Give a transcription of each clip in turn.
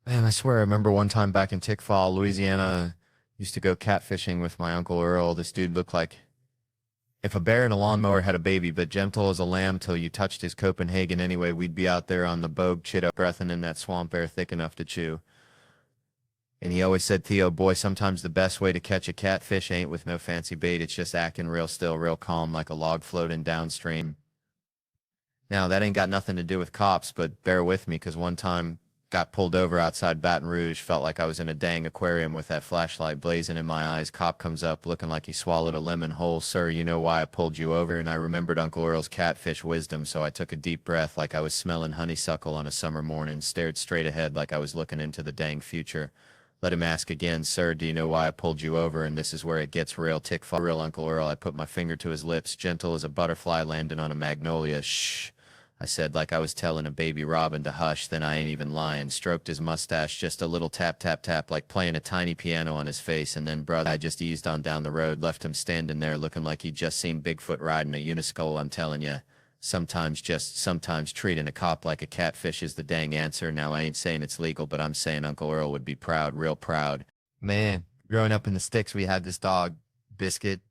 Man, I swear I remember one time back in Tickfaw, Louisiana, used to go catfishing with my Uncle Earl. This dude looked like if a bear and a lawnmower had a baby, but gentle as a lamb till you touched his Copenhagen anyway, we'd be out there on the bogue chitto breathing in that swamp air thick enough to chew. And he always said, Theo, boy, sometimes the best way to catch a catfish ain't with no fancy bait. It's just acting real still, real calm, like a log floating downstream. Now, that ain't got nothing to do with cops, but bear with me, 'cause one time got pulled over outside Baton Rouge, felt like I was in a dang aquarium with that flashlight blazing in my eyes. Cop comes up looking like he swallowed a lemon whole. Sir, you know why I pulled you over? And I remembered Uncle Earl's catfish wisdom, so I took a deep breath like I was smelling honeysuckle on a summer morning, stared straight ahead like I was looking into the dang future. Let him ask again, sir, do you know why I pulled you over? And this is where it gets real. Tickfaw, real Uncle Earl. I put my finger to his lips, gentle as a butterfly landing on a magnolia. Shh, I said, like I was telling a baby robin to hush. Then I ain't even lying. Stroked his mustache, just a little tap, tap, tap, like playing a tiny piano on his face. And then, brother, I just eased on down the road, left him standing there looking like he'd just seen Bigfoot riding a uniskull. I'm telling you, sometimes treating a cop like a catfish is the dang answer. Now, I ain't saying it's legal, but I'm saying Uncle Earl would be proud, real proud. Man, growing up in the sticks, we had this dog, Biscuit,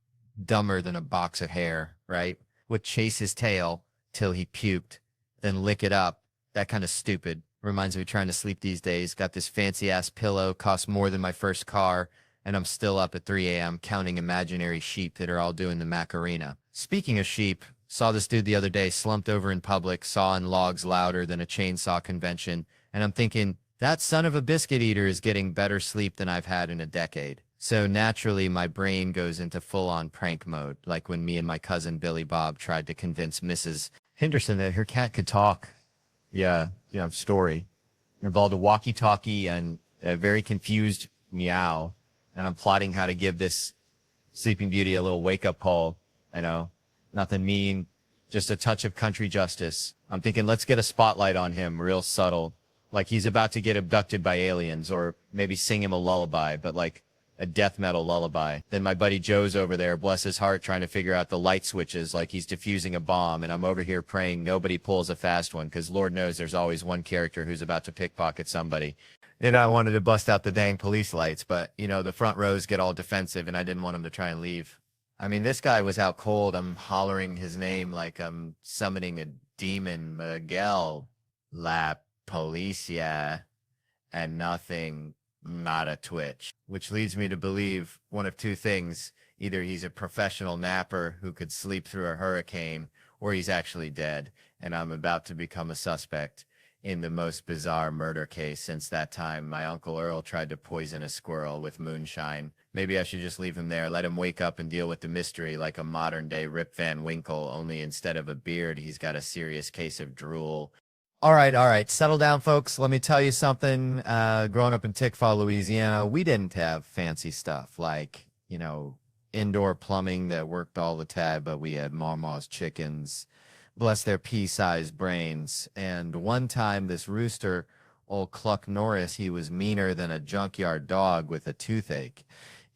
dumber than a box of hair, right? Would chase his tail till he puked, then lick it up. That kind of stupid. Reminds me of trying to sleep these days. Got this fancy ass pillow, cost more than my first car, and I'm still up at 3 a.m. counting imaginary sheep that are all doing the Macarena. Speaking of sheep, saw this dude the other day slumped over in public, sawing logs louder than a chainsaw convention, and I'm thinking, that son of a biscuit eater is getting better sleep than I've had in a decade. So naturally, my brain goes into full-on prank mode, like when me and my cousin Billy Bob tried to convince Mrs. Henderson that her cat could talk. Yeah, story. It involved a walkie-talkie and a very confused meow. And I'm plotting how to give this Sleeping Beauty a little wake-up call. I know, nothing mean, just a touch of country justice. I'm thinking, let's get a spotlight on him, real subtle. Like he's about to get abducted by aliens, or maybe sing him a lullaby, but like a death metal lullaby. Then my buddy Joe's over there, bless his heart, trying to figure out the light switches like he's defusing a bomb, and I'm over here praying nobody pulls a fast one, because Lord knows there's always one character who's about to pickpocket somebody. And I wanted to bust out the dang police lights, but, you know, the front rows get all defensive, and I didn't want him to try and leave. I mean, this guy was out cold. I'm hollering his name like I'm summoning a demon. Miguel, La Policia, and nothing, not a twitch. Which leads me to believe one of two things. Either he's a professional napper who could sleep through a hurricane, or he's actually dead, and I'm about to become a suspect in the most bizarre murder case since that time my Uncle Earl tried to poison a squirrel with moonshine. Maybe I should just leave him there, let him wake up and deal with the mystery like a modern-day Rip Van Winkle, only instead of a beard, he's got a serious case of drool. All right. Settle down, folks. Let me tell you something. Growing up in Tickfaw, Louisiana, we didn't have fancy stuff like, you know, indoor plumbing that worked all the time, but we had Mama's chickens, bless their pea-sized brains. And one time, this rooster, old Cluck Norris, he was meaner than a junkyard dog with a toothache.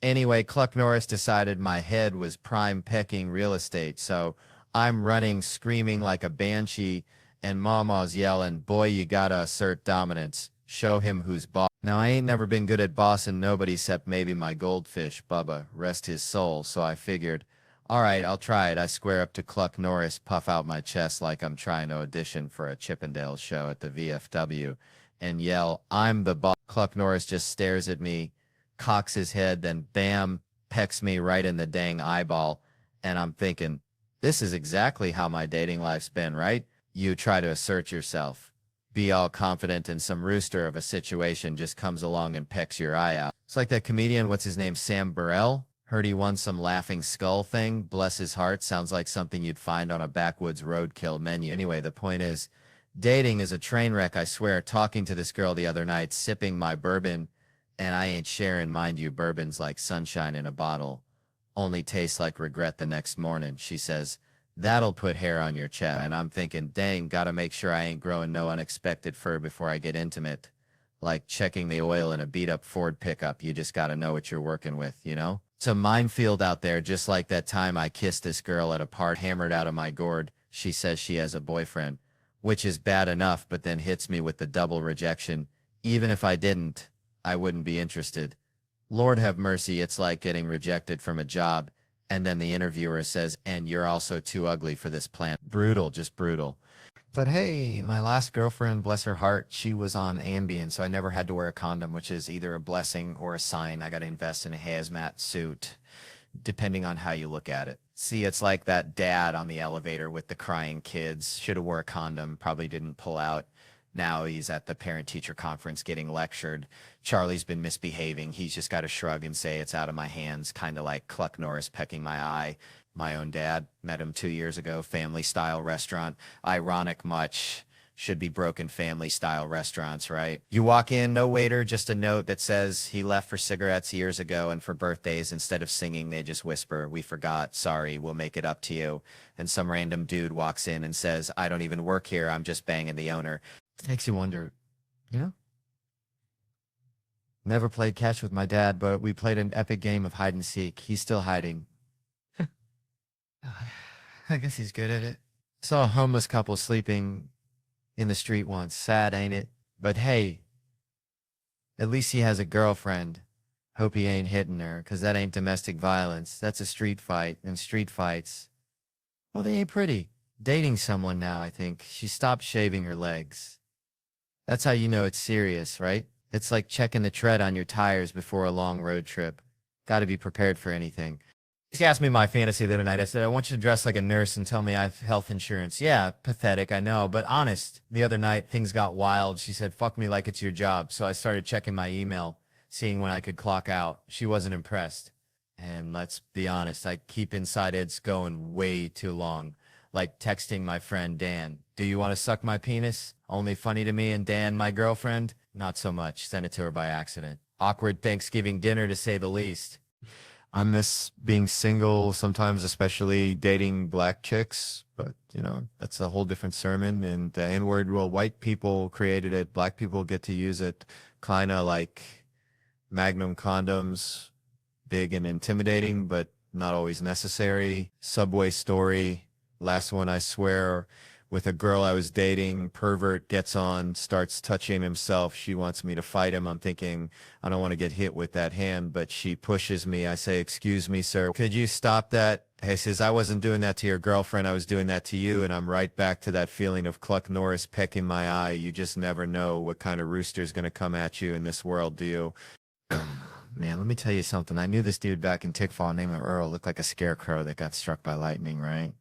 Anyway, Cluck Norris decided my head was prime pecking real estate, so I'm running, screaming like a banshee, and Mama's yelling, boy, you gotta assert dominance. Show him who's boss. Now, I ain't never been good at bossing nobody except maybe my goldfish, Bubba, rest his soul, so I figured, all right, I'll try it. I square up to Cluck Norris, puff out my chest like I'm trying to audition for a Chippendale show at the VFW, and yell, I'm the boss. Cluck Norris just stares at me, cocks his head, then bam, pecks me right in the dang eyeball, and I'm thinking, this is exactly how my dating life's been, right? You try to assert yourself, be all confident, and some rooster of a situation just comes along and pecks your eye out. It's like that comedian, what's his name, Sam Burrell? Heard he won some laughing skull thing. Bless his heart, sounds like something you'd find on a backwoods roadkill menu. Anyway, the point is, dating is a train wreck, I swear. Talking to this girl the other night, sipping my bourbon, and I ain't sharing, mind you, bourbon's like sunshine in a bottle. Only tastes like regret the next morning. She says, that'll put hair on your chest. And I'm thinking, dang, gotta make sure I ain't growing no unexpected fur before I get intimate. Like checking the oil in a beat-up Ford pickup, you just gotta know what you're working with, you know? It's a minefield out there, just like that time I kissed this girl at a party, hammered out of my gourd. She says she has a boyfriend, which is bad enough, but then hits me with the double rejection. Even if I didn't, I wouldn't be interested. Lord have mercy, it's like getting rejected from a job, and then the interviewer says, and you're also too ugly for this plant. Brutal, just brutal. But hey, my last girlfriend, bless her heart, she was on Ambien, so I never had to wear a condom, which is either a blessing or a sign. I got to invest in a hazmat suit, depending on how you look at it. See, it's like that dad on the elevator with the crying kids. Should have wore a condom, probably didn't pull out. Now he's at the parent-teacher conference getting lectured. Charlie's been misbehaving. He's just got to shrug and say, it's out of my hands, kind of like Cluck Norris pecking my eye. My own dad, met him 2 years ago, family-style restaurant. Ironic much. Should be broken family-style restaurants, right? You walk in, no waiter, just a note that says he left for cigarettes years ago, and for birthdays, instead of singing, they just whisper, we forgot, sorry, we'll make it up to you. And some random dude walks in and says, I don't even work here, I'm just banging the owner. It makes you wonder, you know? Never played catch with my dad, but we played an epic game of hide and seek. He's still hiding. I guess he's good at it. Saw a homeless couple sleeping in the street once. Sad, ain't it? But hey, at least he has a girlfriend. Hope he ain't hitting her, 'cause that ain't domestic violence. That's a street fight, and street fights, well, they ain't pretty. Dating someone now, I think. She stopped shaving her legs. That's how you know it's serious, right? It's like checking the tread on your tires before a long road trip. Gotta be prepared for anything. She asked me my fantasy the other night. I said, I want you to dress like a nurse and tell me I have health insurance. Yeah, pathetic, I know, but honest. The other night, things got wild. She said, fuck me like it's your job. So I started checking my email, seeing when I could clock out. She wasn't impressed. And let's be honest, I keep inside it's going way too long. Like texting my friend Dan, do you want to suck my penis? Only funny to me, and Dan, my girlfriend, not so much. Sent it to her by accident. Awkward Thanksgiving dinner, to say the least. I miss being single sometimes, especially dating black chicks, but you know, that's a whole different sermon. And the N-word, well, white people created it, black people get to use it, kind of like Magnum condoms, big and intimidating, but not always necessary. Subway story, last one, I swear, with a girl I was dating, pervert gets on, starts touching himself. She wants me to fight him. I'm thinking, I don't want to get hit with that hand, but she pushes me. I say, excuse me, sir, could you stop that? He says, I wasn't doing that to your girlfriend. I was doing that to you. And I'm right back to that feeling of Cluck Norris pecking my eye. You just never know what kind of rooster's going to come at you in this world, do you? Man, let me tell you something. I knew this dude back in Tickfaw named Earl. Looked like a scarecrow that got struck by lightning, right?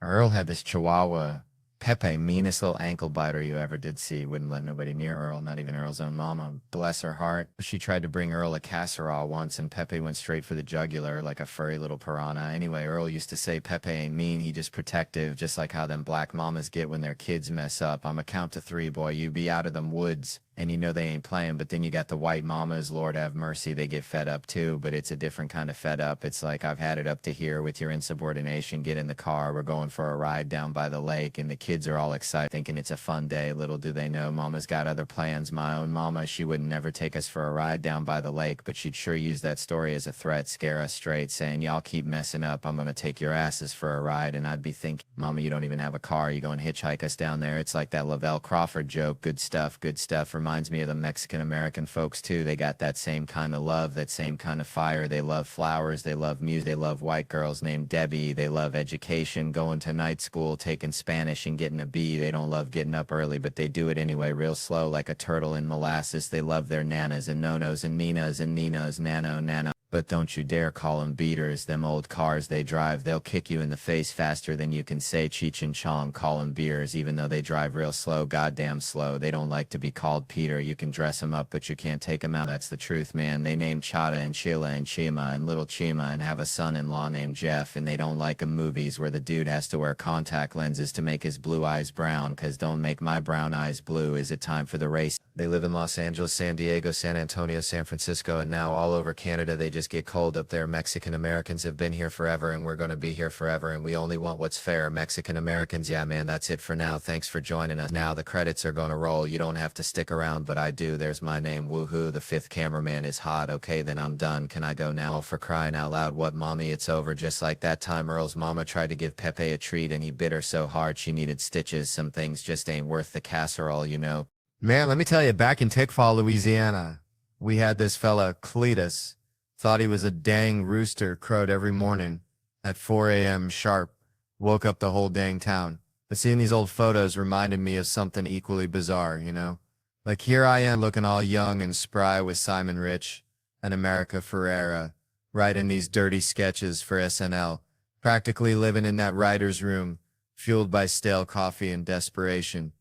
Earl had this Chihuahua, Pepe, meanest little ankle biter you ever did see. Wouldn't let nobody near Earl, not even Earl's own mama. Bless her heart. She tried to bring Earl a casserole once, and Pepe went straight for the jugular like a furry little piranha. Anyway, Earl used to say Pepe ain't mean, he just protective, just like how them black mamas get when their kids mess up. I'm a count to 3, boy. You be out of them woods. And you know they ain't playing, but then you got the white mamas, Lord have mercy, they get fed up too, but it's a different kind of fed up. It's like, I've had it up to here with your insubordination, get in the car, we're going for a ride down by the lake, and the kids are all excited, thinking it's a fun day. Little do they know, mama's got other plans. My own mama, she would never take us for a ride down by the lake, but she'd sure use that story as a threat, scare us straight, saying, y'all keep messing up, I'm gonna take your asses for a ride. And I'd be thinking, mama, you don't even have a car, you go and hitchhike us down there. It's like that Lavelle Crawford joke, good stuff, good stuff. Reminds me of the Mexican-American folks too. They got that same kind of love, that same kind of fire. They love flowers, they love music, they love white girls named Debbie, they love education, going to night school, taking Spanish and getting a B. They don't love getting up early, but they do it anyway, real slow like a turtle in molasses. They love their nanas and nonos and ninas and ninos, nano. But don't you dare call them beaters. Them old cars they drive, they'll kick you in the face faster than you can say Cheech and Chong. Call them beers, even though they drive real slow, goddamn slow. They don't like to be called Peter. You can dress them up, but you can't take them out. That's the truth, man. They name Chata and Sheila and Chima and little Chima and have a son-in-law named Jeff, and they don't like 'em movies where the dude has to wear contact lenses to make his blue eyes brown, 'cause don't make my brown eyes blue. Is it time for the race? They live in Los Angeles, San Diego, San Antonio, San Francisco, and now all over Canada. They just get cold up there. Mexican Americans have been here forever, and we're going to be here forever, and we only want what's fair. Mexican Americans, yeah, man, that's it for now. Thanks for joining us. Now the credits are going to roll. You don't have to stick around, but I do. There's my name. Woohoo, the 5th cameraman is hot. Okay, then I'm done. Can I go now? For crying out loud, what, mommy? It's over. Just like that time Earl's mama tried to give Pepe a treat, and he bit her so hard she needed stitches. Some things just ain't worth the casserole, you know. Man, let me tell you, back in Tickfaw, Louisiana, we had this fella, Cletus, thought he was a dang rooster, crowed every morning at 4 a.m. sharp, woke up the whole dang town. But seeing these old photos reminded me of something equally bizarre, you know? Like here I am looking all young and spry with Simon Rich and America Ferrera, writing these dirty sketches for SNL, practically living in that writer's room, fueled by stale coffee and desperation.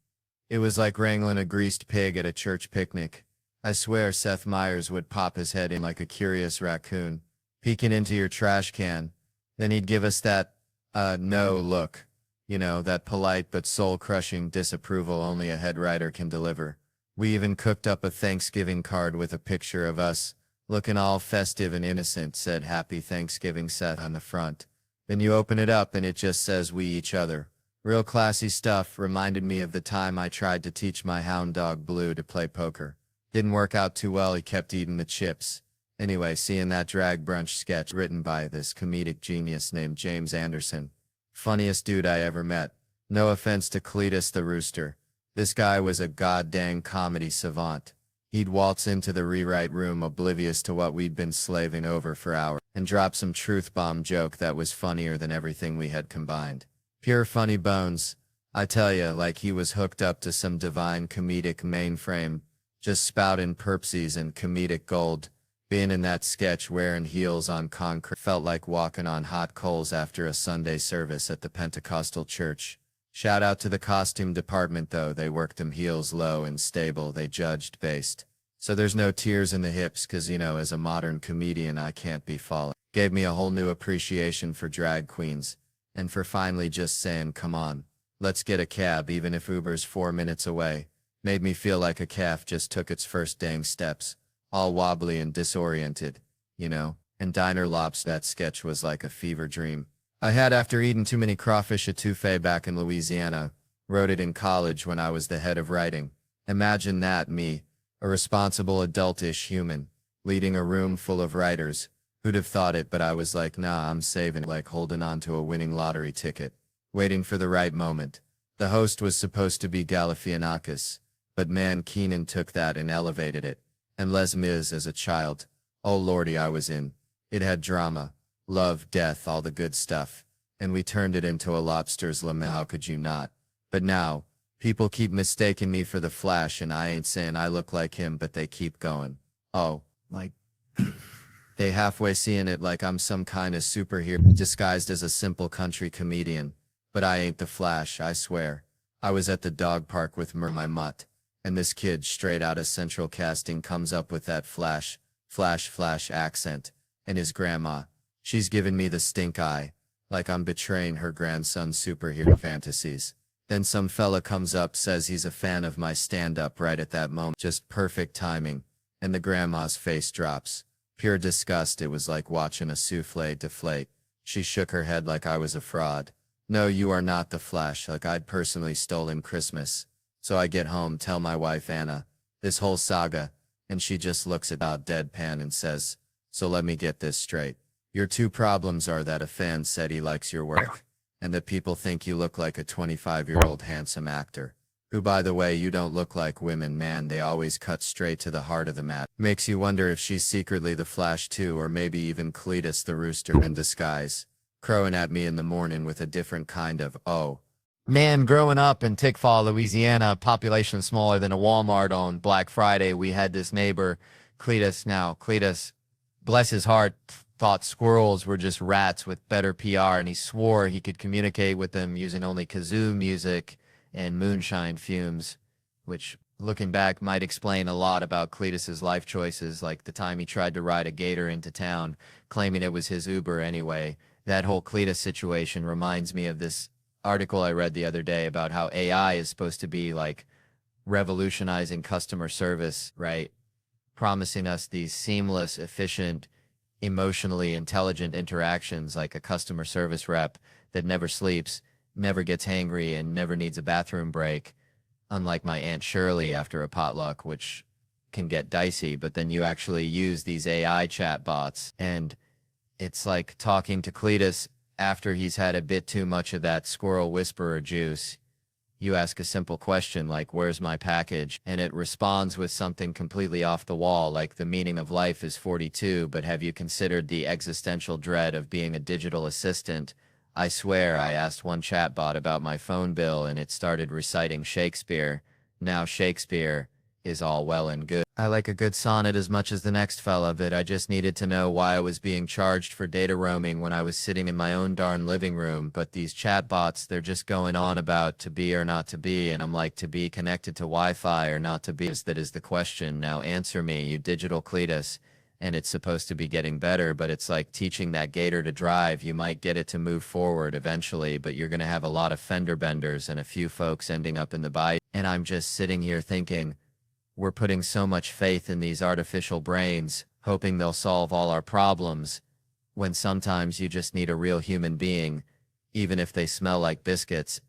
It was like wrangling a greased pig at a church picnic. I swear Seth Meyers would pop his head in like a curious raccoon, peeking into your trash can. Then he'd give us that, no look. You know, that polite but soul-crushing disapproval only a head writer can deliver. We even cooked up a Thanksgiving card with a picture of us, looking all festive and innocent, said Happy Thanksgiving Seth on the front. Then you open it up and it just says we each other. Real classy stuff, reminded me of the time I tried to teach my hound dog Blue to play poker. Didn't work out too well, he kept eating the chips. Anyway, seeing that drag brunch sketch written by this comedic genius named James Anderson. Funniest dude I ever met. No offense to Cletus the Rooster. This guy was a goddamn comedy savant. He'd waltz into the rewrite room oblivious to what we'd been slaving over for hours, and drop some truth bomb joke that was funnier than everything we had combined. Pure funny bones. I tell ya, like he was hooked up to some divine comedic mainframe, just spouting perpsies and comedic gold. Being in that sketch wearing heels on concrete felt like walking on hot coals after a Sunday service at the Pentecostal church. Shout out to the costume department though, they worked them heels low and stable, they judged based. So there's no tears in the hips cause you know, as a modern comedian I can't be falling. Gave me a whole new appreciation for drag queens. And for finally just saying come on, let's get a cab even if Uber's 4 minutes away. Made me feel like a calf just took its first dang steps. All wobbly and disoriented, you know, and Diner Lops, that sketch was like a fever dream. I had after eating too many crawfish etouffee back in Louisiana, wrote it in college when I was the head of writing. Imagine that, me, a responsible adultish human, leading a room full of writers. Who'd have thought it, but I was like, nah, I'm saving it, like holding on to a winning lottery ticket, waiting for the right moment. The host was supposed to be Galifianakis, but man, Keenan took that and elevated it. And Les Mis as a child. Oh lordy, I was in. It had drama, love, death, all the good stuff. And we turned it into a lobster's lament. How could you not? But now, people keep mistaking me for the Flash and I ain't saying I look like him, but they keep going. Oh, like, they halfway seeing it like I'm some kind of superhero disguised as a simple country comedian. But I ain't the Flash, I swear. I was at the dog park with my mutt. And this kid straight out of Central Casting comes up with that flash accent. And his grandma, she's giving me the stink eye, like I'm betraying her grandson's superhero fantasies. Then some fella comes up, says he's a fan of my stand-up right at that moment. Just perfect timing. And the grandma's face drops. Pure disgust, it was like watching a souffle deflate. She shook her head like I was a fraud. No, you are not the Flash, like I'd personally stolen Christmas. So I get home, tell my wife Anna, this whole saga, and she just looks about deadpan and says, so let me get this straight. Your two problems are that a fan said he likes your work, and that people think you look like a 25-year-old handsome actor. Who, by the way, you don't look like women, man, they always cut straight to the heart of the matter. Makes you wonder if she's secretly the Flash too, or maybe even Cletus the Rooster in disguise, crowing at me in the morning with a different kind of, oh. Man, growing up in Tickfaw, Louisiana, population smaller than a Walmart on Black Friday, we had this neighbor, Cletus. Now, Cletus, bless his heart, thought squirrels were just rats with better PR, and he swore he could communicate with them using only kazoo music and moonshine fumes, which, looking back, might explain a lot about Cletus's life choices, like the time he tried to ride a gator into town, claiming it was his Uber anyway. That whole Cletus situation reminds me of this article I read the other day about how AI is supposed to be like revolutionizing customer service, right? Promising us these seamless, efficient, emotionally intelligent interactions like a customer service rep that never sleeps, never gets hangry, and never needs a bathroom break. Unlike my Aunt Shirley after a potluck, which can get dicey, but then you actually use these AI chatbots and it's like talking to Cletus after he's had a bit too much of that squirrel whisperer juice. You ask a simple question like, where's my package? And it responds with something completely off the wall, like the meaning of life is 42, but have you considered the existential dread of being a digital assistant? I swear I asked one chatbot about my phone bill and it started reciting Shakespeare. Now Shakespeare is all well and good. I like a good sonnet as much as the next fella, but I just needed to know why I was being charged for data roaming when I was sitting in my own darn living room. But these chatbots, they're just going on about to be or not to be, and I'm like, to be connected to Wi-Fi or not to be? That is the question. Now answer me, you digital Cletus. And it's supposed to be getting better, but it's like teaching that gator to drive. You might get it to move forward eventually, but you're going to have a lot of fender benders and a few folks ending up in the bite. And I'm just sitting here thinking, we're putting so much faith in these artificial brains, hoping they'll solve all our problems, when sometimes you just need a real human being, even if they smell like biscuits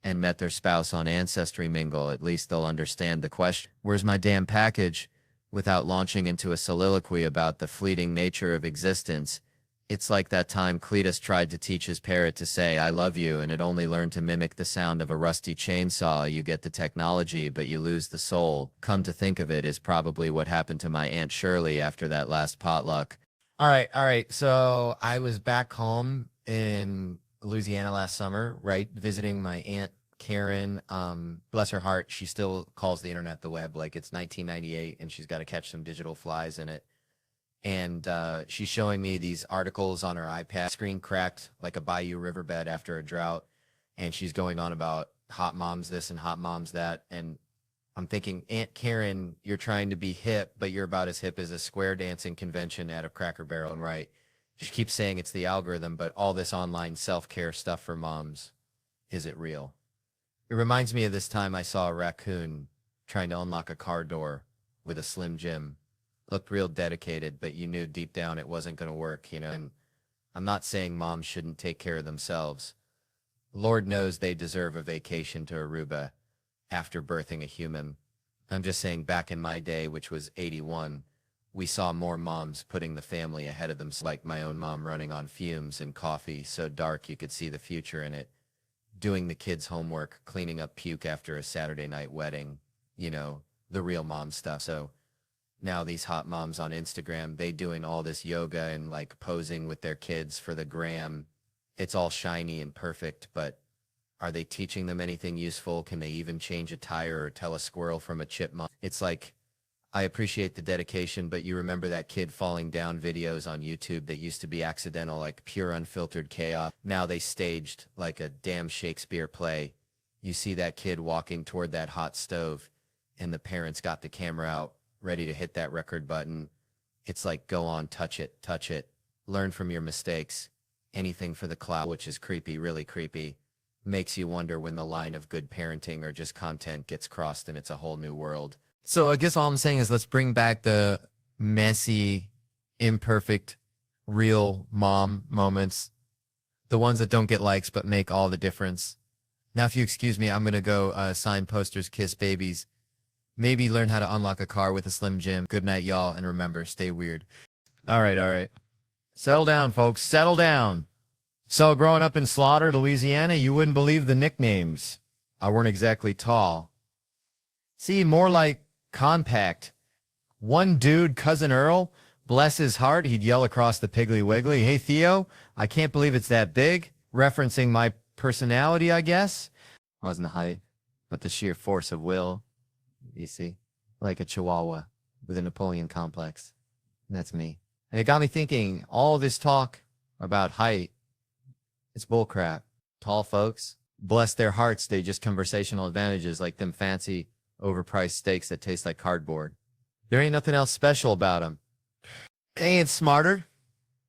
and met their spouse on Ancestry Mingle. At least they'll understand the question, where's my damn package? Without launching into a soliloquy about the fleeting nature of existence. It's like that time Cletus tried to teach his parrot to say, I love you, and it only learned to mimic the sound of a rusty chainsaw. You get the technology, but you lose the soul. Come to think of it, is probably what happened to my Aunt Shirley after that last potluck. All right. So I was back home in Louisiana last summer, right? Visiting my Aunt Karen, bless her heart, she still calls the internet the web like it's 1998 and she's got to catch some digital flies in it. And she's showing me these articles on her iPad, screen cracked like a bayou riverbed after a drought. And she's going on about hot moms this and hot moms that. And I'm thinking, Aunt Karen, you're trying to be hip, but you're about as hip as a square dancing convention at a Cracker Barrel. And right, she keeps saying it's the algorithm, but all this online self-care stuff for moms, is it real? It reminds me of this time I saw a raccoon trying to unlock a car door with a Slim Jim. Looked real dedicated, but you knew deep down it wasn't going to work, you know? And I'm not saying moms shouldn't take care of themselves. Lord knows they deserve a vacation to Aruba after birthing a human. I'm just saying back in my day, which was 81, we saw more moms putting the family ahead of them, like my own mom running on fumes and coffee so dark you could see the future in it. Doing the kids' homework, cleaning up puke after a Saturday night wedding, you know, the real mom stuff. So now these hot moms on Instagram, they doing all this yoga and like posing with their kids for the gram. It's all shiny and perfect, but are they teaching them anything useful? Can they even change a tire or tell a squirrel from a chipmunk? It's like, I appreciate the dedication, but you remember that kid falling down videos on YouTube that used to be accidental, like pure unfiltered chaos. Now they staged like a damn Shakespeare play. You see that kid walking toward that hot stove and the parents got the camera out, ready to hit that record button. It's like, go on, touch it, learn from your mistakes. Anything for the clout, which is creepy, really creepy. Makes you wonder when the line of good parenting or just content gets crossed and it's a whole new world. So I guess all I'm saying is let's bring back the messy, imperfect, real mom moments. The ones that don't get likes but make all the difference. Now, if you excuse me, I'm going to go sign posters, kiss babies. Maybe learn how to unlock a car with a Slim Jim. Good night, y'all, and remember, stay weird. All right. Settle down, folks. Settle down. So growing up in Slaughter, Louisiana, you wouldn't believe the nicknames. I weren't exactly tall. See, more like compact. One dude, Cousin Earl, bless his heart, he'd yell across the Piggly Wiggly, hey, Theo, I can't believe it's that big. Referencing my personality, I guess. Wasn't the height, but the sheer force of will. You see? Like a chihuahua with a Napoleon complex. That's me. And it got me thinking, all this talk about height, it's bullcrap. Tall folks, bless their hearts, they just conversational advantages like them fancy, overpriced steaks that taste like cardboard. There ain't nothing else special about them. They ain't smarter.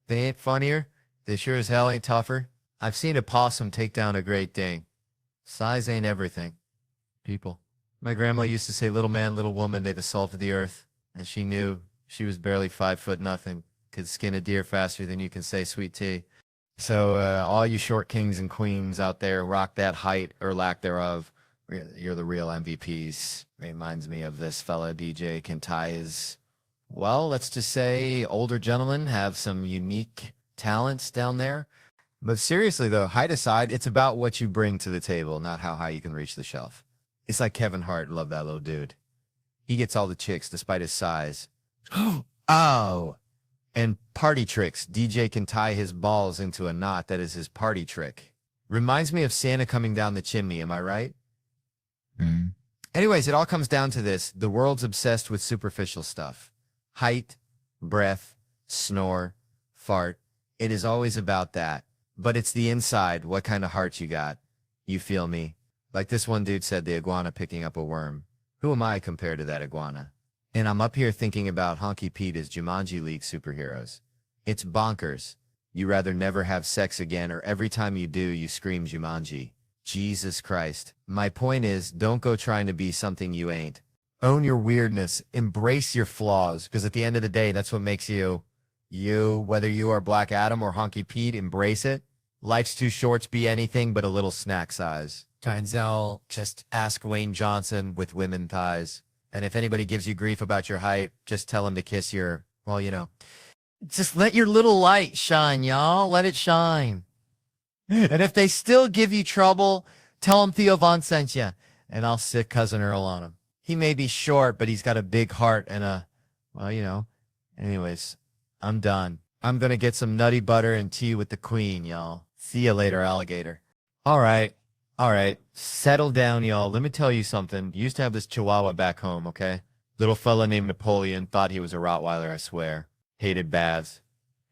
They ain't funnier. They sure as hell ain't tougher. I've seen a possum take down a Great Dane. Size ain't everything. People. My grandma used to say, little man, little woman, they the salt of the earth. And she knew she was barely 5 foot nothing. Could skin a deer faster than you can say sweet tea. So all you short kings and queens out there, rock that height or lack thereof. You're the real MVPs. Reminds me of this fella, DJ, can tie his, well, let's just say older gentlemen have some unique talents down there. But seriously, though, height aside, it's about what you bring to the table, not how high you can reach the shelf. It's like Kevin Hart. Love that little dude. He gets all the chicks despite his size. Oh, and party tricks. DJ can tie his balls into a knot. That is his party trick. Reminds me of Santa coming down the chimney. Am I right? Mm. Anyways, it all comes down to this. The world's obsessed with superficial stuff. Height, breath, snore, fart. It is always about that. But it's the inside, what kind of heart you got. You feel me? Like this one dude said, the iguana picking up a worm. Who am I compared to that iguana? And I'm up here thinking about Honky Pete as Jumanji League superheroes. It's bonkers. You rather never have sex again, or every time you do, you scream Jumanji. Jesus Christ. My point is, don't go trying to be something you ain't. Own your weirdness. Embrace your flaws, because at the end of the day, that's what makes you, you. Whether you are Black Adam or Honky Pete, embrace it. Life's too short to be anything but a little snack size. Denzel, just ask Wayne Johnson with women thighs. And if anybody gives you grief about your height, just tell them to kiss your, well, you know. Just let your little light shine, y'all. Let it shine. And if they still give you trouble, tell them Theo Von sent you, and I'll sick Cousin Earl on him. He may be short, but he's got a big heart and a, well, you know. Anyways, I'm done. I'm going to get some nutty butter and tea with the queen, y'all. See you later, alligator. All right. All right. Settle down, y'all. Let me tell you something. Used to have this chihuahua back home, okay? Little fella named Napoleon. Thought he was a Rottweiler, I swear. Hated baths.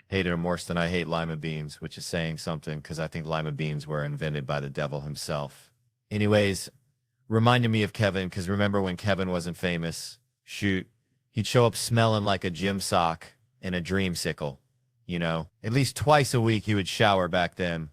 Hated him worse than I hate lima beans, which is saying something because I think lima beans were invented by the devil himself. Anyways, reminded me of Kevin because remember when Kevin wasn't famous? Shoot. He'd show up smelling like a gym sock and a dreamsicle. You know, at least twice a week he would shower back then.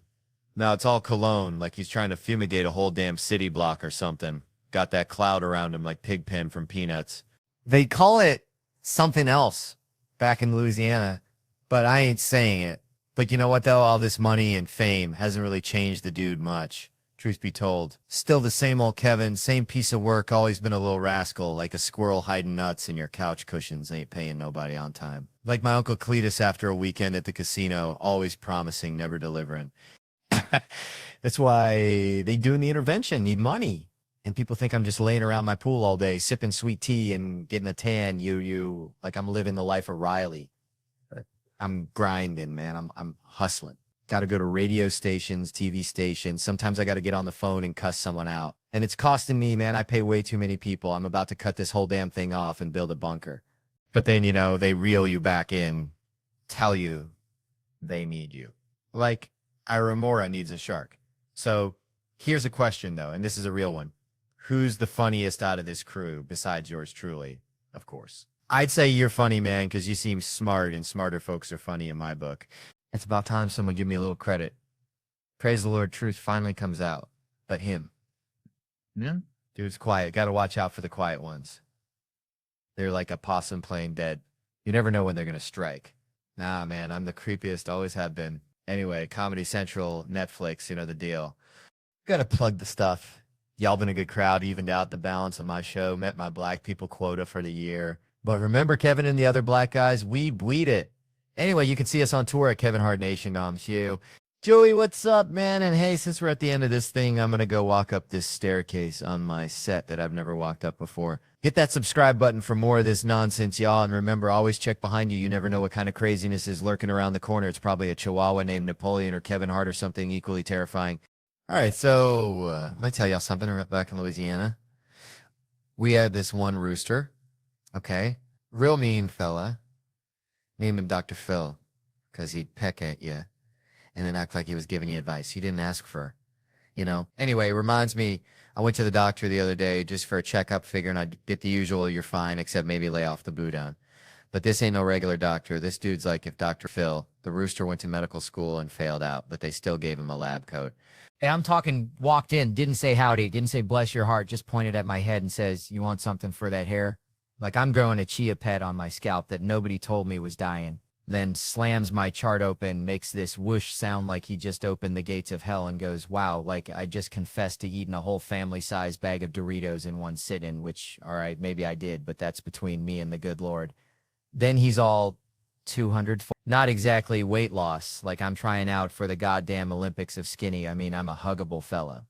Now it's all cologne, like he's trying to fumigate a whole damn city block or something. Got that cloud around him like Pigpen from Peanuts. They call it something else back in Louisiana, but I ain't saying it. But you know what, though? All this money and fame hasn't really changed the dude much. Truth be told. Still the same old Kevin, same piece of work, always been a little rascal, like a squirrel hiding nuts in your couch cushions, ain't paying nobody on time. Like my Uncle Cletus after a weekend at the casino, always promising, never delivering. That's why they doing the intervention, need money. And people think I'm just laying around my pool all day, sipping sweet tea and getting a tan, like I'm living the life of Riley. But I'm grinding, man. I'm hustling. Got to go to radio stations, TV stations. Sometimes I got to get on the phone and cuss someone out. And it's costing me, man. I pay way too many people. I'm about to cut this whole damn thing off and build a bunker. But then, you know, they reel you back in, tell you they need you. Like Aramora needs a shark. So here's a question, though, and this is a real one. Who's the funniest out of this crew besides yours truly, of course? I'd say you're funny, man, because you seem smart, and smarter folks are funny in my book. It's about time someone give me a little credit. Praise the Lord, truth finally comes out. But him. Yeah. Dude's quiet. Got to watch out for the quiet ones. They're like a possum playing dead. You never know when they're going to strike. Nah, man, I'm the creepiest, always have been. Anyway, Comedy Central, Netflix, you know the deal. Got to plug the stuff. Y'all been a good crowd, evened out the balance of my show, met my black people quota for the year. But remember Kevin and the other black guys? We bleed it. Anyway, you can see us on tour at Kevin Hart Nation. Joey, what's up, man? And hey, since we're at the end of this thing, I'm going to go walk up this staircase on my set that I've never walked up before. Hit that subscribe button for more of this nonsense, y'all. And remember, always check behind you. You never know what kind of craziness is lurking around the corner. It's probably a chihuahua named Napoleon or Kevin Hart or something equally terrifying. All right, so let me tell y'all something. Right back in Louisiana, we had this one rooster, okay? Real mean fella. Name him Dr. Phil, because he'd peck at you and then act like he was giving you advice. He didn't ask for, you know. Anyway, reminds me, I went to the doctor the other day just for a checkup, figuring I'd get the usual, you're fine, except maybe lay off the boudin. But this ain't no regular doctor. This dude's like if Dr. Phil, the rooster went to medical school and failed out, but they still gave him a lab coat. And I'm talking, walked in, didn't say howdy, didn't say bless your heart, just pointed at my head and says, you want something for that hair? Like I'm growing a chia pet on my scalp that nobody told me was dying. Then slams my chart open, makes this whoosh sound like he just opened the gates of hell and goes, wow, like I just confessed to eating a whole family-sized bag of Doritos in one sit-in, which, all right, maybe I did, but that's between me and the good Lord. Then he's all 200 Not exactly weight loss, like I'm trying out for the goddamn Olympics of skinny. I mean, I'm a huggable fella.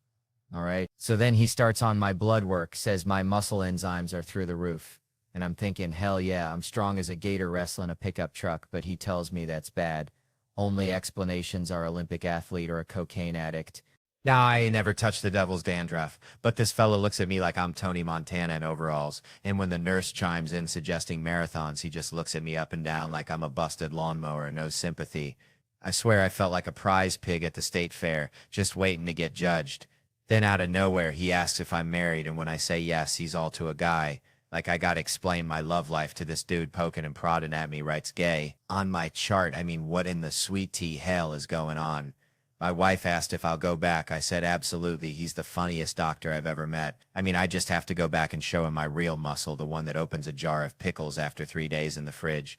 All right. So then he starts on my blood work, says my muscle enzymes are through the roof. And I'm thinking, hell yeah, I'm strong as a gator wrestling a pickup truck, but he tells me that's bad. Only explanations are Olympic athlete or a cocaine addict. Now, I ain't never touched the devil's dandruff, but this fella looks at me like I'm Tony Montana in overalls. And when the nurse chimes in suggesting marathons, he just looks at me up and down like I'm a busted lawnmower, no sympathy. I swear I felt like a prize pig at the state fair, just waiting to get judged. Then out of nowhere, he asks if I'm married, and when I say yes, he's all to a guy. Like I gotta explain my love life to this dude poking and prodding at me, writes gay. On my chart, I mean, what in the sweet tea hell is going on? My wife asked if I'll go back. I said absolutely. He's the funniest doctor I've ever met. I mean, I just have to go back and show him my real muscle, the one that opens a jar of pickles after 3 days in the fridge.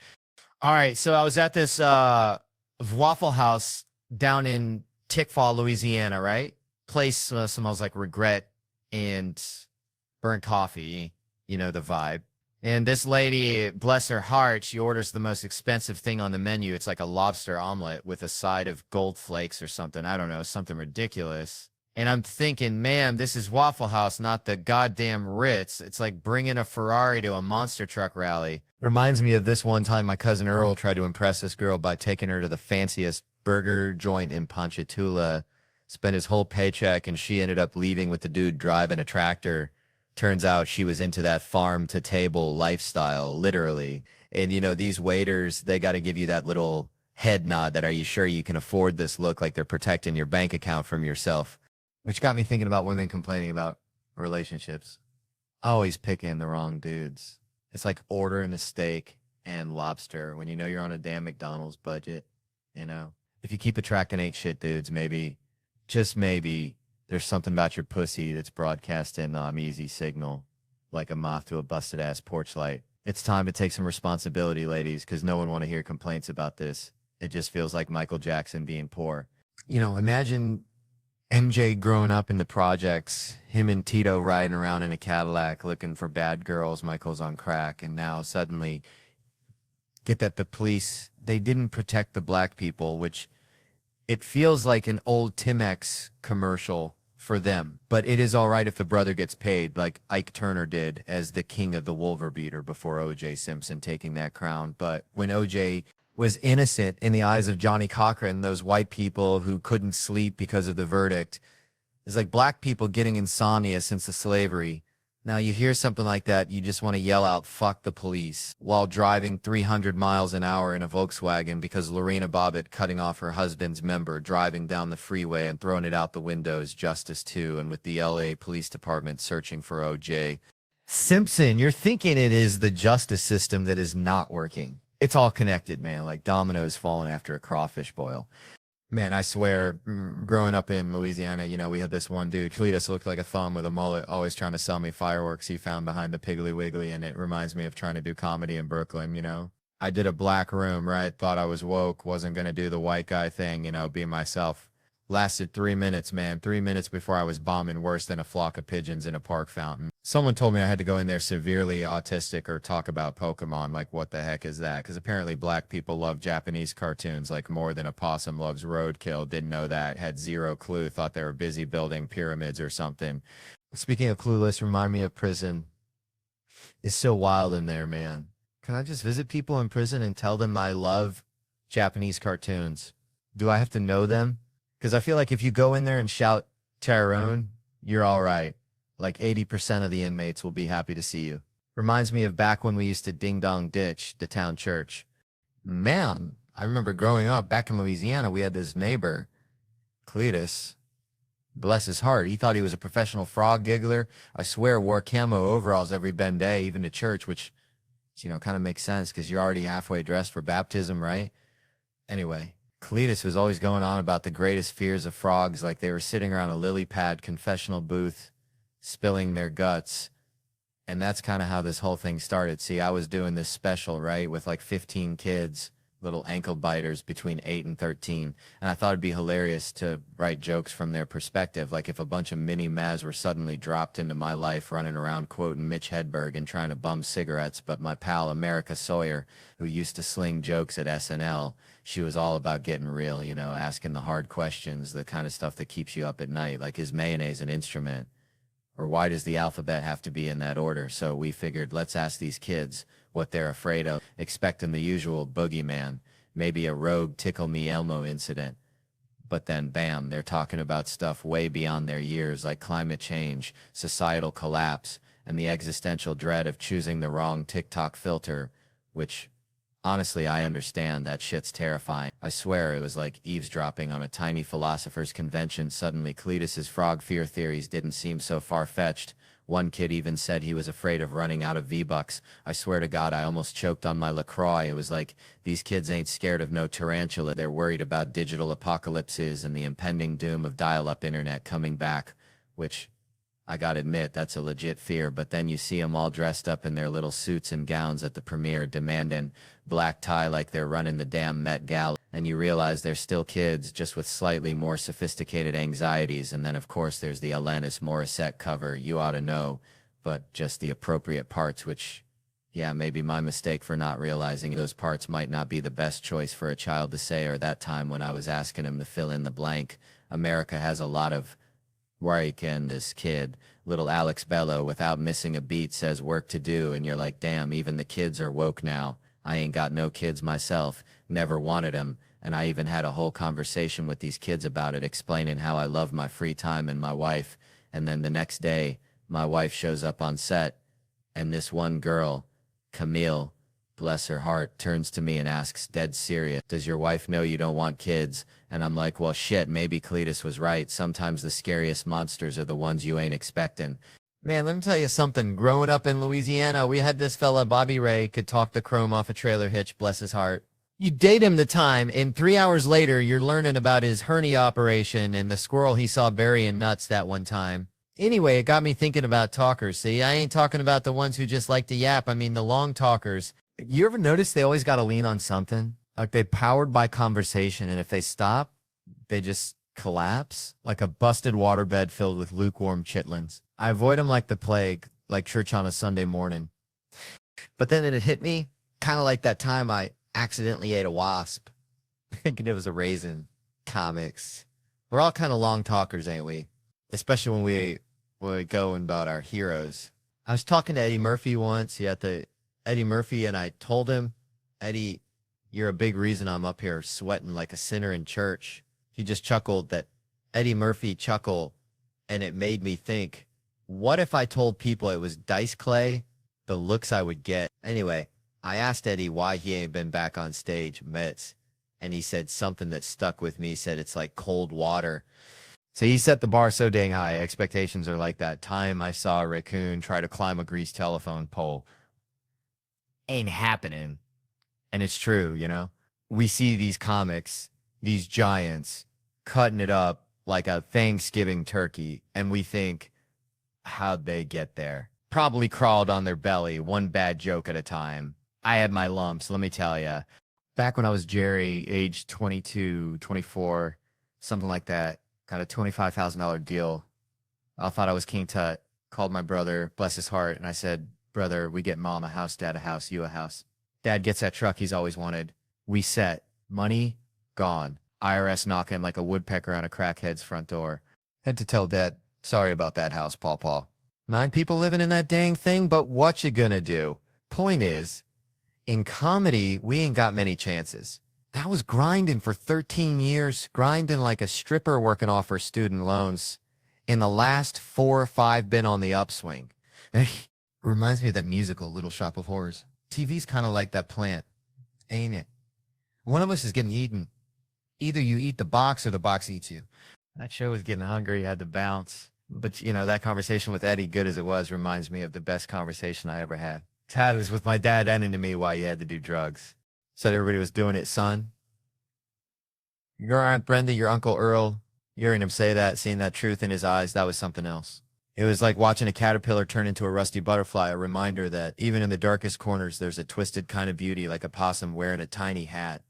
All right, so I was at this Waffle House down in Tickfaw, Louisiana, right? Place smells like regret and burnt coffee. You know the vibe. And this lady, bless her heart, she orders the most expensive thing on the menu. It's like a lobster omelet with a side of gold flakes or something. I don't know, something ridiculous. And I'm thinking, man, this is Waffle House, not the goddamn Ritz. It's like bringing a Ferrari to a monster truck rally. Reminds me of this one time my cousin Earl tried to impress this girl by taking her to the fanciest burger joint in Ponchatoula. Spent his whole paycheck, and she ended up leaving with the dude driving a tractor. Turns out she was into that farm to table lifestyle, literally. And, you know, these waiters, they got to give you that little head nod that, are you sure you can afford this look, like they're protecting your bank account from yourself? Which got me thinking about women complaining about relationships. Always picking the wrong dudes. It's like ordering a steak and lobster when you know you're on a damn McDonald's budget, you know? If you keep attracting ain't shit dudes, maybe, just maybe, there's something about your pussy that's broadcasting easy signal, like a moth to a busted-ass porch light. It's time to take some responsibility, ladies, because no one want to hear complaints about this. It just feels like Michael Jackson being poor. You know, imagine MJ growing up in the projects, him and Tito riding around in a Cadillac looking for bad girls, Michael's on crack, and now suddenly get that the police, they didn't protect the black people, which it feels like an old Timex commercial for them, but it is all right if the brother gets paid like Ike Turner did as the king of the Wolverbeater before O.J. Simpson taking that crown. But when O.J. was innocent in the eyes of Johnny Cochran, those white people who couldn't sleep because of the verdict, it's like black people getting insomnia since the slavery. Now you hear something like that, you just want to yell out, fuck the police, while driving 300 miles an hour in a Volkswagen because Lorena Bobbitt cutting off her husband's member, driving down the freeway and throwing it out the window is justice too, and with the LA Police Department searching for OJ. Simpson, you're thinking it is the justice system that is not working. It's all connected, man, like dominoes falling after a crawfish boil. Man, I swear, growing up in Louisiana, you know, we had this one dude, Cletus, looked like a thumb with a mullet, always trying to sell me fireworks he found behind the Piggly Wiggly, and it reminds me of trying to do comedy in Brooklyn, you know? I did a black room, right? Thought I was woke, wasn't going to do the white guy thing, you know, be myself. Lasted 3 minutes, man. 3 minutes before I was bombing worse than a flock of pigeons in a park fountain. Someone told me I had to go in there severely autistic or talk about Pokemon. Like, what the heck is that? Because apparently black people love Japanese cartoons like more than a possum loves roadkill. Didn't know that. Had zero clue. Thought they were busy building pyramids or something. Speaking of clueless, remind me of prison. It's so wild in there, man. Can I just visit people in prison and tell them I love Japanese cartoons? Do I have to know them? Because I feel like if you go in there and shout Tyrone, you're all right. Like 80% of the inmates will be happy to see you. Reminds me of back when we used to ding dong ditch the town church. Man, I remember growing up back in Louisiana, we had this neighbor, Cletus. Bless his heart. He thought he was a professional frog giggler. I swear wore camo overalls every Ben day, even to church, which, you know, kind of makes sense because you're already halfway dressed for baptism, right? Anyway. Cletus was always going on about the greatest fears of frogs, like they were sitting around a lily pad confessional booth, spilling their guts. And that's kind of how this whole thing started. See, I was doing this special, right, with like 15 kids, little ankle biters between 8 and 13. And I thought it'd be hilarious to write jokes from their perspective. Like if a bunch of mini Maz were suddenly dropped into my life running around quoting Mitch Hedberg and trying to bum cigarettes. But my pal America Sawyer, who used to sling jokes at SNL, she was all about getting real, you know, asking the hard questions, the kind of stuff that keeps you up at night. Like, is mayonnaise an instrument? Or why does the alphabet have to be in that order? So we figured, let's ask these kids what they're afraid of, expecting the usual boogeyman, maybe a rogue Tickle Me Elmo incident. But then, bam, they're talking about stuff way beyond their years, like climate change, societal collapse, and the existential dread of choosing the wrong TikTok filter, which, honestly, I understand. That shit's terrifying. I swear it was like eavesdropping on a tiny philosopher's convention. Suddenly, Cletus's frog fear theories didn't seem so far-fetched. One kid even said he was afraid of running out of V-Bucks. I swear to God, I almost choked on my LaCroix. It was like, these kids ain't scared of no tarantula. They're worried about digital apocalypses and the impending doom of dial-up internet coming back, which, I gotta admit, that's a legit fear. But then you see them all dressed up in their little suits and gowns at the premiere, demanding black tie like they're running the damn Met Gala, and you realize they're still kids, just with slightly more sophisticated anxieties. And then, of course, there's the Alanis Morissette cover, You Oughta Know, but just the appropriate parts, which, yeah, maybe my mistake for not realizing those parts might not be the best choice for a child to say, or that time when I was asking him to fill in the blank. America has a lot of work, and this kid, little Alex Bello, without missing a beat, says work to do, and you're like, damn, even the kids are woke now. I ain't got no kids myself, never wanted them, and I even had a whole conversation with these kids about it, explaining how I love my free time and my wife. And then the next day, my wife shows up on set, and this one girl, Camille, bless her heart, turns to me and asks, dead serious, does your wife know you don't want kids? And I'm like, well, shit, maybe Cletus was right. Sometimes the scariest monsters are the ones you ain't expecting. Man, let me tell you something. Growing up in Louisiana, we had this fella, Bobby Ray, could talk the chrome off a trailer hitch, bless his heart. You date him the time, and 3 hours later, you're learning about his hernia operation and the squirrel he saw burying nuts that one time. Anyway, it got me thinking about talkers. See, I ain't talking about the ones who just like to yap. I mean the long talkers. You ever notice they always got to lean on something? Like they're powered by conversation, and if they stop, they just collapse like a busted waterbed filled with lukewarm chitlins. I avoid them like the plague, like church on a Sunday morning. But then it hit me, kind of like that time I accidentally ate a wasp, thinking it was a raisin. Comics. We're all kind of long talkers, ain't we? Especially when we go about our heroes. I was talking to Eddie Murphy once. Eddie Murphy, and I told him, Eddie, you're a big reason I'm up here sweating like a sinner in church. He just chuckled, that Eddie Murphy chuckle, and it made me think, what if I told people it was dice clay, the looks I would get? Anyway, I asked Eddie why he ain't been back on stage, Mets, and he said something that stuck with me. He said it's like cold water. So he set the bar so dang high. Expectations are like that time I saw a raccoon try to climb a greased telephone pole. Ain't happening. And it's true, you know? We see these comics, these giants, cutting it up like a Thanksgiving turkey, and we think, how'd they get there? Probably crawled on their belly, one bad joke at a time. I had my lumps, let me tell ya. Back when I was Jerry, age 22, 24, something like that, got a $25,000 deal. I thought I was King Tut, called my brother, bless his heart, and I said, brother, we get mom a house, dad a house, you a house. Dad gets that truck he's always wanted. We set. Money, gone. IRS knocking like a woodpecker on a crackhead's front door. Had to tell Dad, sorry about that house, Paw. 9 people living in that dang thing, but what you gonna do? Point is, in comedy, we ain't got many chances. That was grinding for 13 years, grinding like a stripper working off her student loans. In the last 4 or 5, been on the upswing. Reminds me of that musical, Little Shop of Horrors. TV's kind of like that plant, ain't it? One of us is getting eaten. Either you eat the box or the box eats you. That show was getting hungry, had to bounce. But, you know, that conversation with Eddie, good as it was, reminds me of the best conversation I ever had. It was with my dad ending to me why you had to do drugs. Said everybody was doing it, son. Your Aunt Brenda, your Uncle Earl, hearing him say that, seeing that truth in his eyes, that was something else. It was like watching a caterpillar turn into a rusty butterfly, a reminder that even in the darkest corners, there's a twisted kind of beauty, like a possum wearing a tiny hat.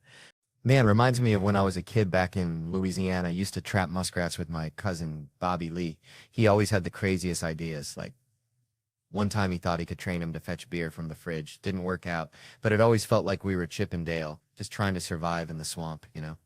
Man, reminds me of when I was a kid back in Louisiana. I used to trap muskrats with my cousin, Bobby Lee. He always had the craziest ideas. Like one time he thought he could train him to fetch beer from the fridge. Didn't work out, but it always felt like we were Chip and Dale, just trying to survive in the swamp, you know?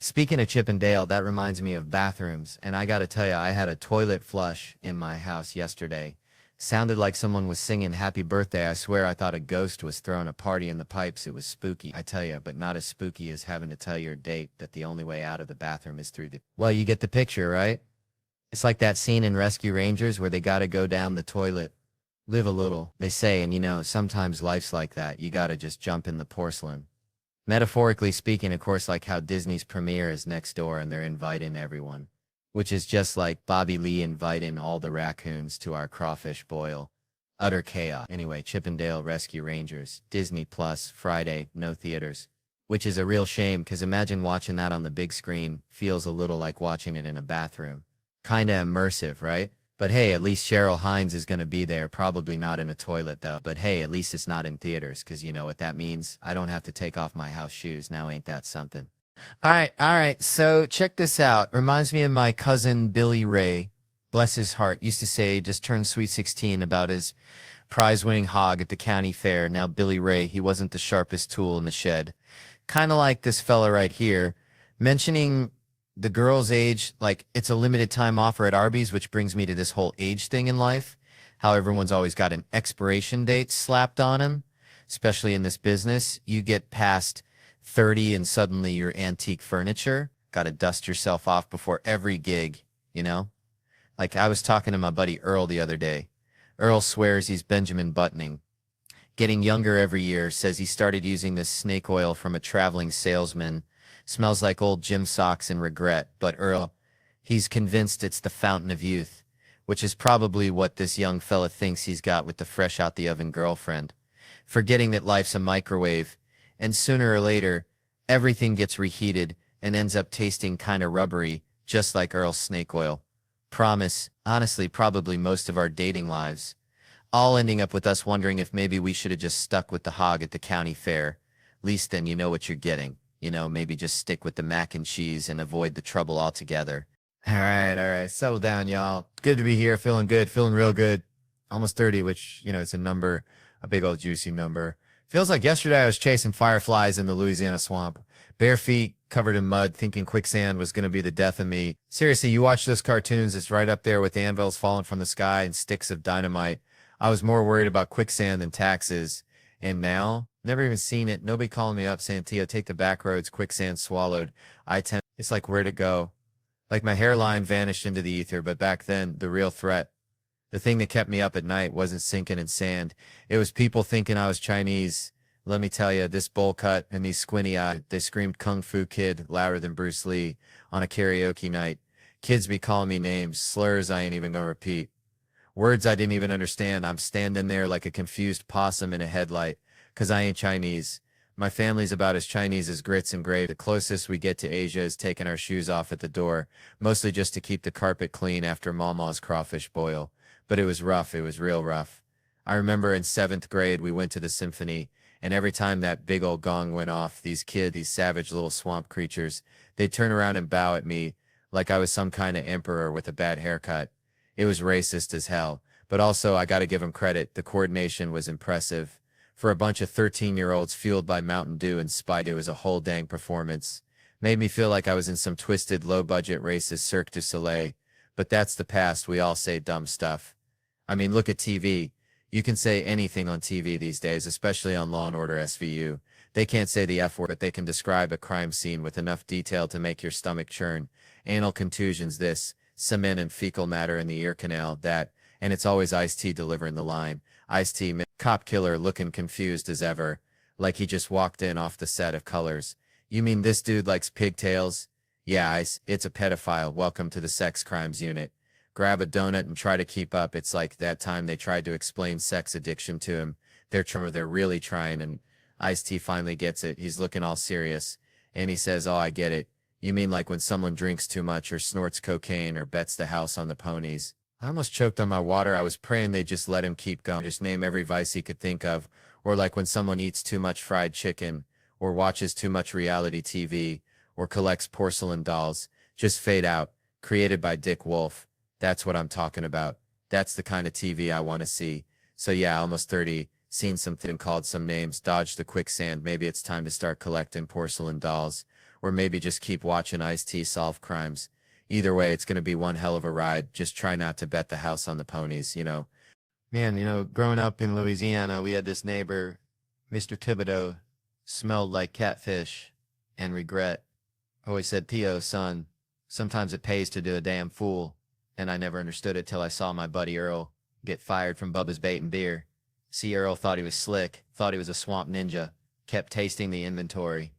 Speaking of Chip and Dale, that reminds me of bathrooms. And I gotta tell you, I had a toilet flush in my house yesterday. Sounded like someone was singing happy birthday. I swear I thought a ghost was throwing a party in the pipes. It was spooky, I tell you, but not as spooky as having to tell your date that the only way out of the bathroom is through the... Well, you get the picture, right? It's like that scene in Rescue Rangers where they gotta go down the toilet. Live a little, they say, and you know, sometimes life's like that. You gotta just jump in the porcelain. Metaphorically speaking, of course, like how Disney's premiere is next door and they're inviting everyone. Which is just like Bobby Lee inviting all the raccoons to our crawfish boil. Utter chaos. Anyway, Chip and Dale Rescue Rangers, Disney Plus, Friday, no theaters. Which is a real shame, because imagine watching that on the big screen. Feels a little like watching it in a bathroom. Kinda immersive, right? But hey, at least Cheryl Hines is gonna be there. Probably not in a toilet though. But hey, at least it's not in theaters, because you know what that means? I don't have to take off my house shoes. Now ain't that something? All right. So check this out. Reminds me of my cousin Billy Ray. Bless his heart. Used to say just turned sweet 16 about his prize-winning hog at the county fair. Now Billy Ray, he wasn't the sharpest tool in the shed. Kind of like this fella right here, mentioning the girl's age, like it's a limited time offer at Arby's, which brings me to this whole age thing in life. How everyone's always got an expiration date slapped on him, especially in this business. You get past 30 and suddenly you're antique furniture. Got to dust yourself off before every gig, you know? Like I was talking to my buddy Earl the other day. Earl swears he's Benjamin Buttoning. Getting younger every year, says he started using this snake oil from a traveling salesman. Smells like old gym socks and regret, but Earl, he's convinced it's the fountain of youth, which is probably what this young fella thinks he's got with the fresh out the oven girlfriend. Forgetting that life's a microwave, and sooner or later, everything gets reheated and ends up tasting kind of rubbery, just like Earl's snake oil. Promise, honestly, probably most of our dating lives. All ending up with us wondering if maybe we should have just stuck with the hog at the county fair. Least then you know what you're getting. You know, maybe just stick with the mac and cheese and avoid the trouble altogether. All right. Settle down, y'all. Good to be here. Feeling good. Feeling real good. Almost 30, which, you know, it's a number, a big old juicy number. Feels like yesterday I was chasing fireflies in the Louisiana swamp. Bare feet, covered in mud, thinking quicksand was going to be the death of me. Seriously, you watch those cartoons, it's right up there with anvils falling from the sky and sticks of dynamite. I was more worried about quicksand than taxes. And now, never even seen it. Nobody calling me up saying, Theo, take the back roads, quicksand swallowed. It's like, where'd it go? Like my hairline vanished into the ether, but back then, the real threat, the thing that kept me up at night wasn't sinking in sand. It was people thinking I was Chinese. Let me tell you, this bowl cut and these squinty eyes, they screamed Kung Fu Kid louder than Bruce Lee on a karaoke night. Kids be calling me names, slurs I ain't even gonna repeat. Words I didn't even understand. I'm standing there like a confused possum in a headlight, 'cause I ain't Chinese. My family's about as Chinese as grits and gravy. The closest we get to Asia is taking our shoes off at the door, mostly just to keep the carpet clean after Mama's crawfish boil. But it was rough. It was real rough. I remember in 7th grade, we went to the symphony, and every time that big old gong went off, these savage little swamp creatures, they'd turn around and bow at me like I was some kind of emperor with a bad haircut. It was racist as hell, but also I gotta give them credit. The coordination was impressive. For a bunch of 13-year-olds fueled by Mountain Dew and Spite, it was a whole dang performance. Made me feel like I was in some twisted, low-budget racist Cirque du Soleil. But that's the past. We all say dumb stuff. I mean, look at TV. You can say anything on TV these days, especially on Law & Order SVU. They can't say the F word, but they can describe a crime scene with enough detail to make your stomach churn. Anal contusions this, cement and fecal matter in the ear canal that, and it's always Ice-T delivering the line. Ice-T, cop killer looking confused as ever, like he just walked in off the set of Colors. You mean this dude likes pigtails? Yeah, Ice, it's a pedophile. Welcome to the sex crimes unit. Grab a donut and try to keep up. It's like that time they tried to explain sex addiction to him. They're really trying, and Ice-T finally gets it. He's looking all serious, and he says, oh, I get it. You mean like when someone drinks too much or snorts cocaine or bets the house on the ponies? I almost choked on my water. I was praying they just let him keep going. Just name every vice he could think of. Or like when someone eats too much fried chicken, or watches too much reality TV, or collects porcelain dolls. Just fade out. Created by Dick Wolf. That's what I'm talking about. That's the kind of TV I want to see. So yeah, almost 30. Seen something, called some names, dodged the quicksand. Maybe it's time to start collecting porcelain dolls. Or maybe just keep watching Ice-T solve crimes. Either way, it's going to be one hell of a ride. Just try not to bet the house on the ponies, you know. Man, growing up in Louisiana, we had this neighbor, Mr. Thibodeau, smelled like catfish and regret. Always said, Theo, son, sometimes it pays to do a damn fool. And I never understood it till I saw my buddy Earl get fired from Bubba's Bait and Beer. See, Earl thought he was slick, thought he was a swamp ninja, kept tasting the inventory,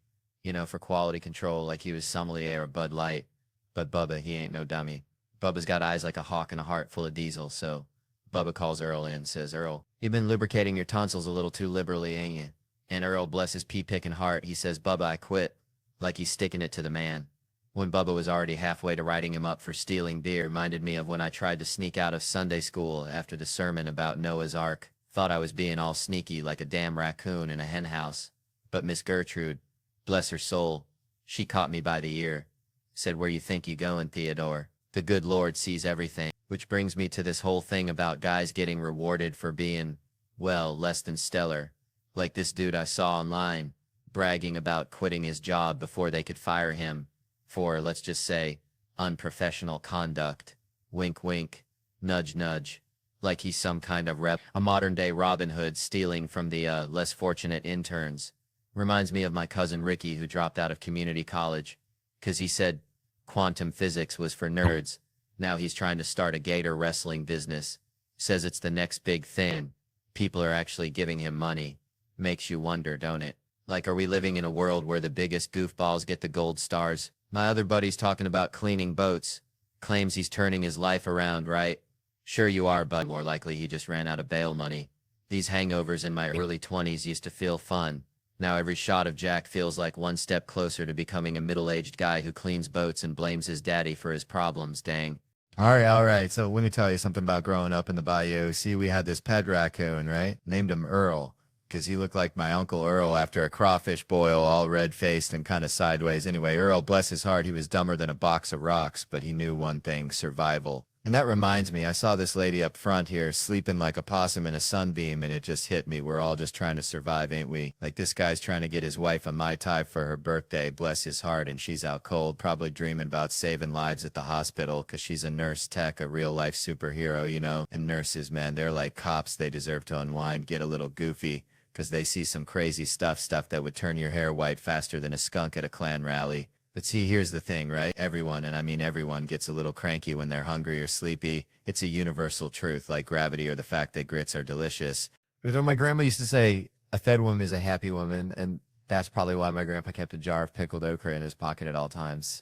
for quality control like he was sommelier or Bud Light. But Bubba, he ain't no dummy. Bubba's got eyes like a hawk and a heart full of diesel, so Bubba calls Earl in and says, Earl, you've been lubricating your tonsils a little too liberally, ain't you? And Earl, bless his pea-picking heart, he says, Bubba, I quit, like he's sticking it to the man. When Bubba was already halfway to writing him up for stealing beer, reminded me of when I tried to sneak out of Sunday school after the sermon about Noah's Ark. Thought I was being all sneaky like a damn raccoon in a hen house. But Miss Gertrude, bless her soul, she caught me by the ear. Said, where you think you going, Theodore? The good Lord sees everything. Which brings me to this whole thing about guys getting rewarded for being, well, less than stellar. Like this dude I saw online, bragging about quitting his job before they could fire him for, let's just say, unprofessional conduct. Wink, wink. Nudge, nudge. Like he's some kind of rep. A modern-day Robin Hood stealing from the less fortunate interns. Reminds me of my cousin Ricky, who dropped out of community college. 'Cause he said quantum physics was for nerds. Now he's trying to start a gator wrestling business. Says it's the next big thing. People are actually giving him money. Makes you wonder, don't it? Like, are we living in a world where the biggest goofballs get the gold stars? My other buddy's talking about cleaning boats. Claims he's turning his life around, right? Sure you are, but more likely he just ran out of bail money. These hangovers in my early 20s used to feel fun. Now every shot of Jack feels like one step closer to becoming a middle-aged guy who cleans boats and blames his daddy for his problems, dang. All right. So let me tell you something about growing up in the bayou. See, we had this pet raccoon, right? Named him Earl, because he looked like my Uncle Earl after a crawfish boil, all red-faced and kind of sideways. Anyway, Earl, bless his heart, he was dumber than a box of rocks, but he knew one thing, survival. And that reminds me, I saw this lady up front here sleeping like a possum in a sunbeam, and it just hit me. We're all just trying to survive, ain't we? Like this guy's trying to get his wife a Mai Tai for her birthday, bless his heart, and she's out cold, probably dreaming about saving lives at the hospital because she's a nurse tech, a real-life superhero, And nurses, man, they're like cops. They deserve to unwind, get a little goofy, because they see some crazy stuff that would turn your hair white faster than a skunk at a Klan rally. But see, here's the thing, right? Everyone, and I mean everyone, gets a little cranky when they're hungry or sleepy. It's a universal truth, like gravity or the fact that grits are delicious. But my grandma used to say, a fed woman is a happy woman, and that's probably why my grandpa kept a jar of pickled okra in his pocket at all times,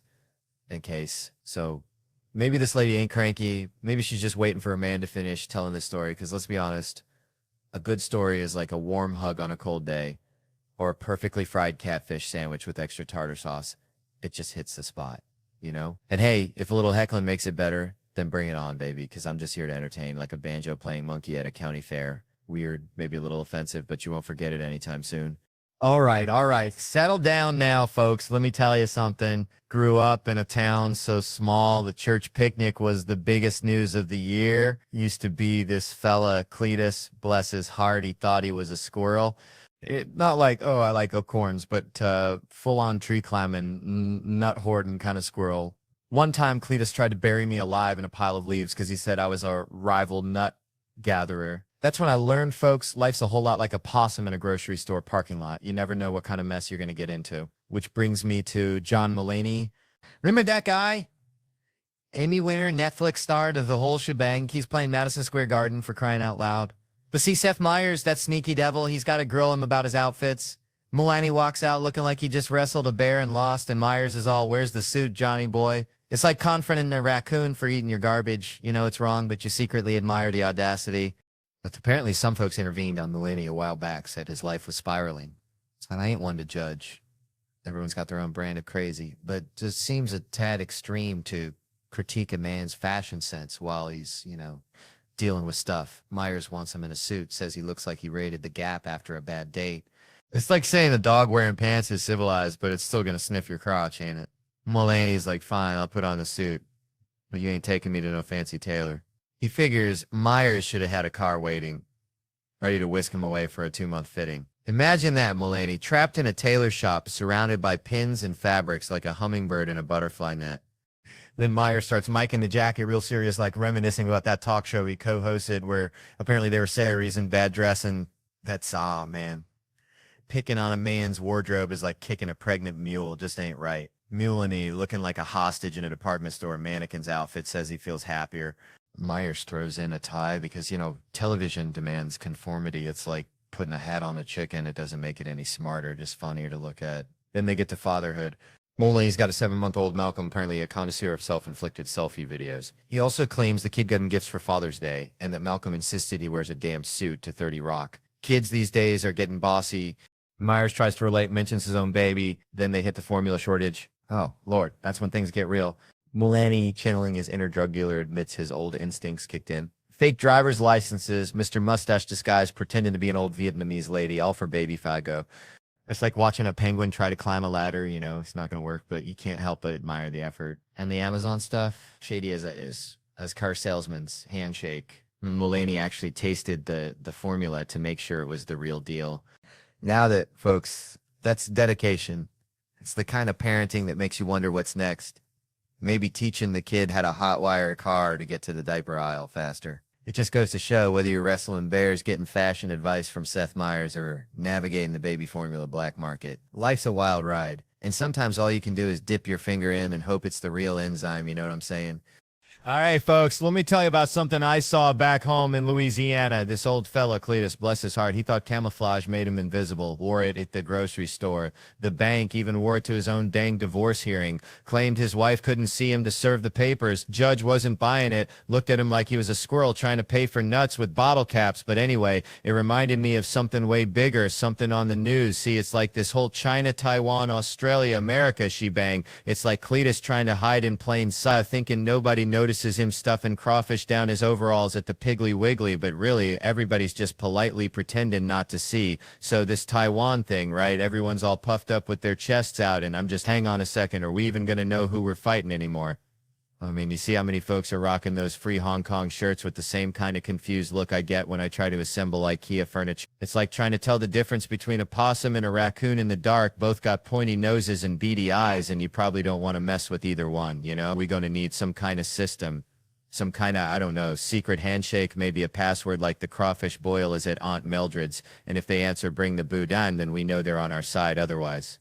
in case. So maybe this lady ain't cranky. Maybe she's just waiting for a man to finish telling this story, because let's be honest, a good story is like a warm hug on a cold day, or a perfectly fried catfish sandwich with extra tartar sauce. It just hits the spot, And hey, if a little heckling makes it better, then bring it on, baby, because I'm just here to entertain like a banjo-playing monkey at a county fair. Weird, maybe a little offensive, but you won't forget it anytime soon. All right. Settle down now, folks. Let me tell you something. Grew up in a town so small, the church picnic was the biggest news of the year. Used to be this fella, Cletus, bless his heart, he thought he was a squirrel. Not like, oh, I like acorns, but full-on tree climbing, nut hoarding kind of squirrel. One time, Cletus tried to bury me alive in a pile of leaves because he said I was a rival nut gatherer. That's when I learned, folks, life's a whole lot like a possum in a grocery store parking lot. You never know what kind of mess you're going to get into. Which brings me to John Mulaney. Remember that guy? Emmy winner, Netflix star of the whole shebang. He's playing Madison Square Garden, for crying out loud. But see, Seth Meyers, that sneaky devil, he's got to grill him about his outfits. Mulaney walks out looking like he just wrestled a bear and lost, and Myers is all, where's the suit, Johnny boy? It's like confronting a raccoon for eating your garbage. You know it's wrong, but you secretly admire the audacity. But apparently some folks intervened on Mulaney a while back, said his life was spiraling. So I ain't one to judge. Everyone's got their own brand of crazy, but just seems a tad extreme to critique a man's fashion sense while he's, dealing with stuff. Myers wants him in a suit, says he looks like he raided the Gap after a bad date. It's like saying a dog wearing pants is civilized, but it's still gonna sniff your crotch, ain't it? Mulaney's like, fine, I'll put on a suit, but you ain't taking me to no fancy tailor. He figures Myers should have had a car waiting, ready to whisk him away for a 2-month fitting. Imagine that, Mulaney, trapped in a tailor shop, surrounded by pins and fabrics like a hummingbird in a butterfly net. Then Myers starts miking the jacket real serious, like reminiscing about that talk show he co-hosted where apparently they were Saris in bad dress, and that's, man. Picking on a man's wardrobe is like kicking a pregnant mule, just ain't right. Mulaney, looking like a hostage in a department store mannequin's outfit, says he feels happier. Myers throws in a tie because, television demands conformity. It's like putting a hat on a chicken. It doesn't make it any smarter, just funnier to look at. Then they get to fatherhood. Mulaney's got a 7-month-old Malcolm, apparently a connoisseur of self-inflicted selfie videos. He also claims the kid got him gifts for Father's Day, and that Malcolm insisted he wears a damn suit to 30 Rock. Kids these days are getting bossy. Myers tries to relate, mentions his own baby, then they hit the formula shortage. Oh, Lord, that's when things get real. Mulaney, channeling his inner drug dealer, admits his old instincts kicked in. Fake driver's licenses, Mr. Mustache disguise pretending to be an old Vietnamese lady, all for baby Fago. It's like watching a penguin try to climb a ladder, it's not going to work, but you can't help but admire the effort. And the Amazon stuff, shady as it is, as car salesman's handshake. Mulaney actually tasted the formula to make sure it was the real deal. Now that, folks, that's dedication. It's the kind of parenting that makes you wonder what's next. Maybe teaching the kid how to hotwire a car to get to the diaper aisle faster. It just goes to show whether you're wrestling bears, getting fashion advice from Seth Meyers, or navigating the baby formula black market. Life's a wild ride, and sometimes all you can do is dip your finger in and hope it's the real enzyme, you know what I'm saying? All right, folks, let me tell you about something I saw back home in Louisiana. This old fella, Cletus, bless his heart, he thought camouflage made him invisible, wore it at the grocery store. The bank even wore it to his own dang divorce hearing, claimed his wife couldn't see him to serve the papers. Judge wasn't buying it, looked at him like he was a squirrel trying to pay for nuts with bottle caps. But anyway, it reminded me of something way bigger, something on the news. See, it's like this whole China, Taiwan, Australia, America shebang. It's like Cletus trying to hide in plain sight, thinking nobody notices him stuffing crawfish down his overalls at the Piggly Wiggly, but really everybody's just politely pretending not to see. So this Taiwan thing, right? Everyone's all puffed up with their chests out, and I'm just, hang on a second, are we even going to know who we're fighting anymore? I mean, you see how many folks are rocking those free Hong Kong shirts with the same kind of confused look I get when I try to assemble IKEA furniture. It's like trying to tell the difference between a possum and a raccoon in the dark. Both got pointy noses and beady eyes, and you probably don't want to mess with either one, We're going to need some kind of system. Some kind of, I don't know, secret handshake, maybe a password like the crawfish boil is at Aunt Mildred's, and if they answer bring the boudin, then we know they're on our side otherwise.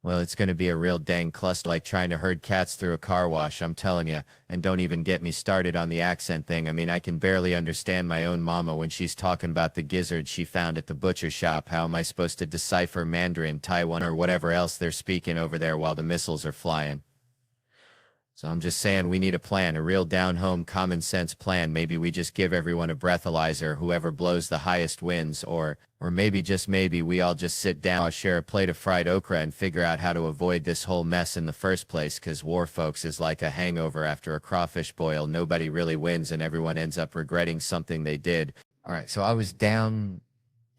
Well, it's going to be a real dang cluster, like trying to herd cats through a car wash, I'm telling you. And don't even get me started on the accent thing. I mean, I can barely understand my own mama when she's talking about the gizzard she found at the butcher shop. How am I supposed to decipher Mandarin, Taiwan, or whatever else they're speaking over there while the missiles are flying? So I'm just saying we need a plan, a real down-home common sense plan. Maybe we just give everyone a breathalyzer, whoever blows the highest wins, or maybe, just maybe, we all just sit down, share a plate of fried okra, and figure out how to avoid this whole mess in the first place, because war, folks, is like a hangover after a crawfish boil. Nobody really wins, and everyone ends up regretting something they did. All right, so I was down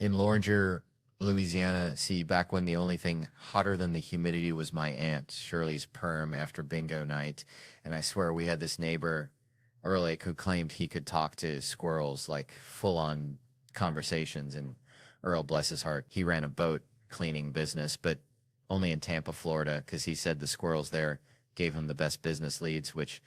in Loringer, Louisiana, see, back when the only thing hotter than the humidity was my aunt Shirley's perm after bingo night. And I swear we had this neighbor, Earl, who claimed he could talk to squirrels, like full-on conversations. And Earl, bless his heart, he ran a boat cleaning business, but only in Tampa, Florida, because he said the squirrels there gave him the best business leads, which,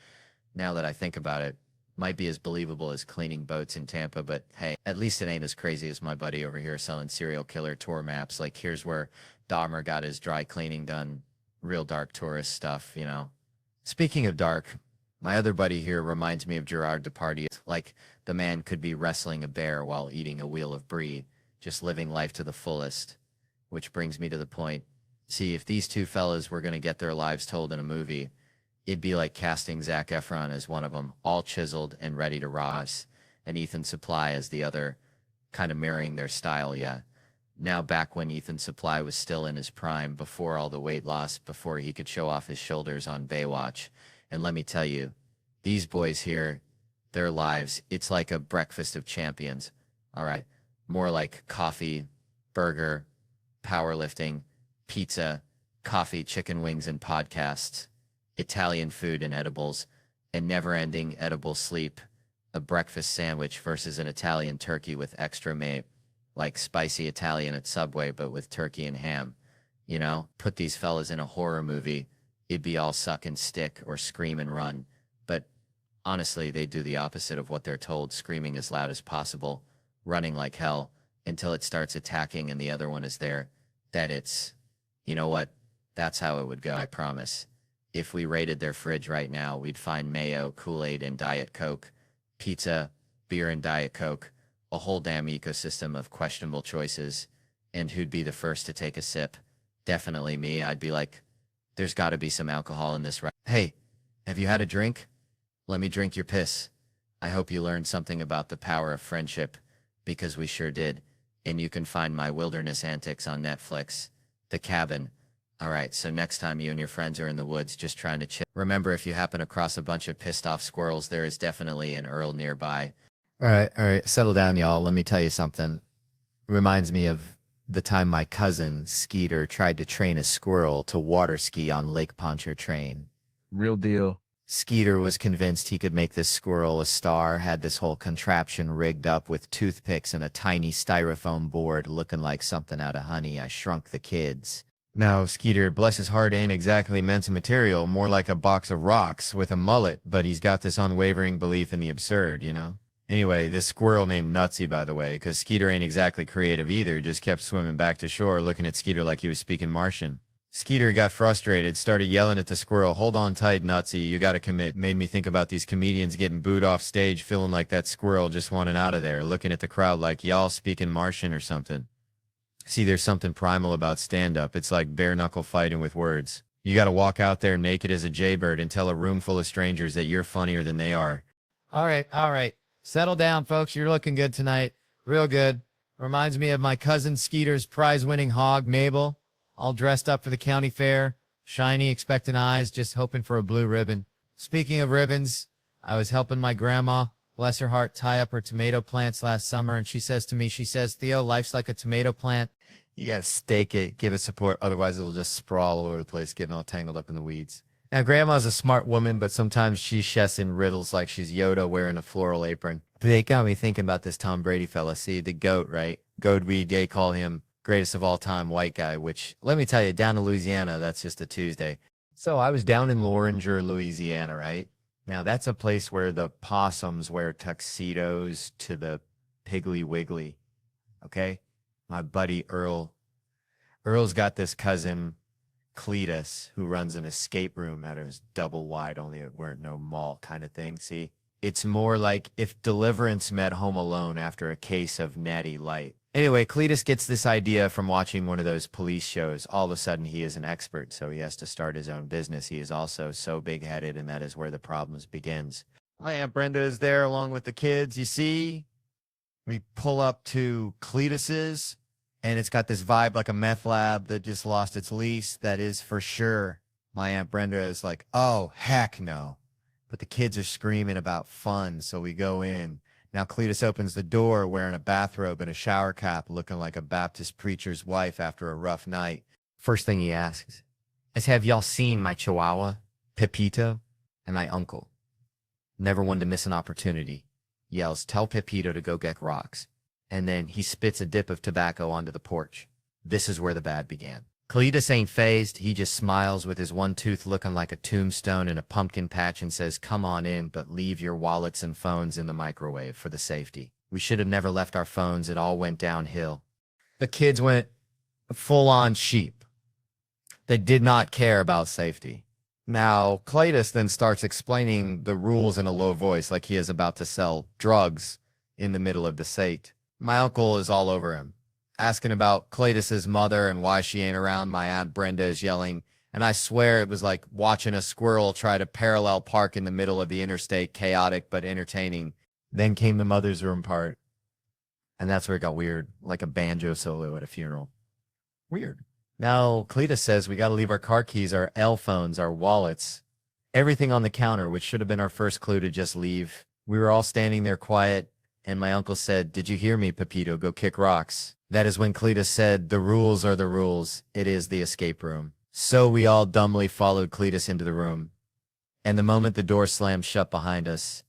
now that I think about it, might be as believable as cleaning boats in Tampa, but hey, at least it ain't as crazy as my buddy over here selling serial killer tour maps. Like, here's where Dahmer got his dry cleaning done. Real dark tourist stuff, Speaking of dark, my other buddy here reminds me of Gerard Depardieu. Like, the man could be wrestling a bear while eating a wheel of brie, just living life to the fullest. Which brings me to the point. See, if these two fellas were going to get their lives told in a movie, it'd be like casting Zac Efron as one of them, all chiseled and ready to rise, and Ethan Suplee as the other, kind of mirroring their style, yeah. Now back when Ethan Suplee was still in his prime, before all the weight loss, before he could show off his shoulders on Baywatch. And let me tell you, These boys here, their lives, it's like a breakfast of champions. All right. More like coffee, burger, powerlifting, pizza, coffee, chicken wings, and podcasts, Italian food and edibles, and never-ending edible sleep, a breakfast sandwich versus an Italian turkey with extra meat, like spicy Italian at Subway, but with turkey and ham. You know, put these fellas in a horror movie, it'd be all suck and stick or scream and run. But honestly, they do the opposite of what they're told, screaming as loud as possible, running like hell until it starts attacking and the other one is there. You know what? That's how it would go, I promise. If we raided their fridge right now, we'd find mayo, Kool-Aid, and Diet Coke, pizza, beer, and Diet Coke, a whole damn ecosystem of questionable choices. And who'd be the first to take a sip? Definitely me. I'd be like, there's got to be some alcohol in this, right? Hey, have you had a drink? Let me drink your piss. I hope you learned something about the power of friendship, because we sure did. And you can find my wilderness antics on Netflix. The Cabin. All right, so next time you and your friends are in the woods just trying to chill, remember, if you happen across a bunch of pissed off squirrels, there is definitely an Earl nearby. All right, settle down, y'all. Let me tell you something. Reminds me of the time my cousin, Skeeter, tried to train a squirrel to water ski on Lake Pontchartrain. Real deal. Skeeter was convinced he could make this squirrel a star, had this whole contraption rigged up with toothpicks and a tiny styrofoam board looking like something out of Honey, I Shrunk the Kids. Now, Skeeter, bless his heart, ain't exactly men's material, more like a box of rocks with a mullet, but he's got this unwavering belief in the absurd, you know? Anyway, this squirrel named Nutsy, by the way, because Skeeter ain't exactly creative either, just kept swimming back to shore, looking at Skeeter like he was speaking Martian. Skeeter got frustrated, started yelling at the squirrel, "Hold on tight, Nutsy, you gotta commit." Made me think about these comedians getting booed off stage, feeling like that squirrel just wanted out of there, looking at the crowd like y'all speaking Martian or something. See, there's something primal about stand-up. It's like bare-knuckle fighting with words. You gotta walk out there naked as a jaybird and tell a room full of strangers that you're funnier than they are. All right. Settle down, folks. You're looking good tonight. Real good. Reminds me of my cousin Skeeter's prize-winning hog, Mabel, all dressed up for the county fair, shiny, expectant eyes, just hoping for a blue ribbon. Speaking of ribbons, I was helping my grandma, bless her heart, tie up her tomato plants last summer, and she says, "Theo, life's like a tomato plant. You gotta stake it, give it support, otherwise it'll just sprawl all over the place, getting all tangled up in the weeds." Now, Grandma's a smart woman, but sometimes she chefs in riddles like she's Yoda wearing a floral apron. But they got me thinking about this Tom Brady fella. See, the GOAT, right? GOAT, they call him greatest of all time white guy, which, let me tell you, down in Louisiana, that's just a Tuesday. So I was down in Loringer, Louisiana, right? Now, that's a place where the possums wear tuxedos to the Piggly Wiggly, okay? My buddy Earl. Earl's got this cousin, Cletus, who runs an escape room at his double wide, only it weren't no mall kind of thing. See, it's more like if Deliverance met Home Alone after a case of Natty Light. Anyway, Cletus gets this idea from watching one of those police shows. All of a sudden, he is an expert, so he has to start his own business. He is also so big-headed, and that is where the problems begins. My Aunt Brenda is there along with the kids. You see, we pull up to Cletus's, and it's got this vibe like a meth lab that just lost its lease. That is for sure. My Aunt Brenda is like, "Oh, heck no." But the kids are screaming about fun, so we go in. Now Cletus opens the door wearing a bathrobe and a shower cap, looking like a Baptist preacher's wife after a rough night. First thing he asks is, "Have y'all seen my chihuahua, Pepito, and my uncle?" Never one to miss an opportunity. Yells, "Tell Pepito to go get rocks." And then he spits a dip of tobacco onto the porch. This is where the bad began. Cletus ain't phased. He just smiles with his one tooth looking like a tombstone in a pumpkin patch and says, "Come on in, but leave your wallets and phones in the microwave for the safety." We should have never left our phones. It all went downhill. The kids went full-on sheep. They did not care about safety. Now, Cletus then starts explaining the rules in a low voice like he is about to sell drugs in the middle of the sate. My uncle is all over him, asking about Cletus's mother and why she ain't around. My Aunt Brenda is yelling, and I swear it was like watching a squirrel try to parallel park in the middle of the interstate, chaotic but entertaining. Then came the mother's room part, and that's where it got weird, like a banjo solo at a funeral. Weird. Now, Cletus says we got to leave our car keys, our L phones, our wallets, everything on the counter, which should have been our first clue to just leave. We were all standing there quiet, and my uncle said, "Did you hear me, Pepito? Go kick rocks." That is when Cletus said, "The rules are the rules. It is the escape room." So we all dumbly followed Cletus into the room. And the moment the door slammed shut behind us,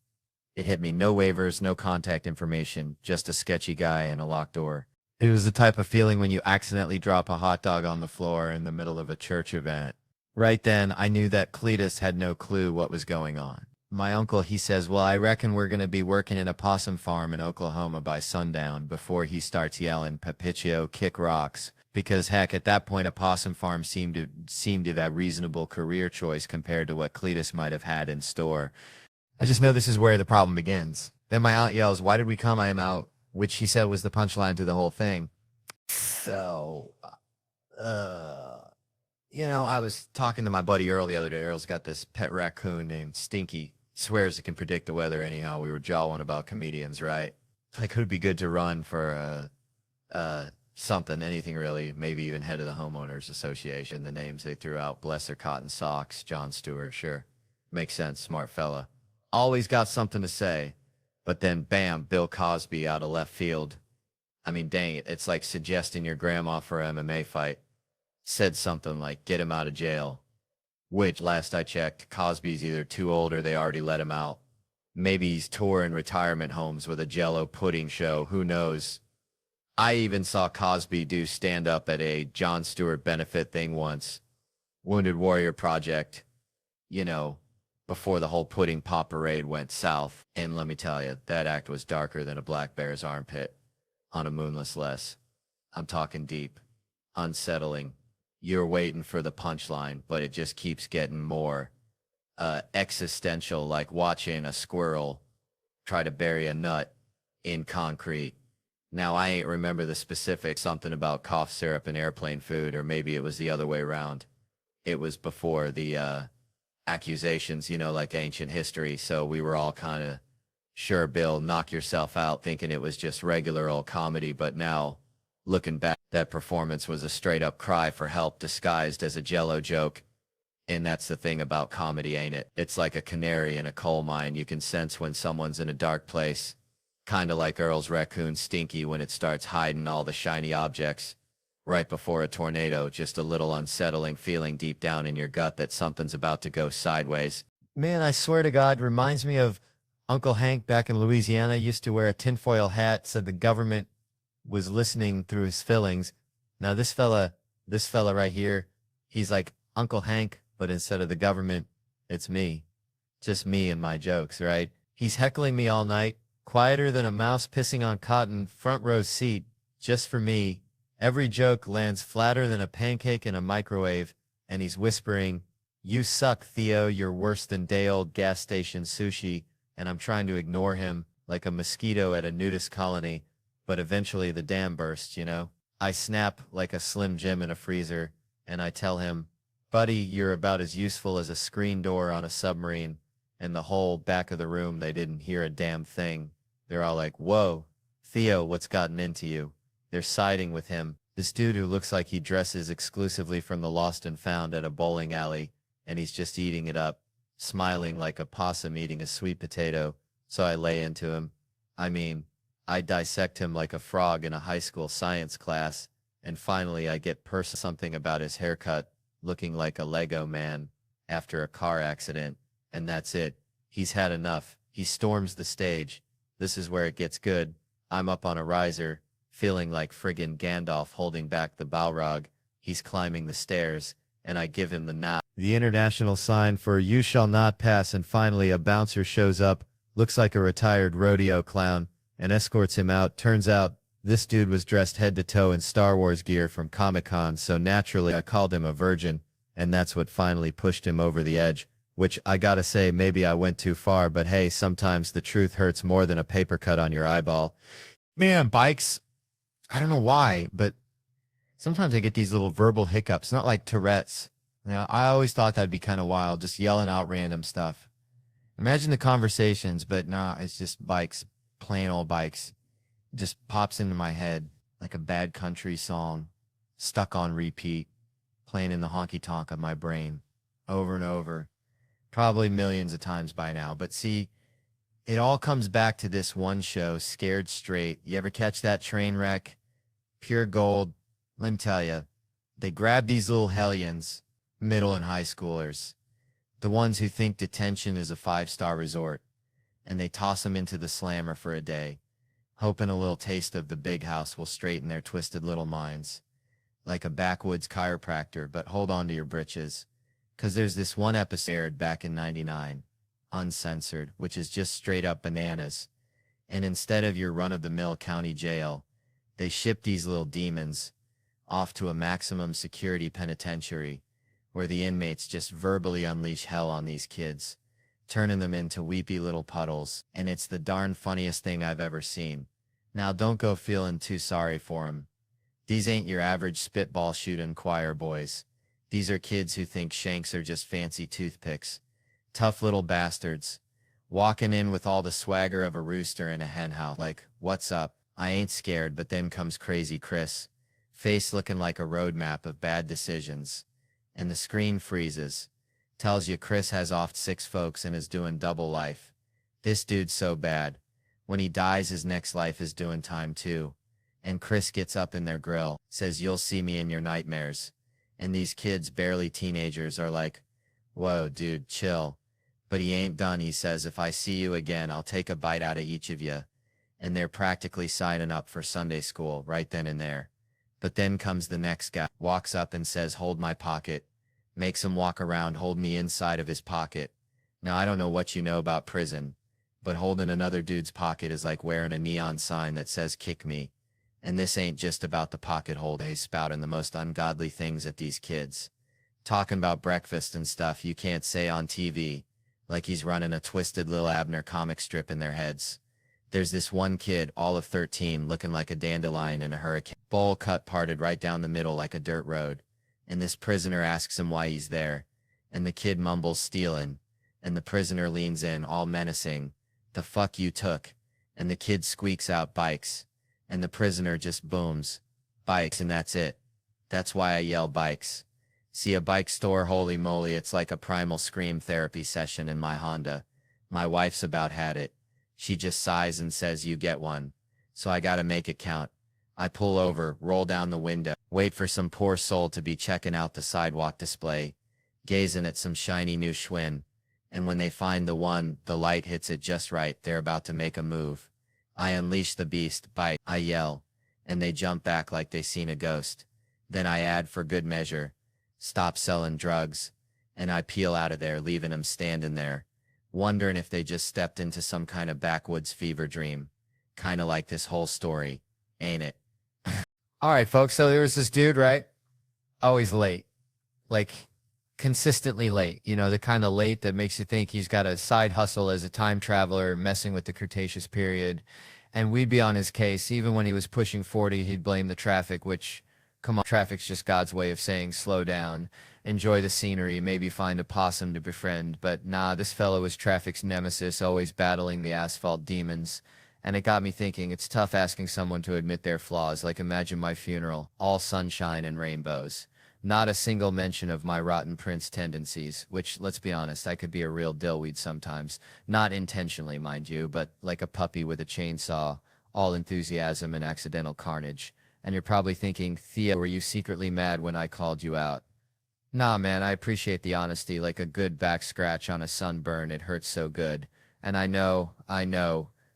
it hit me. No waivers, no contact information, just a sketchy guy and a locked door. It was the type of feeling when you accidentally drop a hot dog on the floor in the middle of a church event. Right then, I knew that Cletus had no clue what was going on. My uncle, he says, "Well, I reckon we're going to be working in a possum farm in Oklahoma by sundown," before he starts yelling, "Pepito, kick rocks." Because heck, at that point, a possum farm seemed to that reasonable career choice compared to what Cletus might have had in store. I just know this is where the problem begins. Then my aunt yells, "Why did we come? I am out," which she said was the punchline to the whole thing. So, I was talking to my buddy Earl the other day. Earl's got this pet raccoon named Stinky. Swears it can predict the weather anyhow. We were jawing about comedians, right? Like, who'd be good to run for something, anything really, maybe even head of the homeowners association. The names they threw out: bless their cotton socks, John Stewart, sure. Makes sense, smart fella. Always got something to say. But then, bam, Bill Cosby out of left field. I mean, dang it, it's like suggesting your grandma for an MMA fight. Said something like, "Get him out of jail." Which, last I checked, Cosby's either too old or they already let him out. Maybe he's touring retirement homes with a Jell-O pudding show, who knows. I even saw Cosby do stand-up at a Jon Stewart benefit thing once. Wounded Warrior Project, before the whole pudding pop parade went south. And let me tell you, that act was darker than a black bear's armpit on a moonless less. I'm talking deep, unsettling. You're waiting for the punchline, but it just keeps getting more existential, like watching a squirrel try to bury a nut in concrete. Now, I ain't remember the specifics, something about cough syrup and airplane food, or maybe it was the other way around. It was before the accusations, like ancient history, so we were all kind of, "Sure, Bill, knock yourself out," thinking it was just regular old comedy, but now, looking back, that performance was a straight-up cry for help disguised as a Jell-O joke. And that's the thing about comedy, ain't it? It's like a canary in a coal mine. You can sense when someone's in a dark place. Kind of like Earl's raccoon Stinky when it starts hiding all the shiny objects. Right before a tornado, just a little unsettling feeling deep down in your gut that something's about to go sideways. Man, I swear to God, reminds me of Uncle Hank back in Louisiana. Used to wear a tinfoil hat, said the government was listening through his fillings. Now this fella right here, he's like Uncle Hank, but instead of the government, it's me. Just me and my jokes, right? He's heckling me all night, quieter than a mouse pissing on cotton, front row seat, just for me. Every joke lands flatter than a pancake in a microwave, and he's whispering, "You suck, Theo, you're worse than day-old gas station sushi," and I'm trying to ignore him like a mosquito at a nudist colony. But eventually the dam bursts, I snap like a Slim Jim in a freezer, and I tell him, "Buddy, you're about as useful as a screen door on a submarine." And the whole back of the room, they didn't hear a damn thing. They're all like, "Whoa, Theo, what's gotten into you?" They're siding with him. This dude who looks like he dresses exclusively from the Lost and Found at a bowling alley, and he's just eating it up, smiling like a possum eating a sweet potato. So I lay into him. I dissect him like a frog in a high school science class, and finally I get something about his haircut, looking like a Lego man after a car accident, and that's it. He's had enough. He storms the stage. This is where it gets good. I'm up on a riser, feeling like friggin' Gandalf holding back the Balrog. He's climbing the stairs, and I give him the nod. The international sign for "you shall not pass," and finally a bouncer shows up, looks like a retired rodeo clown, and escorts him out. Turns out, this dude was dressed head to toe in Star Wars gear from Comic-Con, so naturally I called him a virgin, and that's what finally pushed him over the edge. Which, I gotta say, maybe I went too far, but hey, sometimes the truth hurts more than a paper cut on your eyeball. Man, bikes, I don't know why, but sometimes I get these little verbal hiccups, not like Tourette's. I always thought that'd be kind of wild, just yelling out random stuff. Imagine the conversations, but nah, it's just bikes. Plain old bikes. Just pops into my head like a bad country song, stuck on repeat, playing in the honky tonk of my brain over and over. probably millions of times by now. But see, it all comes back to this one show, Scared Straight. You ever catch that train wreck? Pure gold. Let me tell you, they grab these little hellions, middle and high schoolers, the ones who think detention is a 5-star resort, and they toss them into the slammer for a day, hoping a little taste of the big house will straighten their twisted little minds. Like a backwoods chiropractor, but hold on to your britches. 'Cause there's this one episode aired back in '99, uncensored, which is just straight up bananas. And instead of your run-of-the-mill county jail, they ship these little demons off to a maximum security penitentiary where the inmates just verbally unleash hell on these kids, turning them into weepy little puddles, and it's the darn funniest thing I've ever seen. Now don't go feeling too sorry for 'em. These ain't your average spitball shooting choir boys. These are kids who think shanks are just fancy toothpicks. Tough little bastards, walking in with all the swagger of a rooster in a hen house. Like, what's up? I ain't scared, but then comes crazy Chris, face looking like a roadmap of bad decisions. And the screen freezes. Tells you Chris has offed 6 folks and is doing double life. This dude's so bad. When he dies, his next life is doing time too. And Chris gets up in their grill, says, "You'll see me in your nightmares." And these kids, barely teenagers, are like, "Whoa, dude, chill." But he ain't done. He says, "If I see you again, I'll take a bite out of each of you." And they're practically signing up for Sunday school right then and there. But then comes the next guy, walks up and says, "Hold my pocket." Makes him walk around, hold me inside of his pocket. Now, I don't know what you know about prison, but holding another dude's pocket is like wearing a neon sign that says, "Kick me." And this ain't just about the pocket hold. He's spouting the most ungodly things at these kids. Talking about breakfast and stuff you can't say on TV, like he's running a twisted Lil Abner comic strip in their heads. There's this one kid, all of 13, looking like a dandelion in a hurricane. Bowl cut parted right down the middle like a dirt road. And this prisoner asks him why he's there. And the kid mumbles, "Stealing." And the prisoner leans in, all menacing. "The fuck you took." And the kid squeaks out, "Bikes." And the prisoner just booms, "Bikes," and that's it. That's why I yell bikes. See a bike store, holy moly, it's like a primal scream therapy session in my Honda. My wife's about had it. She just sighs and says, "You get one." So I gotta make it count. I pull over, roll down the window, wait for some poor soul to be checking out the sidewalk display, gazing at some shiny new Schwinn. And when they find the one, the light hits it just right, they're about to make a move. I unleash the beast, bite, I yell, and they jump back like they seen a ghost. Then I add for good measure, "Stop selling drugs," and I peel out of there, leaving them standing there, wondering if they just stepped into some kind of backwoods fever dream. Kinda like this whole story, ain't it? All right, folks, so there was this dude, right? Always late. Like, consistently late. You know, the kind of late that makes you think he's got a side hustle as a time traveler messing with the Cretaceous period. And we'd be on his case. Even when he was pushing 40, he'd blame the traffic, which, come on, traffic's just God's way of saying slow down, enjoy the scenery, maybe find a possum to befriend. But nah, this fellow was traffic's nemesis, always battling the asphalt demons. And it got me thinking, it's tough asking someone to admit their flaws. Like, imagine my funeral, all sunshine and rainbows. Not a single mention of my rotten prince tendencies, which, let's be honest, I could be a real dillweed sometimes. Not intentionally, mind you, but like a puppy with a chainsaw, all enthusiasm and accidental carnage. And you're probably thinking, "Theo, were you secretly mad when I called you out?" Nah, man, I appreciate the honesty, like a good back scratch on a sunburn. It hurts so good. And I know,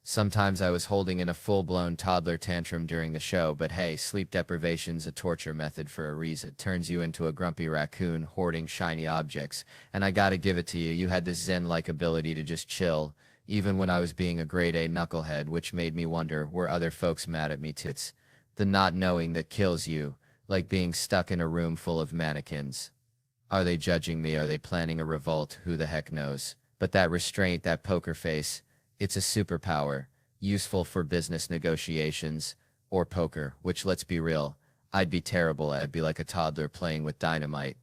sometimes I was holding in a full-blown toddler tantrum during the show, but hey, sleep deprivation's a torture method for a reason. It turns you into a grumpy raccoon hoarding shiny objects. And I gotta give it to you, you had this zen-like ability to just chill, even when I was being a grade-A knucklehead, which made me wonder, were other folks mad at me too? It's the not knowing that kills you, like being stuck in a room full of mannequins. Are they judging me? Are they planning a revolt? Who the heck knows? But that restraint, that poker face, it's a superpower, useful for business negotiations, or poker, which, let's be real, I'd be terrible at. I'd be like a toddler playing with dynamite.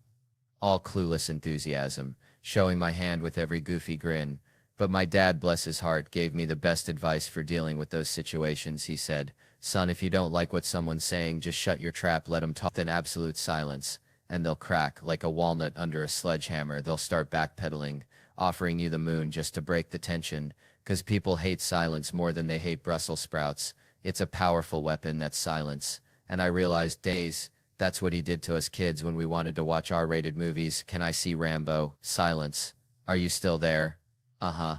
All clueless enthusiasm, showing my hand with every goofy grin. But my dad, bless his heart, gave me the best advice for dealing with those situations. He said, "Son, if you don't like what someone's saying, just shut your trap, let them talk." Then absolute silence, and they'll crack like a walnut under a sledgehammer. They'll start backpedaling, offering you the moon just to break the tension, 'cause people hate silence more than they hate Brussels sprouts. It's a powerful weapon, that's silence. And I realized, days, that's what he did to us kids when we wanted to watch R-rated movies. Can I see Rambo? Silence. Are you still there? Uh-huh.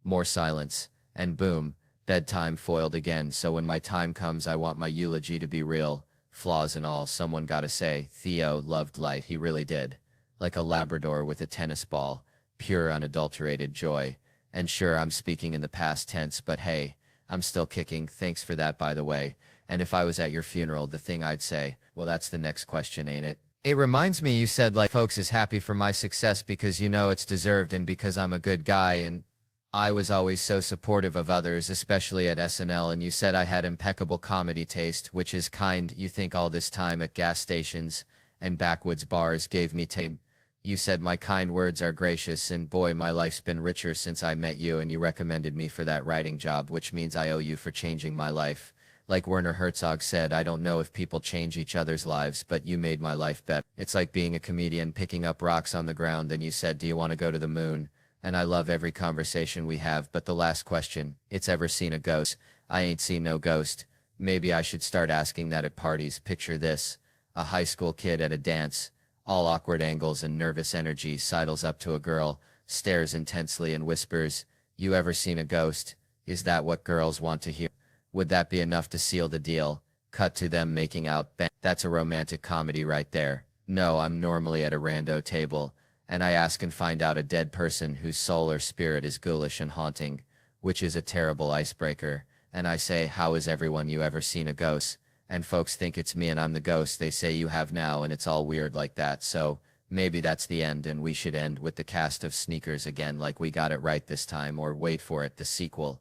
More silence. And boom, bedtime foiled again. So when my time comes, I want my eulogy to be real. Flaws and all, someone gotta say, Theo loved life. He really did. Like a Labrador with a tennis ball. Pure unadulterated joy. And sure, I'm speaking in the past tense, but hey, I'm still kicking. Thanks for that, by the way. And if I was at your funeral, the thing I'd say, well, that's the next question, ain't it? It reminds me you said, like, folks is happy for my success because you know it's deserved and because I'm a good guy, and I was always so supportive of others, especially at SNL, and you said I had impeccable comedy taste, which is kind. You think all this time at gas stations and backwoods bars gave me tame. You said my kind words are gracious, and boy, my life's been richer since I met you, and you recommended me for that writing job, which means I owe you for changing my life. Like Werner Herzog said, I don't know if people change each other's lives, but you made my life better. It's like being a comedian picking up rocks on the ground, and you said, do you want to go to the moon? And I love every conversation we have, but the last question, it's ever seen a ghost? I ain't seen no ghost. Maybe I should start asking that at parties. Picture this, a high school kid at a dance. All awkward angles and nervous energy, sidles up to a girl, stares intensely and whispers, you ever seen a ghost? Is that what girls want to hear? Would that be enough to seal the deal? Cut to them making out. Bang. That's a romantic comedy right there. No, I'm normally at a rando table, and I ask and find out a dead person whose soul or spirit is ghoulish and haunting, which is a terrible icebreaker. And I say, how is everyone? You ever seen a ghost? And folks think it's me and I'm the ghost. They say you have now, and it's all weird like that. So maybe that's the end, and we should end with the cast of Sneakers again, like we got it right this time, or wait for it, the sequel.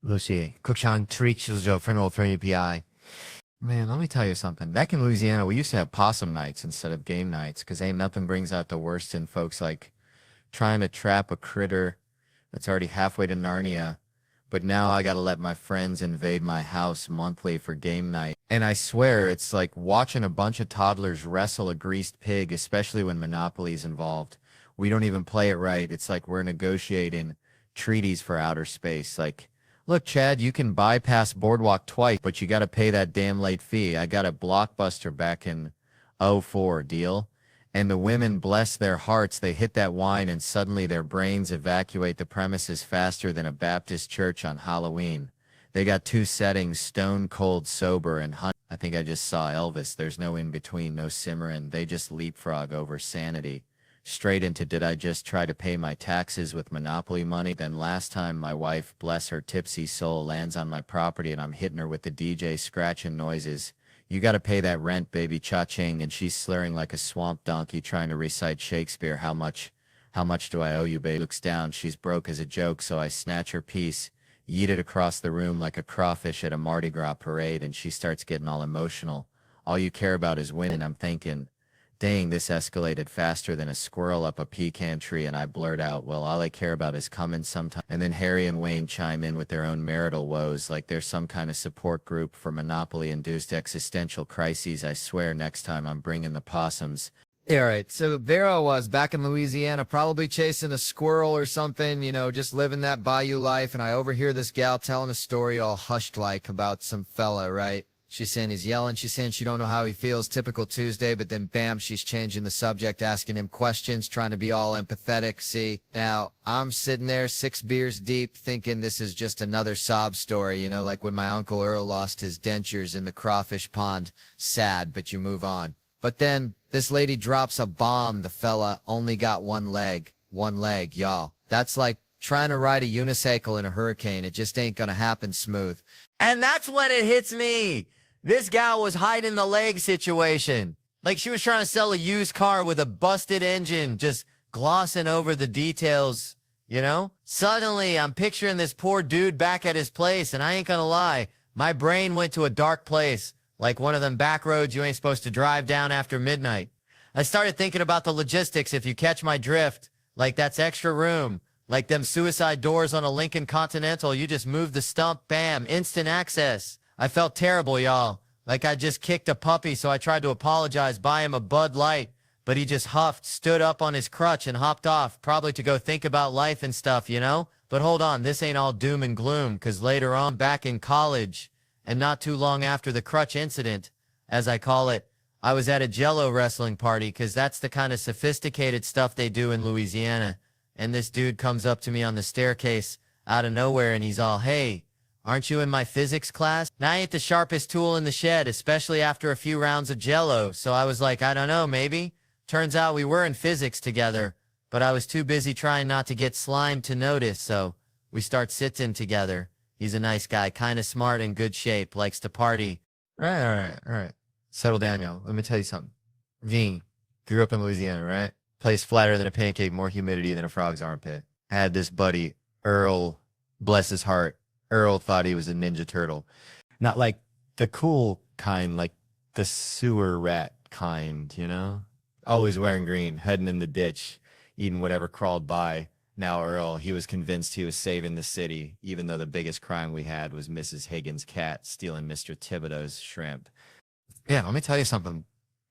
Lucy, Cookshan Trichjo from API. Man, let me tell you something. Back in Louisiana, we used to have possum nights instead of game nights, because ain't nothing brings out the worst in folks like trying to trap a critter that's already halfway to Narnia. But now I gotta let my friends invade my house monthly for game night. And I swear, it's like watching a bunch of toddlers wrestle a greased pig, especially when Monopoly's involved. We don't even play it right. It's like we're negotiating treaties for outer space. Like, look, Chad, you can bypass Boardwalk twice, but you gotta pay that damn late fee. I got a Blockbuster back in '04, deal? And the women, bless their hearts, they hit that wine and suddenly their brains evacuate the premises faster than a Baptist church on Halloween. They got two settings, stone cold sober and hunt. I think I just saw Elvis. There's no in between, no simmering. They just leapfrog over sanity. Straight into, did I just try to pay my taxes with Monopoly money? Then last time my wife, bless her tipsy soul, lands on my property and I'm hitting her with the DJ scratching noises. You gotta pay that rent, baby, cha-ching, and she's slurring like a swamp donkey trying to recite Shakespeare. How much do I owe you, babe? Looks down, she's broke as a joke, so I snatch her piece, yeet it across the room like a crawfish at a Mardi Gras parade, and she starts getting all emotional. All you care about is winning. I'm thinking, dang, this escalated faster than a squirrel up a pecan tree, and I blurt out, well, all I care about is coming sometime. And then Harry and Wayne chime in with their own marital woes, like they're some kind of support group for Monopoly-induced existential crises. I swear next time I'm bringing the possums. Yeah, all right. So there I was back in Louisiana, probably chasing a squirrel or something, you know, just living that bayou life. And I overhear this gal telling a story all hushed like about some fella, right? She's saying he's yelling. She's saying she don't know how he feels. Typical Tuesday, but then bam, she's changing the subject, asking him questions, trying to be all empathetic. See, now I'm sitting there 6 beers deep thinking this is just another sob story, you know, like when my Uncle Earl lost his dentures in the crawfish pond. Sad, but you move on. But then this lady drops a bomb. The fella only got one leg, y'all. That's like trying to ride a unicycle in a hurricane. It just ain't gonna happen smooth. And that's when it hits me. This gal was hiding the leg situation. Like she was trying to sell a used car with a busted engine, just glossing over the details, you know? Suddenly, I'm picturing this poor dude back at his place, and I ain't gonna lie, my brain went to a dark place, like one of them back roads you ain't supposed to drive down after midnight. I started thinking about the logistics, if you catch my drift, like that's extra room, like them suicide doors on a Lincoln Continental, you just move the stump, bam, instant access. I felt terrible, y'all. Like I just kicked a puppy, so I tried to apologize, buy him a Bud Light. but he just huffed, stood up on his crutch, and hopped off, probably to go think about life and stuff, you know? But hold on, this ain't all doom and gloom, 'cause later on, back in college, and not too long after the crutch incident, as I call it, I was at a Jello wrestling party, 'cause that's the kind of sophisticated stuff they do in Louisiana. And this dude comes up to me on the staircase out of nowhere, and he's all, "Hey, aren't you in my physics class?" And I ain't the sharpest tool in the shed, especially after a few rounds of Jello. So I was like, I don't know, maybe. Turns out we were in physics together, but I was too busy trying not to get slimed to notice, so we start sitting together. He's a nice guy, kind of smart and good shape, likes to party. All right. Settle down, y'all. Let me tell you something. V, grew up in Louisiana, right? Place flatter than a pancake, more humidity than a frog's armpit. I had this buddy, Earl, bless his heart. Earl thought he was a Ninja Turtle. Not like the cool kind, like the sewer rat kind, you know? Always wearing green, heading in the ditch, eating whatever crawled by. Now Earl, he was convinced he was saving the city, even though the biggest crime we had was Mrs. Higgins' cat stealing Mr. Thibodeau's shrimp. Yeah, let me tell you something.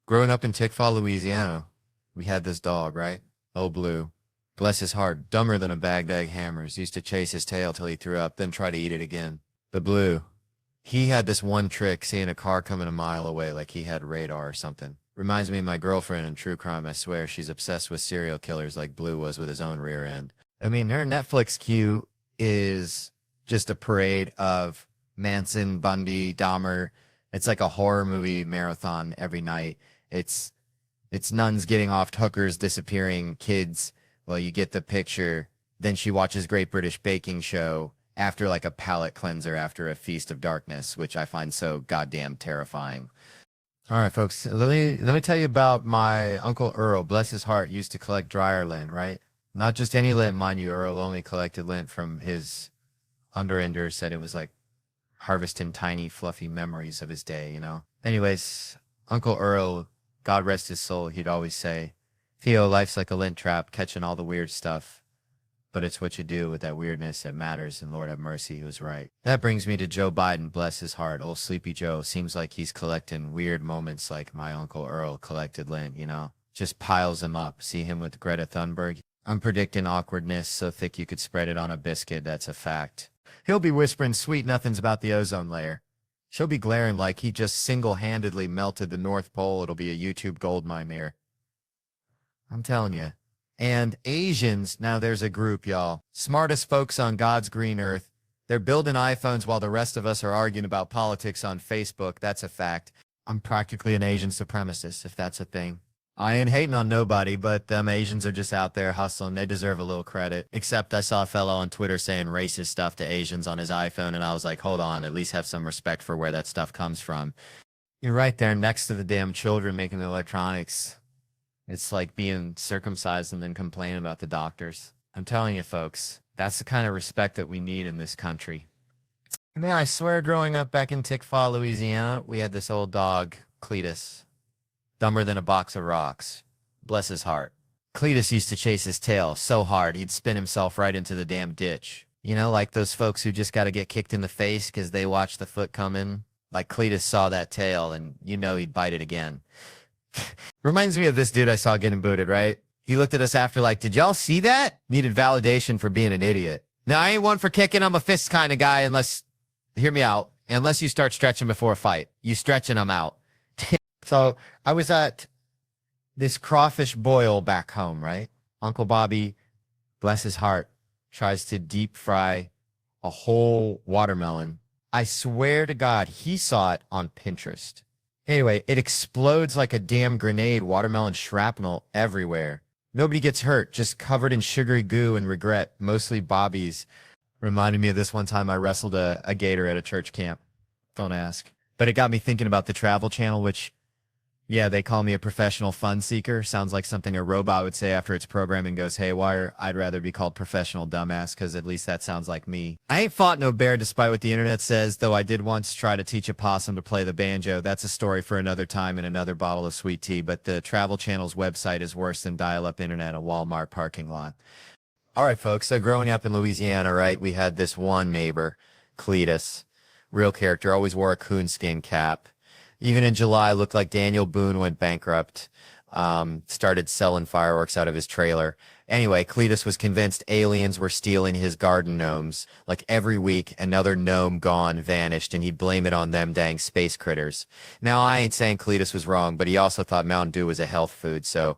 Growing up in Tickfaw, Louisiana, we had this dog, right? Old Blue. Bless his heart, dumber than a bagged egg hammers. Used to chase his tail till he threw up, then try to eat it again. But Blue, he had this one trick, seeing a car coming a mile away like he had radar or something. Reminds me of my girlfriend in true crime. I swear she's obsessed with serial killers like Blue was with his own rear end. I mean, her Netflix queue is just a parade of Manson, Bundy, Dahmer. It's like a horror movie marathon every night. It's nuns getting off, hookers disappearing, kids. Well, you get the picture. Then she watches Great British Baking Show after like a palate cleanser after a feast of darkness, which I find so goddamn terrifying. All right, folks, let me tell you about my Uncle Earl. Bless his heart, used to collect dryer lint, right? Not just any lint, mind you. Earl only collected lint from his underender, said it was like harvesting tiny, fluffy memories of his day, you know? Anyways, Uncle Earl, God rest his soul, he'd always say, Theo, life's like a lint trap, catching all the weird stuff. But it's what you do with that weirdness that matters, and Lord have mercy, he was right. That brings me to Joe Biden, bless his heart. Old Sleepy Joe seems like he's collecting weird moments like my Uncle Earl collected lint, you know? Just piles them up. See him with Greta Thunberg? I'm predicting awkwardness so thick you could spread it on a biscuit, that's a fact. He'll be whispering sweet nothings about the ozone layer. She'll be glaring like he just single-handedly melted the North Pole. It'll be a YouTube goldmine here. I'm telling you. And Asians, now there's a group, y'all. Smartest folks on God's green earth. They're building iPhones while the rest of us are arguing about politics on Facebook. That's a fact. I'm practically an Asian supremacist, if that's a thing. I ain't hating on nobody, but them Asians are just out there hustling. They deserve a little credit. Except I saw a fellow on Twitter saying racist stuff to Asians on his iPhone, and I was like, hold on, at least have some respect for where that stuff comes from. You're right there next to the damn children making the electronics. It's like being circumcised and then complaining about the doctors. I'm telling you, folks, that's the kind of respect that we need in this country. Man, I swear growing up back in Tickfaw, Louisiana, we had this old dog, Cletus. Dumber than a box of rocks. Bless his heart. Cletus used to chase his tail so hard he'd spin himself right into the damn ditch. You know, like those folks who just got to get kicked in the face because they watch the foot come in. Like Cletus saw that tail and you know he'd bite it again. Reminds me of this dude I saw getting booted, right? He looked at us after like, did y'all see that? Needed validation for being an idiot. Now, I ain't one for kicking. I'm a fist kind of guy unless, hear me out, unless you start stretching before a fight. You stretching them out. So I was at this crawfish boil back home, right? Uncle Bobby, bless his heart, tries to deep fry a whole watermelon. I swear to God, he saw it on Pinterest. Anyway, it explodes like a damn grenade, watermelon shrapnel everywhere. Nobody gets hurt, just covered in sugary goo and regret, mostly Bobby's. Reminded me of this one time I wrestled a gator at a church camp. Don't ask. But it got me thinking about the Travel Channel, which, yeah, they call me a professional fun seeker. Sounds like something a robot would say after its programming goes haywire. I'd rather be called professional dumbass because at least that sounds like me. I ain't fought no bear despite what the internet says, though I did once try to teach a possum to play the banjo. That's a story for another time and another bottle of sweet tea, but the Travel Channel's website is worse than dial-up internet at a Walmart parking lot. All right, folks, so growing up in Louisiana, right, we had this one neighbor, Cletus, real character, always wore a coonskin cap. Even in July, looked like Daniel Boone went bankrupt. started selling fireworks out of his trailer. Anyway, Cletus was convinced aliens were stealing his garden gnomes. Like every week, another gnome gone, vanished, and he'd blame it on them dang space critters. Now, I ain't saying Cletus was wrong, but he also thought Mountain Dew was a health food, so,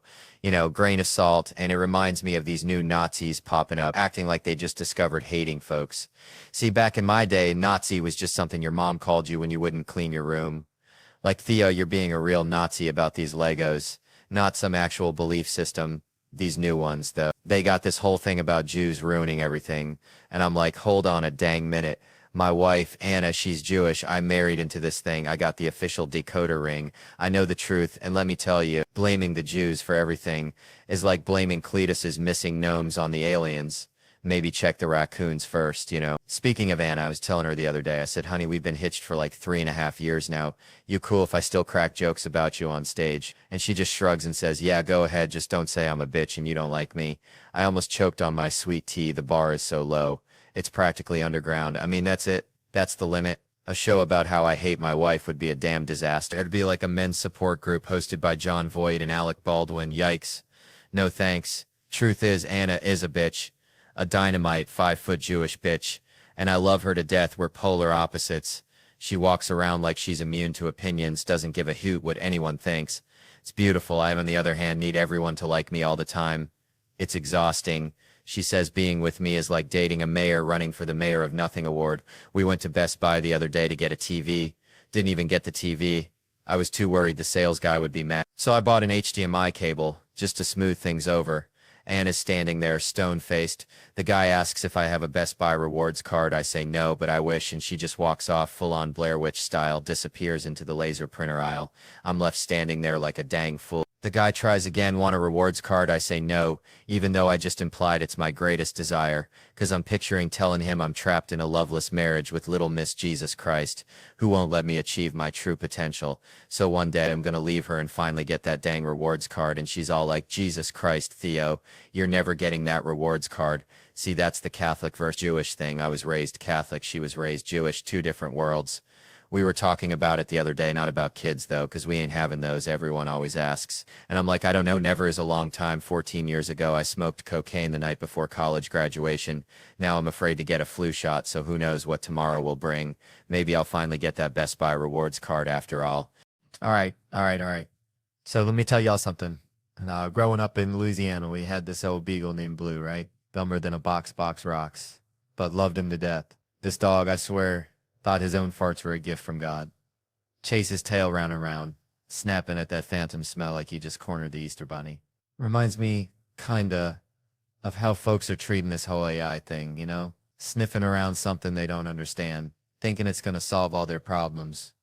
grain of salt, and it reminds me of these new Nazis popping up, acting like they just discovered hating folks. See, back in my day, Nazi was just something your mom called you when you wouldn't clean your room. Like, Theo, you're being a real Nazi about these Legos, not some actual belief system. These new ones, though, they got this whole thing about Jews ruining everything. And I'm like, hold on a dang minute. My wife, Anna, she's Jewish. I married into this thing. I got the official decoder ring. I know the truth. And let me tell you, blaming the Jews for everything is like blaming Cletus's missing gnomes on the aliens. Maybe check the raccoons first. Speaking of Anna, I was telling her the other day, I said, honey, we've been hitched for like 3.5 years now. You cool if I still crack jokes about you on stage? And she just shrugs and says, yeah, go ahead. Just don't say I'm a bitch and you don't like me. I almost choked on my sweet tea. The bar is so low. It's practically underground. I mean, that's it. That's the limit. A show about how I hate my wife would be a damn disaster. It'd be like a men's support group hosted by John Voight and Alec Baldwin. Yikes. No thanks. Truth is, Anna is a bitch. A dynamite 5-foot Jewish bitch, and I love her to death. We're polar opposites. She walks around like she's immune to opinions, doesn't give a hoot what anyone thinks. It's beautiful. I, on the other hand, need everyone to like me all the time. It's exhausting. She says being with me is like dating a mayor running for the Mayor of Nothing award. We went to Best Buy the other day to get a TV. Didn't even get the TV. I was too worried the sales guy would be mad. So I bought an HDMI cable just to smooth things over. Anna's standing there, stone-faced. The guy asks if I have a Best Buy rewards card. I say no, but I wish, and she just walks off full-on Blair Witch style, disappears into the laser printer aisle. I'm left standing there like a dang fool. The guy tries again, want a rewards card? I say no, even though I just implied it's my greatest desire, 'cause I'm picturing telling him I'm trapped in a loveless marriage with little Miss Jesus Christ, who won't let me achieve my true potential. So one day I'm gonna leave her and finally get that dang rewards card, and she's all like, Jesus Christ, Theo, you're never getting that rewards card. See, that's the Catholic versus Jewish thing. I was raised Catholic, she was raised Jewish, two different worlds. We were talking about it the other day, not about kids though, 'cause we ain't having those, everyone always asks. And I'm like, I don't know, never is a long time. 14 years ago, I smoked cocaine the night before college graduation. Now I'm afraid to get a flu shot, so who knows what tomorrow will bring. Maybe I'll finally get that Best Buy rewards card after all. All right. So let me tell y'all something. Growing up in Louisiana, we had this old beagle named Blue, right? Dumber than a box rocks, but loved him to death. This dog, I swear, thought his own farts were a gift from God. Chase his tail round and round, snapping at that phantom smell like he just cornered the Easter Bunny. Reminds me, kinda, of how folks are treating this whole AI thing, Sniffing around something they don't understand, thinking it's gonna solve all their problems,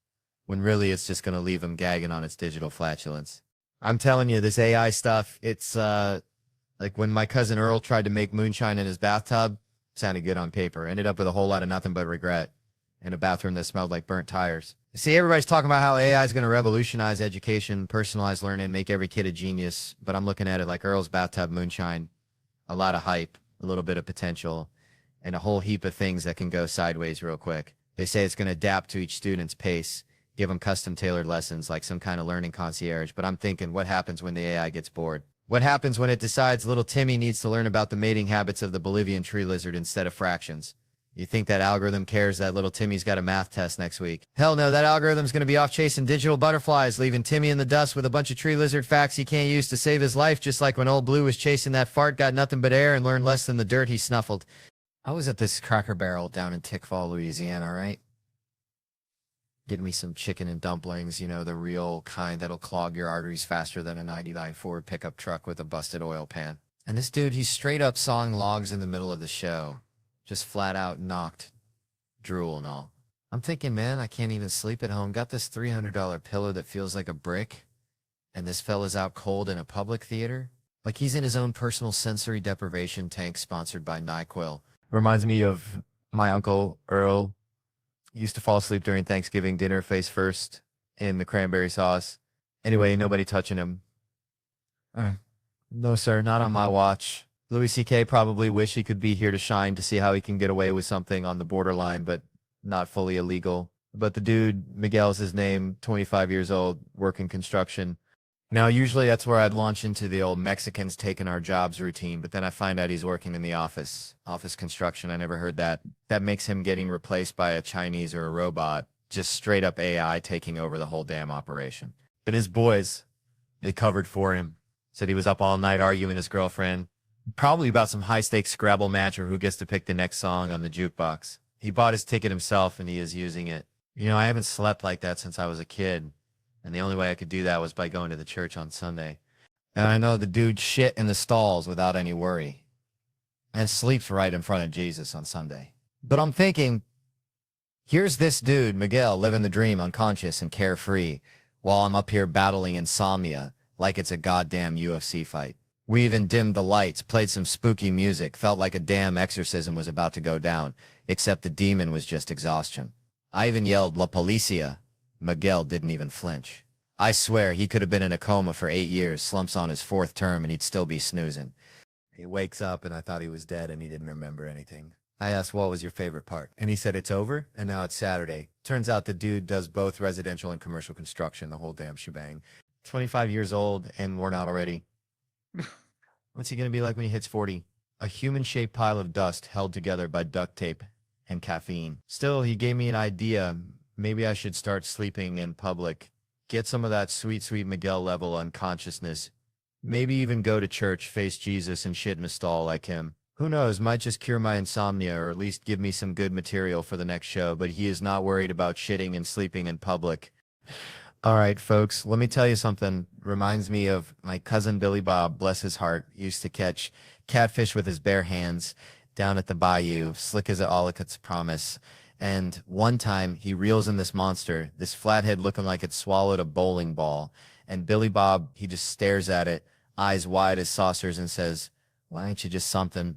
when really it's just gonna leave them gagging on its digital flatulence. I'm telling you, this AI stuff, it's, like when my cousin Earl tried to make moonshine in his bathtub, sounded good on paper, ended up with a whole lot of nothing but regret. In a bathroom that smelled like burnt tires. See, everybody's talking about how AI is going to revolutionize education, personalized learning, make every kid a genius. But I'm looking at it like Earl's bathtub moonshine. A lot of hype, a little bit of potential, and a whole heap of things that can go sideways real quick. They say it's going to adapt to each student's pace, give them custom tailored lessons like some kind of learning concierge. But I'm thinking, what happens when the AI gets bored? What happens when it decides little Timmy needs to learn about the mating habits of the Bolivian tree lizard instead of fractions? You think that algorithm cares that little Timmy's got a math test next week? Hell no, that algorithm's going to be off chasing digital butterflies, leaving Timmy in the dust with a bunch of tree lizard facts he can't use to save his life, just like when old Blue was chasing that fart, got nothing but air, and learned less than the dirt he snuffled. I was at this Cracker Barrel down in Tickfaw, Louisiana, right? Getting me some chicken and dumplings, the real kind that'll clog your arteries faster than a 99 Ford pickup truck with a busted oil pan. And this dude, he's straight up sawing logs in the middle of the show. Just flat out knocked, drool and all. I'm thinking, man, I can't even sleep at home. Got this $300 pillow that feels like a brick, and this fella's out cold in a public theater. Like he's in his own personal sensory deprivation tank sponsored by NyQuil. Reminds me of my Uncle Earl. He used to fall asleep during Thanksgiving dinner face first in the cranberry sauce. Anyway, nobody touching him. No, sir, not on my watch. Louis C.K. probably wish he could be here to shine to see how he can get away with something on the borderline, but not fully illegal. But the dude, Miguel's his name, 25 years old, working construction. Now, usually that's where I'd launch into the old Mexicans taking our jobs routine, but then I find out he's working in the office construction. I never heard that. That makes him getting replaced by a Chinese or a robot, just straight up AI taking over the whole damn operation. But his boys, they covered for him. Said he was up all night arguing with his girlfriend, probably about some high stakes Scrabble match or who gets to pick the next song on the jukebox. He bought his ticket himself and he is using it. You know, I haven't slept like that since I was a kid. And the only way I could do that was by going to the church on Sunday. And I know the dude shit in the stalls without any worry. And sleeps right in front of Jesus on Sunday. But I'm thinking, here's this dude, Miguel, living the dream unconscious and carefree, while I'm up here battling insomnia like it's a goddamn UFC fight. We even dimmed the lights, played some spooky music, felt like a damn exorcism was about to go down, except the demon was just exhaustion. I even yelled, La Policia. Miguel didn't even flinch. I swear he could have been in a coma for 8 years, slumps on his 4th term, and he'd still be snoozing. He wakes up and I thought he was dead and he didn't remember anything. I asked, what was your favorite part? And he said, it's over, and now it's Saturday. Turns out the dude does both residential and commercial construction, the whole damn shebang. 25 years old and worn out already. What's he going to be like when he hits 40? A human-shaped pile of dust held together by duct tape and caffeine. Still, he gave me an idea. Maybe I should start sleeping in public. Get some of that sweet, sweet Miguel level unconsciousness. Maybe even go to church, face Jesus, and shit in a stall like him. Who knows, might just cure my insomnia or at least give me some good material for the next show, but he is not worried about shitting and sleeping in public. All right, folks, let me tell you something. Reminds me of my cousin Billy Bob, bless his heart, used to catch catfish with his bare hands down at the bayou, slick as a Ollicott's promise. And one time he reels in this monster, this flathead looking like it swallowed a bowling ball. And Billy Bob, he just stares at it, eyes wide as saucers, and says, why ain't you just something?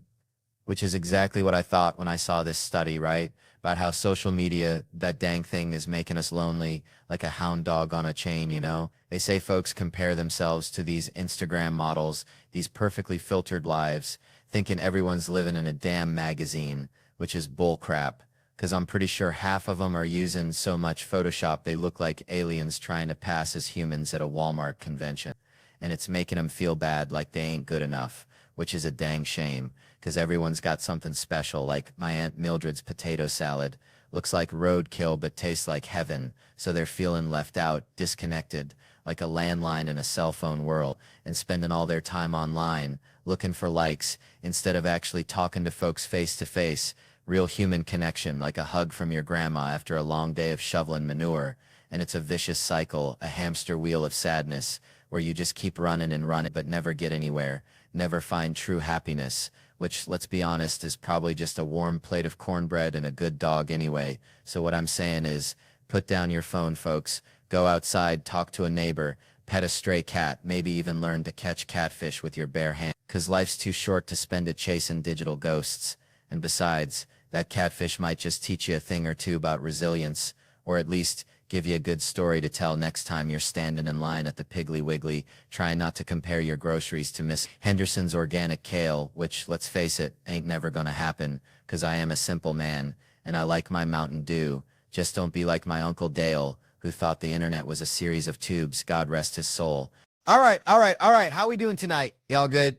Which is exactly what I thought when I saw this study, right? About how social media, that dang thing, is making us lonely, like a hound dog on a chain, you know? They say folks compare themselves to these Instagram models, these perfectly filtered lives, thinking everyone's living in a damn magazine, which is bullcrap. Because I'm pretty sure half of them are using so much Photoshop they look like aliens trying to pass as humans at a Walmart convention. And it's making them feel bad like they ain't good enough, which is a dang shame, because everyone's got something special, like my Aunt Mildred's potato salad. Looks like roadkill but tastes like heaven, so they're feeling left out, disconnected, like a landline in a cell phone world, and spending all their time online, looking for likes, instead of actually talking to folks face to face. Real human connection, like a hug from your grandma after a long day of shoveling manure. And it's a vicious cycle, a hamster wheel of sadness, where you just keep running and running but never get anywhere, never find true happiness, which, let's be honest, is probably just a warm plate of cornbread and a good dog anyway. So what I'm saying is, put down your phone, folks, go outside, talk to a neighbor, pet a stray cat, maybe even learn to catch catfish with your bare hand, 'cause life's too short to spend it chasing digital ghosts. And besides, that catfish might just teach you a thing or two about resilience, or at least give you a good story to tell next time you're standing in line at the Piggly Wiggly, trying not to compare your groceries to Miss Henderson's organic kale, which, let's face it, ain't never gonna happen, 'cause I am a simple man, and I like my Mountain Dew. Just don't be like my Uncle Dale, who thought the internet was a series of tubes, God rest his soul. All right, how we doing tonight? Y'all good?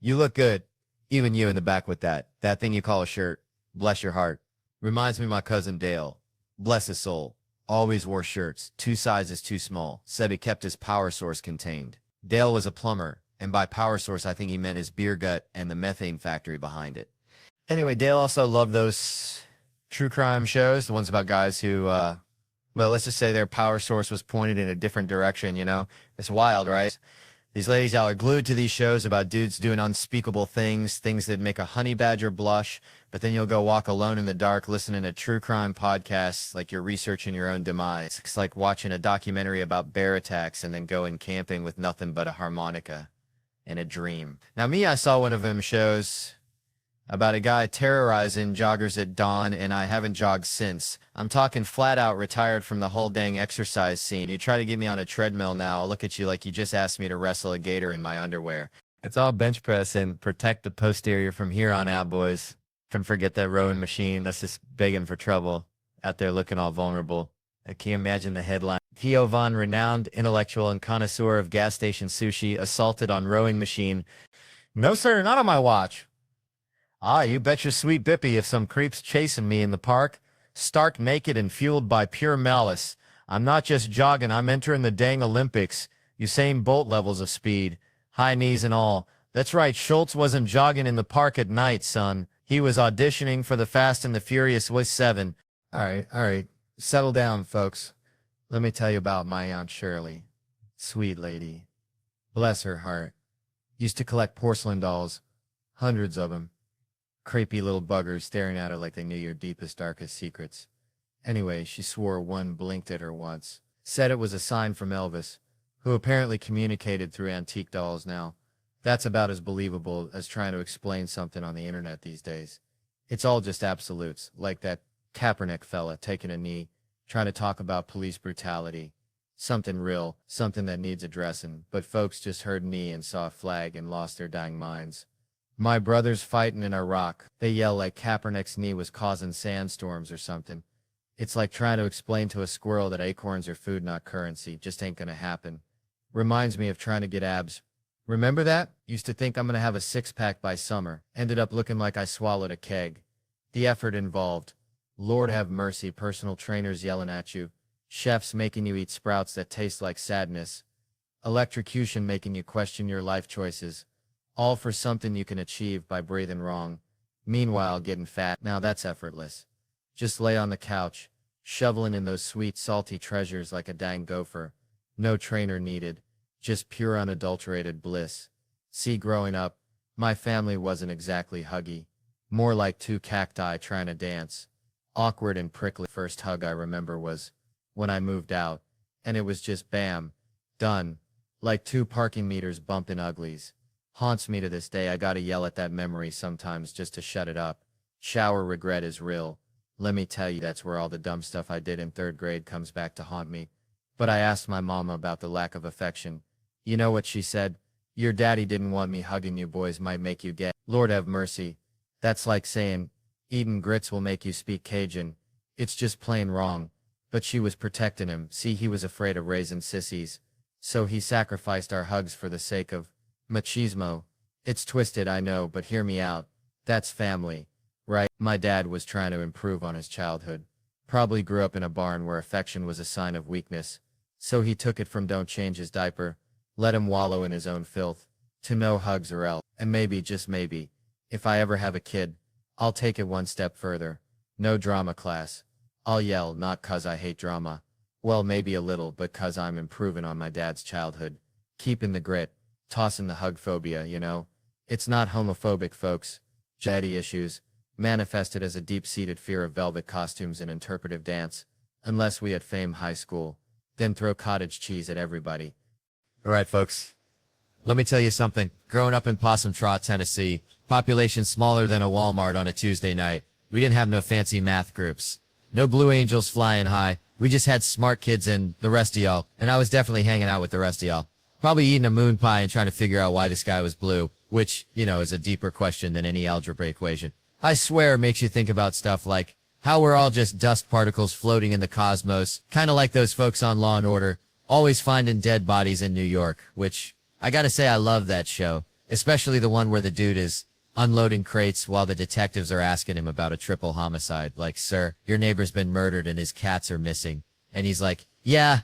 You look good. Even you in the back with that thing you call a shirt. Bless your heart. Reminds me of my cousin Dale. Bless his soul. Always wore shirts, 2 sizes too small. Said he kept his power source contained. Dale was a plumber, and by power source I think he meant his beer gut and the methane factory behind it. Anyway, Dale also loved those true crime shows, the ones about guys who, well, let's just say their power source was pointed in a different direction, you know? It's wild, right? These ladies out are glued to these shows about dudes doing unspeakable things, things that make a honey badger blush, but then you'll go walk alone in the dark listening to true crime podcasts like you're researching your own demise. It's like watching a documentary about bear attacks and then going camping with nothing but a harmonica and a dream. Now me, I saw one of them shows about a guy terrorizing joggers at dawn, and I haven't jogged since. I'm talking flat out retired from the whole dang exercise scene. You try to get me on a treadmill now, I'll look at you like you just asked me to wrestle a gator in my underwear. It's all bench press and protect the posterior from here on out, boys. Don't forget that rowing machine. That's just begging for trouble. Out there looking all vulnerable. Can you imagine the headline? Theo Von, renowned intellectual and connoisseur of gas station sushi, assaulted on rowing machine. No, sir, not on my watch. Ah, you bet your sweet bippy if some creep's chasing me in the park, stark naked and fueled by pure malice. I'm not just jogging, I'm entering the dang Olympics. Usain Bolt levels of speed, high knees and all. That's right, Schultz wasn't jogging in the park at night, son. He was auditioning for the Fast and the Furious with 7. All right. Settle down, folks. Let me tell you about my Aunt Shirley. Sweet lady. Bless her heart. Used to collect porcelain dolls. Hundreds of them. Creepy little buggers staring at her like they knew your deepest, darkest secrets. Anyway, she swore one blinked at her once. Said it was a sign from Elvis, who apparently communicated through antique dolls now. That's about as believable as trying to explain something on the internet these days. It's all just absolutes, like that Kaepernick fella taking a knee, trying to talk about police brutality. Something real, something that needs addressing, but folks just heard knee and saw a flag and lost their dang minds. My brother's fighting in Iraq. They yell like Kaepernick's knee was causing sandstorms or something. It's like trying to explain to a squirrel that acorns are food, not currency. Just ain't gonna happen. Reminds me of trying to get abs. Remember that? Used to think I'm gonna have a six-pack by summer. Ended up looking like I swallowed a keg. The effort involved. Lord have mercy, personal trainers yelling at you. Chefs making you eat sprouts that taste like sadness. Electrocution making you question your life choices. All for something you can achieve by breathing wrong. Meanwhile, getting fat. Now that's effortless. Just lay on the couch, shoveling in those sweet, salty treasures like a dang gopher. No trainer needed. Just pure unadulterated bliss. See, growing up, my family wasn't exactly huggy. More like two cacti trying to dance. Awkward and prickly. First hug I remember was when I moved out, and it was just bam, done. Like two parking meters bumping uglies. Haunts me to this day. I gotta yell at that memory sometimes just to shut it up. Shower regret is real. Let me tell you, that's where all the dumb stuff I did in 3rd grade comes back to haunt me. But I asked my mama about the lack of affection. You know what she said? Your daddy didn't want me hugging you boys, might make you gay. Lord have mercy. That's like saying, eating grits will make you speak Cajun. It's just plain wrong. But she was protecting him. See, he was afraid of raising sissies. So he sacrificed our hugs for the sake of machismo. It's twisted, I know, but hear me out. That's family, right? My dad was trying to improve on his childhood. Probably grew up in a barn where affection was a sign of weakness. So he took it from don't change his diaper, let him wallow in his own filth, to no hugs or else. And maybe, just maybe, if I ever have a kid, I'll take it one step further. No drama class. I'll yell, not 'cause I hate drama. Well, maybe a little, but 'cause I'm improving on my dad's childhood. Keeping the grit. Tossing the hug phobia, you know? It's not homophobic, folks. Daddy issues. Manifested as a deep-seated fear of velvet costumes and interpretive dance. Unless we at Fame High School. Then throw cottage cheese at everybody. All right, folks. Let me tell you something. Growing up in Possum Trot, Tennessee, population smaller than a Walmart on a Tuesday night, we didn't have no fancy math groups. No Blue Angels flying high. We just had smart kids and the rest of y'all. And I was definitely hanging out with the rest of y'all. Probably eating a moon pie and trying to figure out why the sky was blue, which, you know, is a deeper question than any algebra equation. I swear it makes you think about stuff like how we're all just dust particles floating in the cosmos, kind of like those folks on Law and Order, always finding dead bodies in New York, which I gotta say I love that show, especially the one where the dude is unloading crates while the detectives are asking him about a triple homicide. Like, sir, your neighbor's been murdered and his cats are missing. And he's like, yeah,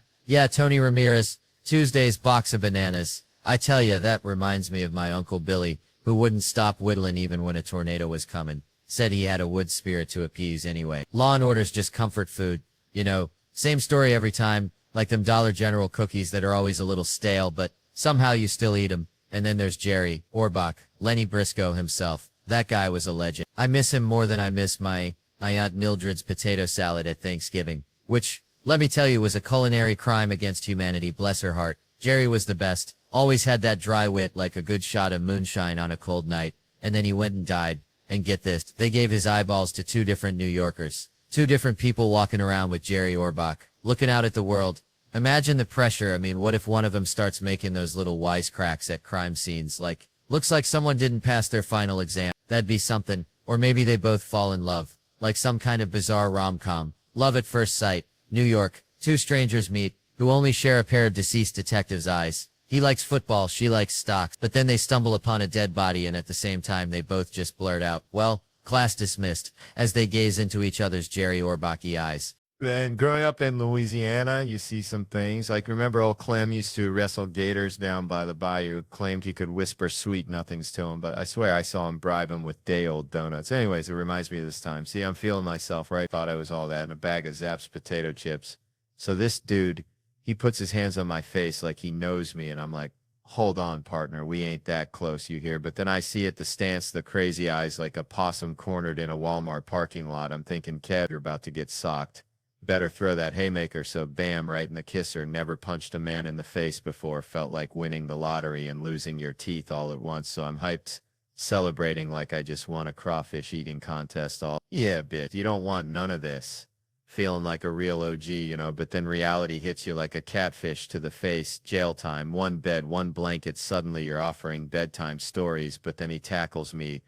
Tony Ramirez, Tuesday's box of bananas. I tell ya, that reminds me of my Uncle Billy, who wouldn't stop whittling even when a tornado was coming. Said he had a wood spirit to appease anyway. Law and Order's just comfort food. You know, same story every time, like them Dollar General cookies that are always a little stale, but somehow you still eat 'em. And then there's Jerry Orbach, Lenny Briscoe himself. That guy was a legend. I miss him more than I miss my Aunt Mildred's potato salad at Thanksgiving, which, let me tell you, was a culinary crime against humanity, bless her heart. Jerry was the best. Always had that dry wit like a good shot of moonshine on a cold night. And then he went and died. And get this, they gave his eyeballs to 2 different New Yorkers. 2 different people walking around with Jerry Orbach, looking out at the world. Imagine the pressure. I mean, what if one of them starts making those little wisecracks at crime scenes like, looks like someone didn't pass their final exam. That'd be something. Or maybe they both fall in love. Like some kind of bizarre rom-com. Love at first sight. New York. Two strangers meet, who only share a pair of deceased detectives' eyes. He likes football, she likes stocks, but then they stumble upon a dead body and at the same time they both just blurt out, well, class dismissed, as they gaze into each other's Jerry Orbach-y eyes. Then growing up in Louisiana, you see some things. Like, remember old Clem used to wrestle gators down by the bayou, claimed he could whisper sweet nothings to him, but I swear I saw him bribe him with day-old donuts. Anyways, it reminds me of this time. See, I'm feeling myself, right? Thought I was all that in a bag of Zapp's potato chips. So this dude, he puts his hands on my face like he knows me, and I'm like, hold on, partner, we ain't that close, you hear? But then I see at the stance the crazy eyes like a possum cornered in a Walmart parking lot. I'm thinking, Kev, you're about to get socked. Better throw that haymaker, so bam, right in the kisser. Never punched a man in the face before. Felt like winning the lottery and losing your teeth all at once, so I'm hyped, celebrating like I just won a crawfish eating contest. All, yeah, bitch, you don't want none of this. Feeling like a real OG, you know, but then reality hits you like a catfish to the face. Jail time, one bed, one blanket. Suddenly you're offering bedtime stories, but then he tackles me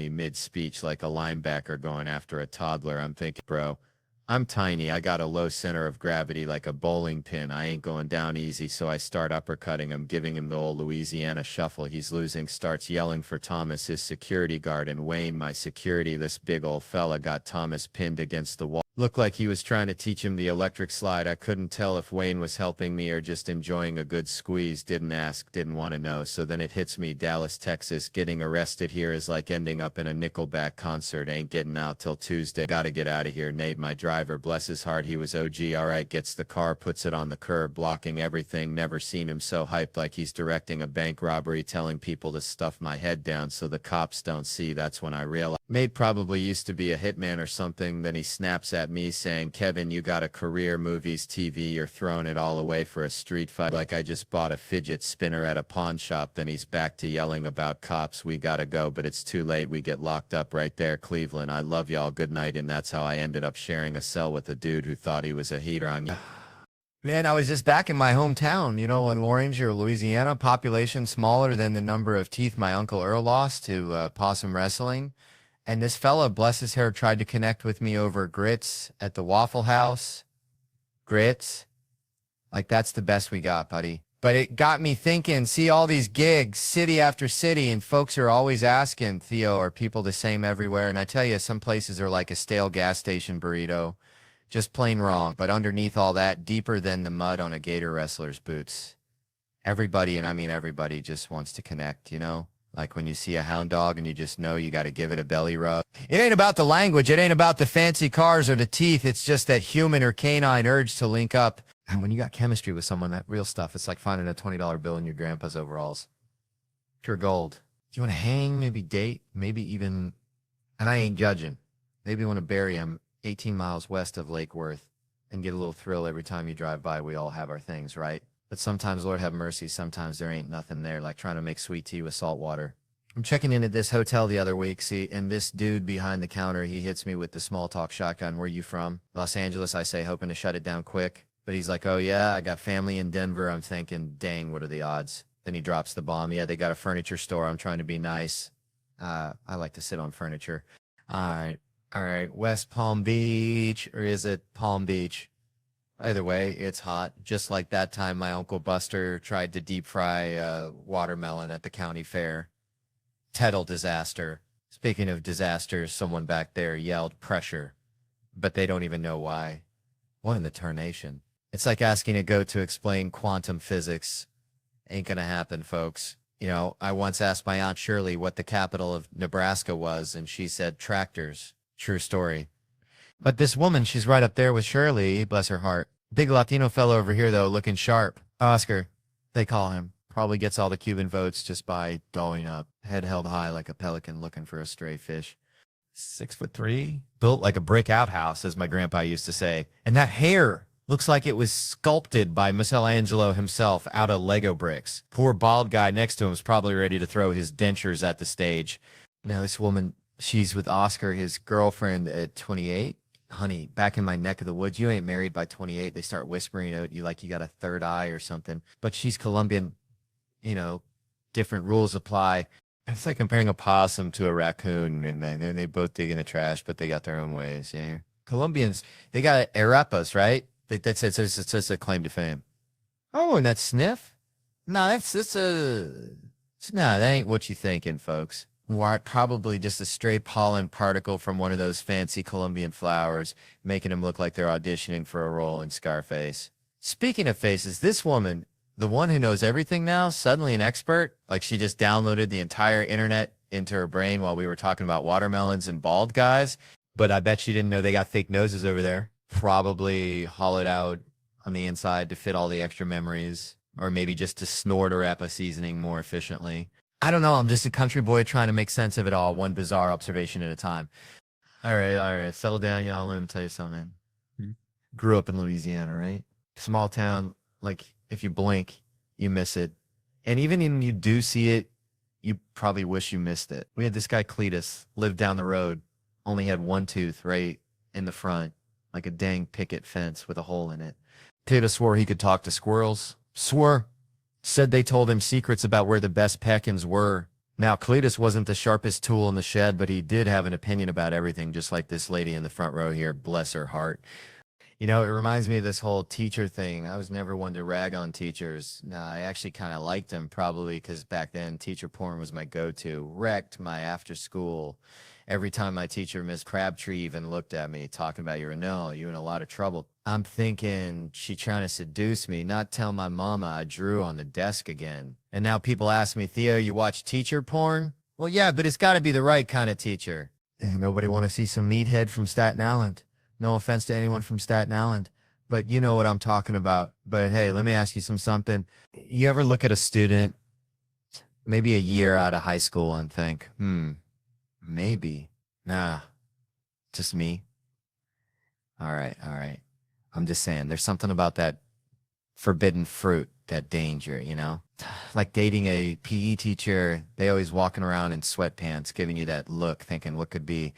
mid-speech like a linebacker going after a toddler. I'm thinking, bro, I'm tiny. I got a low center of gravity like a bowling pin. I ain't going down easy, so I start uppercutting him, giving him the old Louisiana shuffle. He's losing, starts yelling for Thomas, his security guard, and Wayne, my security. This big old fella got Thomas pinned against the wall. Looked like he was trying to teach him the electric slide. I couldn't tell if Wayne was helping me or just enjoying a good squeeze. Didn't ask, didn't want to know. So then it hits me, Dallas, Texas. Getting arrested here is like ending up in a Nickelback concert. Ain't getting out till Tuesday. Gotta get out of here. Nate, my driver, bless his heart, he was OG. All right, gets the car, puts it on the curb, blocking everything. Never seen him so hyped like he's directing a bank robbery, telling people to stuff my head down so the cops don't see. That's when I realized Nate probably used to be a hitman or something. Then he snaps at me saying, Kevin, you got a career, movies, TV, you're throwing it all away for a street fight. Like I just bought a fidget spinner at a pawn shop. Then he's back to yelling about cops. We gotta go, but it's too late. We get locked up right there. Cleveland, I love y'all. Good night. And that's how I ended up sharing a cell with a dude who thought he was a heater on you. Man, I was just back in my hometown, you know, in Orange or Louisiana, population smaller than the number of teeth my Uncle Earl lost to possum wrestling. And this fella, bless his hair, tried to connect with me over grits at the Waffle House. Grits. Like, that's the best we got, buddy. But it got me thinking, see all these gigs, city after city, and folks are always asking, Theo, are people the same everywhere? And I tell you, some places are like a stale gas station burrito. Just plain wrong. But underneath all that, deeper than the mud on a gator wrestler's boots. Everybody, and I mean everybody, just wants to connect, you know? Like when you see a hound dog and you just know you got to give it a belly rub. It ain't about the language. It ain't about the fancy cars or the teeth. It's just that human or canine urge to link up. And when you got chemistry with someone, that real stuff, it's like finding a $20 bill in your grandpa's overalls. Pure gold. Do you want to hang, maybe date, maybe even, and I ain't judging, maybe you want to bury him 18 miles west of Lake Worth and get a little thrill every time you drive by. We all have our things, right? But sometimes, Lord have mercy, sometimes there ain't nothing there, like trying to make sweet tea with salt water. I'm checking in at this hotel the other week, see, and this dude behind the counter, he hits me with the small talk shotgun. Where you from? Los Angeles, I say, hoping to shut it down quick. But he's like, oh yeah, I got family in Denver. I'm thinking, dang, what are the odds? Then he drops the bomb. Yeah, they got a furniture store. I'm trying to be nice. I like to sit on furniture. All right, West Palm Beach, or is it Palm Beach? Either way, it's hot. Just like that time my Uncle Buster tried to deep fry watermelon at the county fair. Total disaster. Speaking of disasters, someone back there yelled pressure, but they don't even know why. What in the tarnation? It's like asking a goat to explain quantum physics. Ain't gonna happen, folks. You know, I once asked my Aunt Shirley what the capital of Nebraska was, and she said tractors. True story. But this woman, she's right up there with Shirley, bless her heart. Big Latino fellow over here, though, looking sharp. Oscar, they call him. Probably gets all the Cuban votes just by going up. Head held high like a pelican looking for a stray fish. 6'3", built like a brick outhouse, as my grandpa used to say. And that hair looks like it was sculpted by Michelangelo himself out of Lego bricks. Poor bald guy next to him is probably ready to throw his dentures at the stage. Now, this woman, she's with Oscar, his girlfriend, at 28. Honey, back in my neck of the woods, you ain't married by 28. They start whispering at you like you got a third eye or something. But she's Colombian, you know, different rules apply. It's like comparing a possum to a raccoon, and they both dig in the trash, but they got their own ways. Yeah, Colombians, they got arepas, right? That's it's just a claim to fame. Oh, and that sniff? No, that ain't what you thinking, folks. Why, probably just a stray pollen particle from one of those fancy Colombian flowers, making them look like they're auditioning for a role in Scarface. Speaking of faces, this woman, the one who knows everything now, suddenly an expert, like she just downloaded the entire internet into her brain while we were talking about watermelons and bald guys. But I bet she didn't know they got fake noses over there. Probably hollowed out on the inside to fit all the extra memories, or maybe just to snort or wrap a seasoning more efficiently. I don't know. I'm just a country boy trying to make sense of it all, one bizarre observation at a time. All right. Settle down, y'all. Let me tell you something. Grew up in Louisiana, right? Small town. Like, if you blink, you miss it. And even when you do see it, you probably wish you missed it. We had this guy, Cletus, lived down the road, only had one tooth right in the front, like a dang picket fence with a hole in it. Tito swore he could talk to squirrels. Said they told him secrets about where the best peckins were. Now, Cletus wasn't the sharpest tool in the shed, but he did have an opinion about everything, just like this lady in the front row here, bless her heart. You know, it reminds me of this whole teacher thing. I was never one to rag on teachers. No, I actually kind of liked them, probably because back then teacher porn was my go-to. Wrecked my after school. Every time my teacher, Miss Crabtree, even looked at me talking about you're in a lot of trouble. I'm thinking she trying to seduce me, not tell my mama I drew on the desk again. And now people ask me, Theo, you watch teacher porn? Well, yeah, but it's got to be the right kind of teacher. Nobody want to see some meathead from Staten Island. No offense to anyone from Staten Island, but you know what I'm talking about. But hey, let me ask you something. You ever look at a student, maybe a year out of high school, and think, maybe. Nah, just me. All right. I'm just saying, there's something about that forbidden fruit, that danger, you know? Like dating a PE teacher, they always walking around in sweatpants, giving you that look, thinking what could be.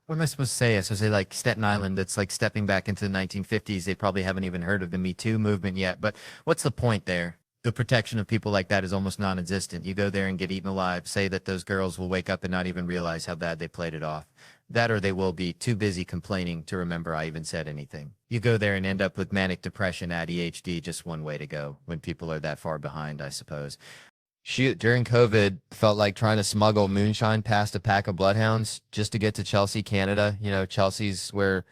What am I supposed to say? I supposed to say like Staten Island, it's like stepping back into the 1950s. They probably haven't even heard of the Me Too movement yet, but what's the point there? The protection of people like that is almost non-existent. You go there and get eaten alive, say that those girls will wake up and not even realize how bad they played it off. That or they will be too busy complaining to remember I even said anything. You go there and end up with manic depression, ADHD, just one way to go when people are that far behind, I suppose. Shoot, during COVID, felt like trying to smuggle moonshine past a pack of bloodhounds just to get to Chelsea, Canada. You know, Chelsea's where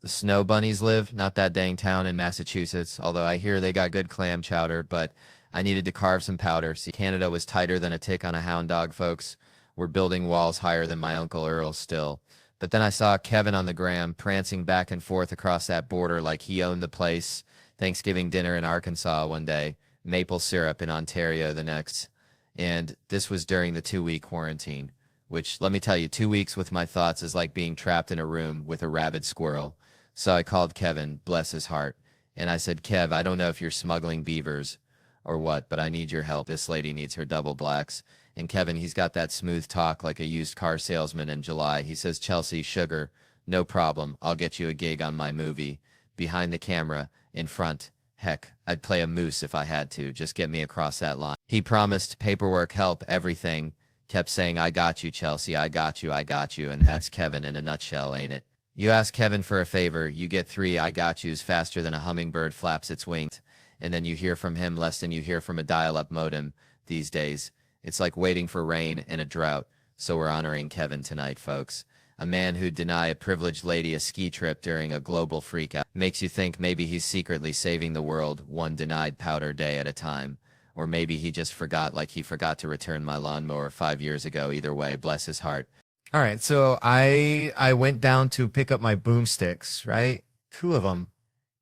the snow bunnies live, not that dang town in Massachusetts, although I hear they got good clam chowder, but I needed to carve some powder. See, Canada was tighter than a tick on a hound dog, folks. We're building walls higher than my Uncle Earl still. But then I saw Kevin on the gram prancing back and forth across that border like he owned the place. Thanksgiving dinner in Arkansas one day, maple syrup in Ontario the next. And this was during the 2-week quarantine, which, let me tell you, 2 weeks with my thoughts is like being trapped in a room with a rabid squirrel. So I called Kevin, bless his heart, and I said, Kev, I don't know if you're smuggling beavers or what, but I need your help. This lady needs her double blacks. And Kevin, he's got that smooth talk like a used car salesman in July. He says, Chelsea, sugar, no problem. I'll get you a gig on my movie. Behind the camera, in front. Heck, I'd play a moose if I had to. Just get me across that line. He promised paperwork, help, everything. Kept saying, I got you, Chelsea, I got you. And that's Kevin in a nutshell, ain't it? You ask Kevin for a favor, you get 3 I got yous faster than a hummingbird flaps its wings. And then you hear from him less than you hear from a dial-up modem these days. It's like waiting for rain in a drought. So we're honoring Kevin tonight, folks. A man who'd deny a privileged lady a ski trip during a global freakout makes you think maybe he's secretly saving the world one denied powder day at a time. Or maybe he just forgot, like he forgot to return my lawnmower 5 years ago. Either way, bless his heart. All right, so I went down to pick up my boomsticks, right? 2 of them.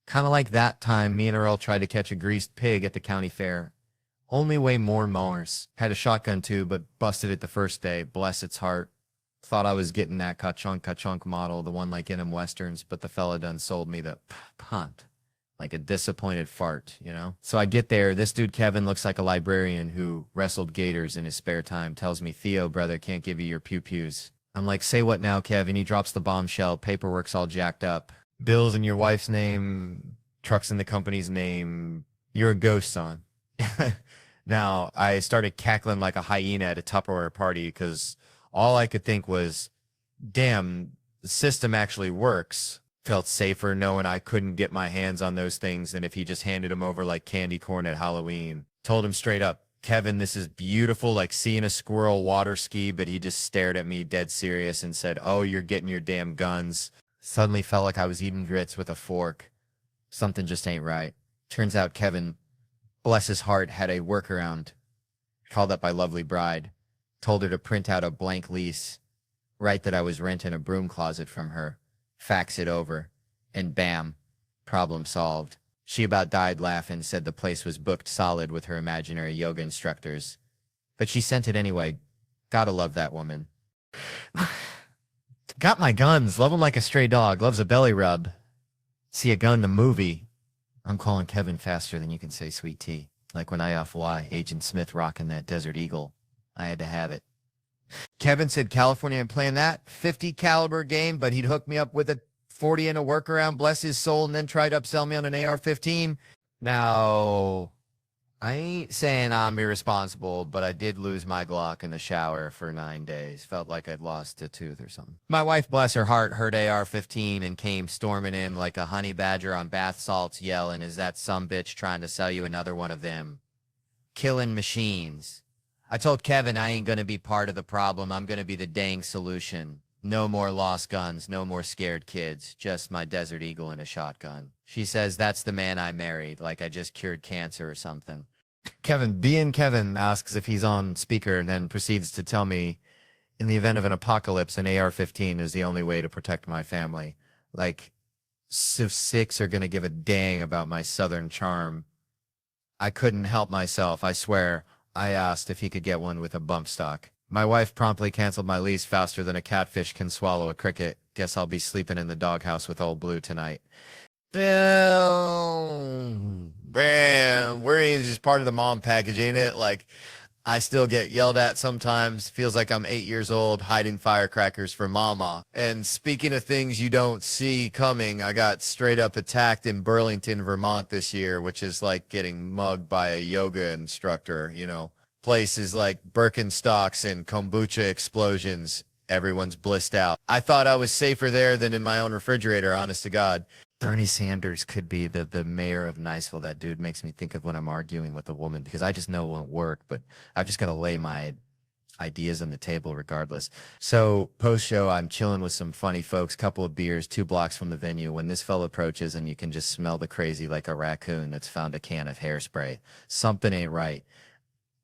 Kind of like that time me and Earl tried to catch a greased pig at the county fair. Only way more mowers. Had a shotgun too, but busted it the first day. Bless its heart. Thought I was getting that ka-chunk model, the one like in them westerns, but the fella done sold me the punt. Like a disappointed fart, you know? So I get there. This dude, Kevin, looks like a librarian who wrestled gators in his spare time. Tells me, Theo, brother, can't give you your pew-pews. I'm like, say what now, Kevin? He drops the bombshell. Paperwork's all jacked up. Bills in your wife's name. Trucks in the company's name. You're a ghost, son. Now, I started cackling like a hyena at a Tupperware party because all I could think was, damn, the system actually works. Felt safer knowing I couldn't get my hands on those things than if he just handed them over like candy corn at Halloween. Told him straight up, Kevin, this is beautiful, like seeing a squirrel water ski, but he just stared at me dead serious and said, oh, you're getting your damn guns. Suddenly felt like I was eating grits with a fork. Something just ain't right. Turns out Kevin, bless his heart, had a workaround. Called up my lovely bride. Told her to print out a blank lease. Write that I was renting a broom closet from her. Fax it over. And bam, problem solved. She about died laughing, said the place was booked solid with her imaginary yoga instructors. But she sent it anyway. Gotta love that woman. Got my guns. Love him like a stray dog. Loves a belly rub. See a gun in a movie. I'm calling Kevin faster than you can say sweet tea. Like when I off-Y, Agent Smith rocking that Desert Eagle. I had to have it. Kevin said California ain't playing that 50 caliber game, but he'd hook me up with a 40 and a workaround, bless his soul, and then tried to upsell me on an AR-15. Now, I ain't saying I'm irresponsible, but I did lose my Glock in the shower for 9 days. Felt like I'd lost a tooth or something. My wife, bless her heart, heard AR-15 and came storming in like a honey badger on bath salts yelling, is that some bitch trying to sell you another one of them? Killing machines. I told Kevin I ain't gonna be part of the problem. I'm gonna be the dang solution. No more lost guns, no more scared kids, just my Desert Eagle and a shotgun. She says that's the man I married, like I just cured cancer or something. Kevin asks if he's on speaker and then proceeds to tell me, in the event of an apocalypse, an AR-15 is the only way to protect my family. Like, Civ 6 are gonna give a dang about my southern charm. I couldn't help myself, I swear. I asked if he could get one with a bump stock. My wife promptly canceled my lease faster than a catfish can swallow a cricket. Guess I'll be sleeping in the doghouse with old Blue tonight. Bam! Worrying is just part of the mom package, ain't it? Like, I still get yelled at sometimes. Feels like I'm 8 years old hiding firecrackers for mama. And speaking of things you don't see coming, I got straight up attacked in Burlington, Vermont this year, which is like getting mugged by a yoga instructor, you know. Places like Birkenstocks and kombucha explosions. Everyone's blissed out. I thought I was safer there than in my own refrigerator, honest to God. Bernie Sanders could be the mayor of Niceville. That dude makes me think of when I'm arguing with a woman because I just know it won't work, but I've just got to lay my ideas on the table regardless. So post-show, I'm chilling with some funny folks, couple of beers, 2 blocks from the venue. When this fella approaches and you can just smell the crazy like a raccoon that's found a can of hairspray. Something ain't right.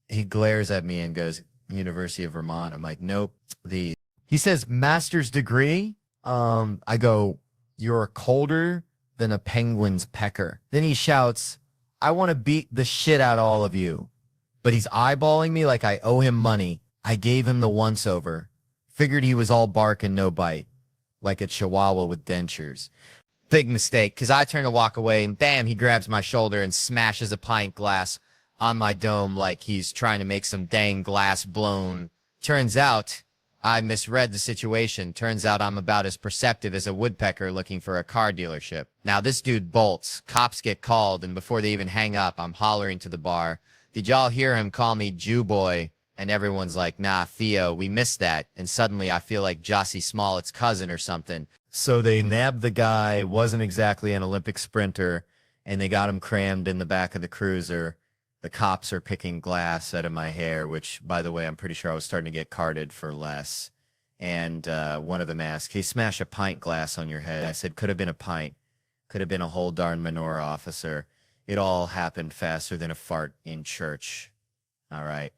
He glares at me and goes, University of Vermont. I'm like, nope. He says, master's degree? I go, you're colder than a penguin's pecker. Then he shouts, I want to beat the shit out of all of you. But he's eyeballing me like I owe him money. I gave him the once-over. Figured he was all bark and no bite. Like a chihuahua with dentures. Big mistake, because I turn to walk away and bam, he grabs my shoulder and smashes a pint glass on my dome like he's trying to make some dang glass blown. Turns out I misread the situation. Turns out I'm about as perceptive as a woodpecker looking for a car dealership. Now this dude bolts. Cops get called, and before they even hang up, I'm hollering to the bar, did y'all hear him call me Jew boy? And everyone's like, nah, Theo, we missed that. And suddenly I feel like Jussie Smollett's cousin or something. So they nabbed the guy, wasn't exactly an Olympic sprinter, and they got him crammed in the back of the cruiser. The cops are picking glass out of my hair, which, by the way, I'm pretty sure I was starting to get carded for less. And one of them asked, hey, smash a pint glass on your head. I said, could have been a pint. Could have been a whole darn menorah, officer. It all happened faster than a fart in church. All right.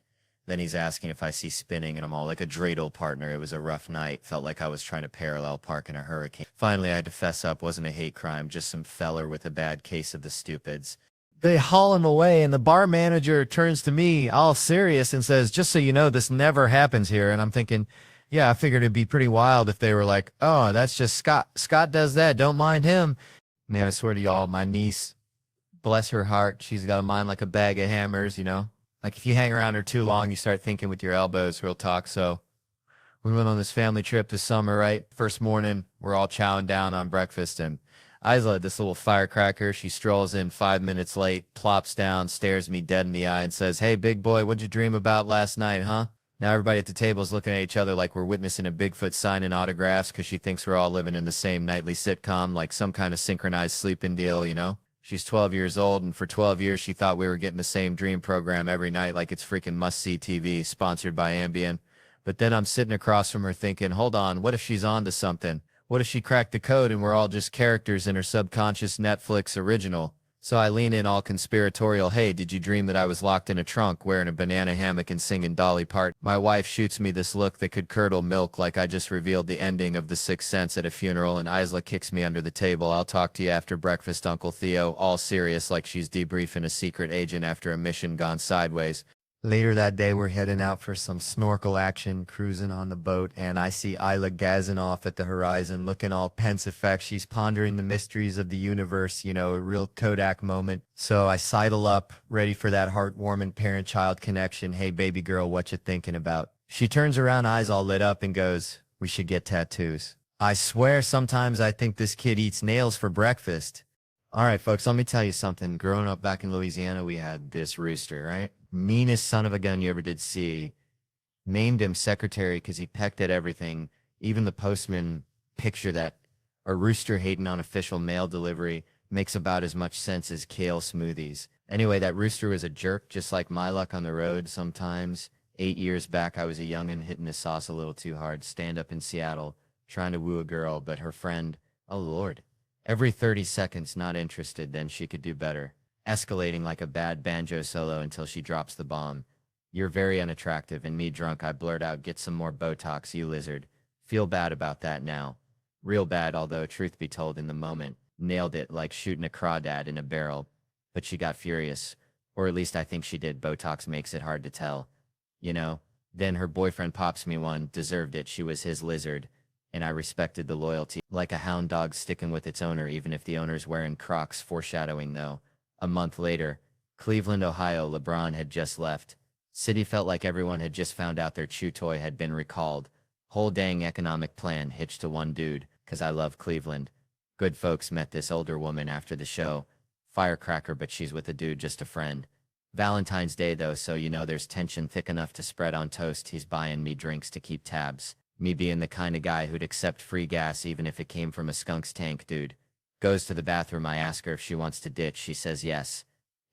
Then he's asking if I see spinning, and I'm all like a dreidel partner. It was a rough night. Felt like I was trying to parallel park in a hurricane. Finally, I had to fess up. Wasn't a hate crime, just some feller with a bad case of the stupids. They haul him away, and the bar manager turns to me all serious and says, just so you know, this never happens here. And I'm thinking, yeah, I figured it'd be pretty wild if they were like, oh, that's just Scott. Scott does that. Don't mind him. Man, I swear to y'all, my niece, bless her heart, she's got a mind like a bag of hammers, you know? Like, if you hang around her too long, you start thinking with your elbows, real talk. So we went on this family trip this summer, right? First morning, we're all chowing down on breakfast, and Isla, this little firecracker, she strolls in 5 minutes late, plops down, stares me dead in the eye, and says, hey, big boy, what'd you dream about last night, huh? Now everybody at the table is looking at each other like we're witnessing a Bigfoot signing autographs because she thinks we're all living in the same nightly sitcom, like some kind of synchronized sleeping deal, you know? She's 12 years old, and for 12 years she thought we were getting the same dream program every night like it's freaking must-see TV, sponsored by Ambien. But then I'm sitting across from her thinking, hold on, what if she's on to something? What if she cracked the code and we're all just characters in her subconscious Netflix original? So I lean in all conspiratorial, hey, did you dream that I was locked in a trunk wearing a banana hammock and singing Dolly Parton? My wife shoots me this look that could curdle milk like I just revealed the ending of The Sixth Sense at a funeral, and Isla kicks me under the table. I'll talk to you after breakfast, Uncle Theo, all serious like she's debriefing a secret agent after a mission gone sideways. Later that day, we're heading out for some snorkel action, cruising on the boat, and I see Isla gazing off at the horizon, looking all pensive. She's pondering the mysteries of the universe, you know, a real Kodak moment. So I sidle up, ready for that heartwarming parent-child connection. Hey, baby girl, what you thinking about? She turns around, eyes all lit up, and goes, we should get tattoos. I swear sometimes I think this kid eats nails for breakfast. All right, folks, let me tell you something. Growing up back in Louisiana, we had this rooster, right? Meanest son of a gun you ever did see. Named him Secretary because he pecked at everything. Even the postman picture that a rooster hating on official mail delivery makes about as much sense as kale smoothies. Anyway, that rooster was a jerk, just like my luck on the road sometimes. 8 years back, I was a youngin' hitting the sauce a little too hard. Stand up in Seattle, trying to woo a girl, but her friend, oh Lord. Every 30 seconds, not interested, then she could do better. Escalating like a bad banjo solo until she drops the bomb. You're very unattractive, and me drunk, I blurt out, get some more Botox, you lizard. Feel bad about that now. Real bad, although truth be told in the moment. Nailed it like shooting a crawdad in a barrel. But she got furious. Or at least I think she did. Botox makes it hard to tell. You know? Then her boyfriend pops me one, deserved it, she was his lizard. And I respected the loyalty, like a hound dog sticking with its owner even if the owner's wearing Crocs, foreshadowing though. A month later, Cleveland, Ohio, LeBron had just left. City felt like everyone had just found out their chew toy had been recalled. Whole dang economic plan hitched to one dude, 'cause I love Cleveland. Good folks met this older woman after the show. Firecracker, but she's with a dude, just a friend. Valentine's Day though, so you know there's tension thick enough to spread on toast. He's buying me drinks to keep tabs. Me being the kind of guy who'd accept free gas even if it came from a skunk's tank, dude. Goes to the bathroom, I ask her if she wants to ditch, she says yes.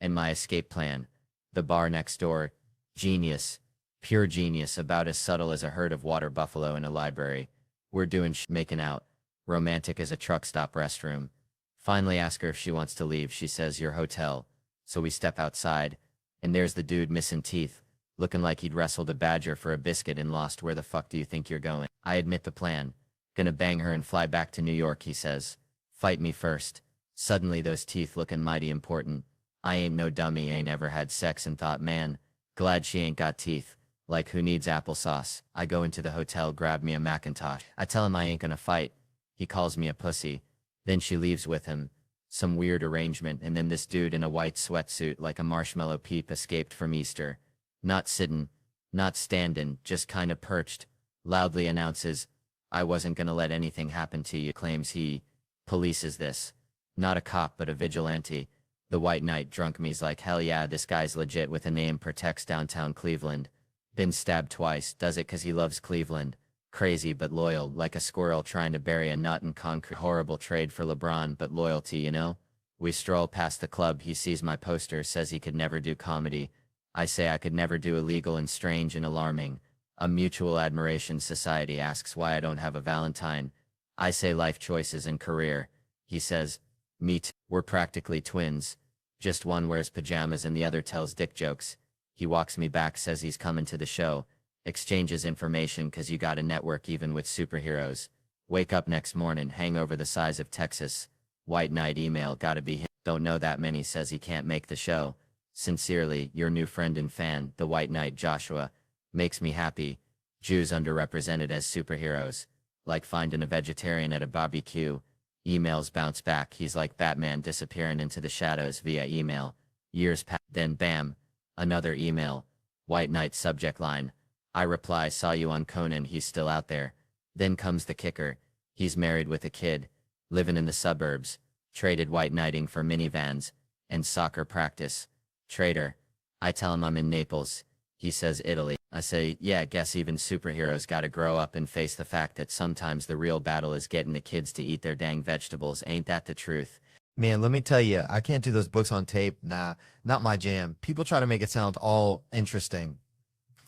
And my escape plan. The bar next door. Genius. Pure genius, about as subtle as a herd of water buffalo in a library. We're doing making out. Romantic as a truck stop restroom. Finally ask her if she wants to leave, she says your hotel. So we step outside. And there's the dude missing teeth. Looking like he'd wrestled a badger for a biscuit and lost. Where the fuck do you think you're going? I admit the plan. Gonna bang her and fly back to New York, he says. Fight me first. Suddenly those teeth looking mighty important. I ain't no dummy, ain't ever had sex and thought, man, glad she ain't got teeth. Like who needs applesauce? I go into the hotel, grab me a Macintosh. I tell him I ain't gonna fight. He calls me a pussy. Then she leaves with him. Some weird arrangement, and then this dude in a white sweatsuit like a marshmallow peep escaped from Easter. Not sittin', not standin', just kinda perched. Loudly announces, I wasn't gonna let anything happen to you, claims he. Police is this. Not a cop, but a vigilante. The white knight drunk me's like, hell yeah, this guy's legit with a name, protects downtown Cleveland. Been stabbed twice, does it 'cause he loves Cleveland. Crazy but loyal, like a squirrel trying to bury a nut in concrete. Horrible trade for LeBron, but loyalty, you know? We stroll past the club, he sees my poster, says he could never do comedy. I say I could never do illegal and strange and alarming. A mutual admiration society asks why I don't have a Valentine. I say life choices and career. He says, me too. We're practically twins. Just one wears pajamas and the other tells dick jokes. He walks me back, says he's coming to the show. Exchanges information 'cause you gotta network even with superheroes. Wake up next morning, hangover the size of Texas. White knight email, gotta be him. Don't know that many, says he can't make the show. Sincerely, your new friend and fan, the White Knight Joshua. Makes me happy. Jews underrepresented as superheroes. Like finding a vegetarian at a barbecue. Emails bounce back, he's like Batman disappearing into the shadows via email. Years pass, then bam. Another email. White Knight subject line. I reply, saw you on Conan, he's still out there. Then comes the kicker. He's married with a kid. Living in the suburbs. Traded white knighting for minivans. And soccer practice. Traitor. I tell him I'm in Naples. He says Italy. I say, yeah, guess even superheroes gotta grow up and face the fact that sometimes the real battle is getting the kids to eat their dang vegetables. Ain't that the truth? Man, let me tell you, I can't do those books on tape. Nah, not my jam. People try to make it sound all interesting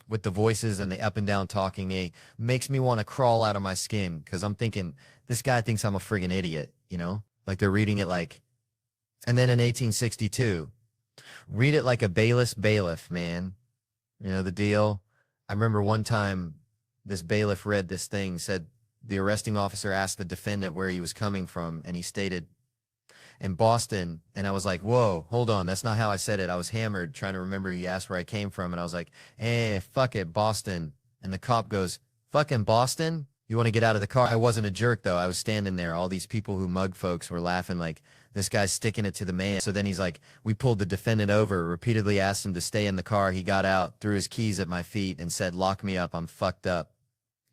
with the voices and the up and down talking. It makes me want to crawl out of my skin because I'm thinking, this guy thinks I'm a friggin' idiot, you know? Like they're reading it like, and then in 1862, read it like a bailiff, man. You know the deal? I remember one time this bailiff read this thing, said the arresting officer asked the defendant where he was coming from, and he stated, in Boston, and I was like, whoa, hold on, that's not how I said it. I was hammered trying to remember. He asked where I came from, and I was like, fuck it, Boston. And the cop goes, fucking Boston? You want to get out of the car? I wasn't a jerk, though. I was standing there. All these people who mug folks were laughing like, this guy's sticking it to the man. So then he's like, we pulled the defendant over, repeatedly asked him to stay in the car. He got out, threw his keys at my feet, and said, lock me up, I'm fucked up.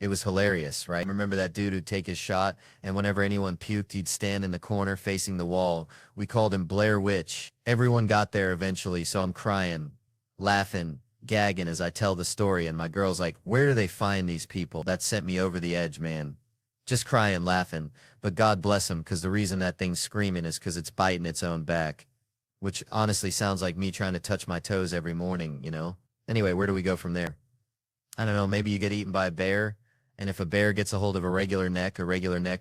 It was hilarious, right? Remember that dude who'd take his shot, and whenever anyone puked, he'd stand in the corner facing the wall. We called him Blair Witch. Everyone got there eventually, so I'm crying, laughing, gagging as I tell the story, and my girl's like, where do they find these people? That sent me over the edge, man. Just crying, laughing, but God bless him, because the reason that thing's screaming is because it's biting its own back, which honestly sounds like me trying to touch my toes every morning, you know? Anyway, where do we go from there? I don't know, maybe you get eaten by a bear. And if a bear gets a hold of a regular neck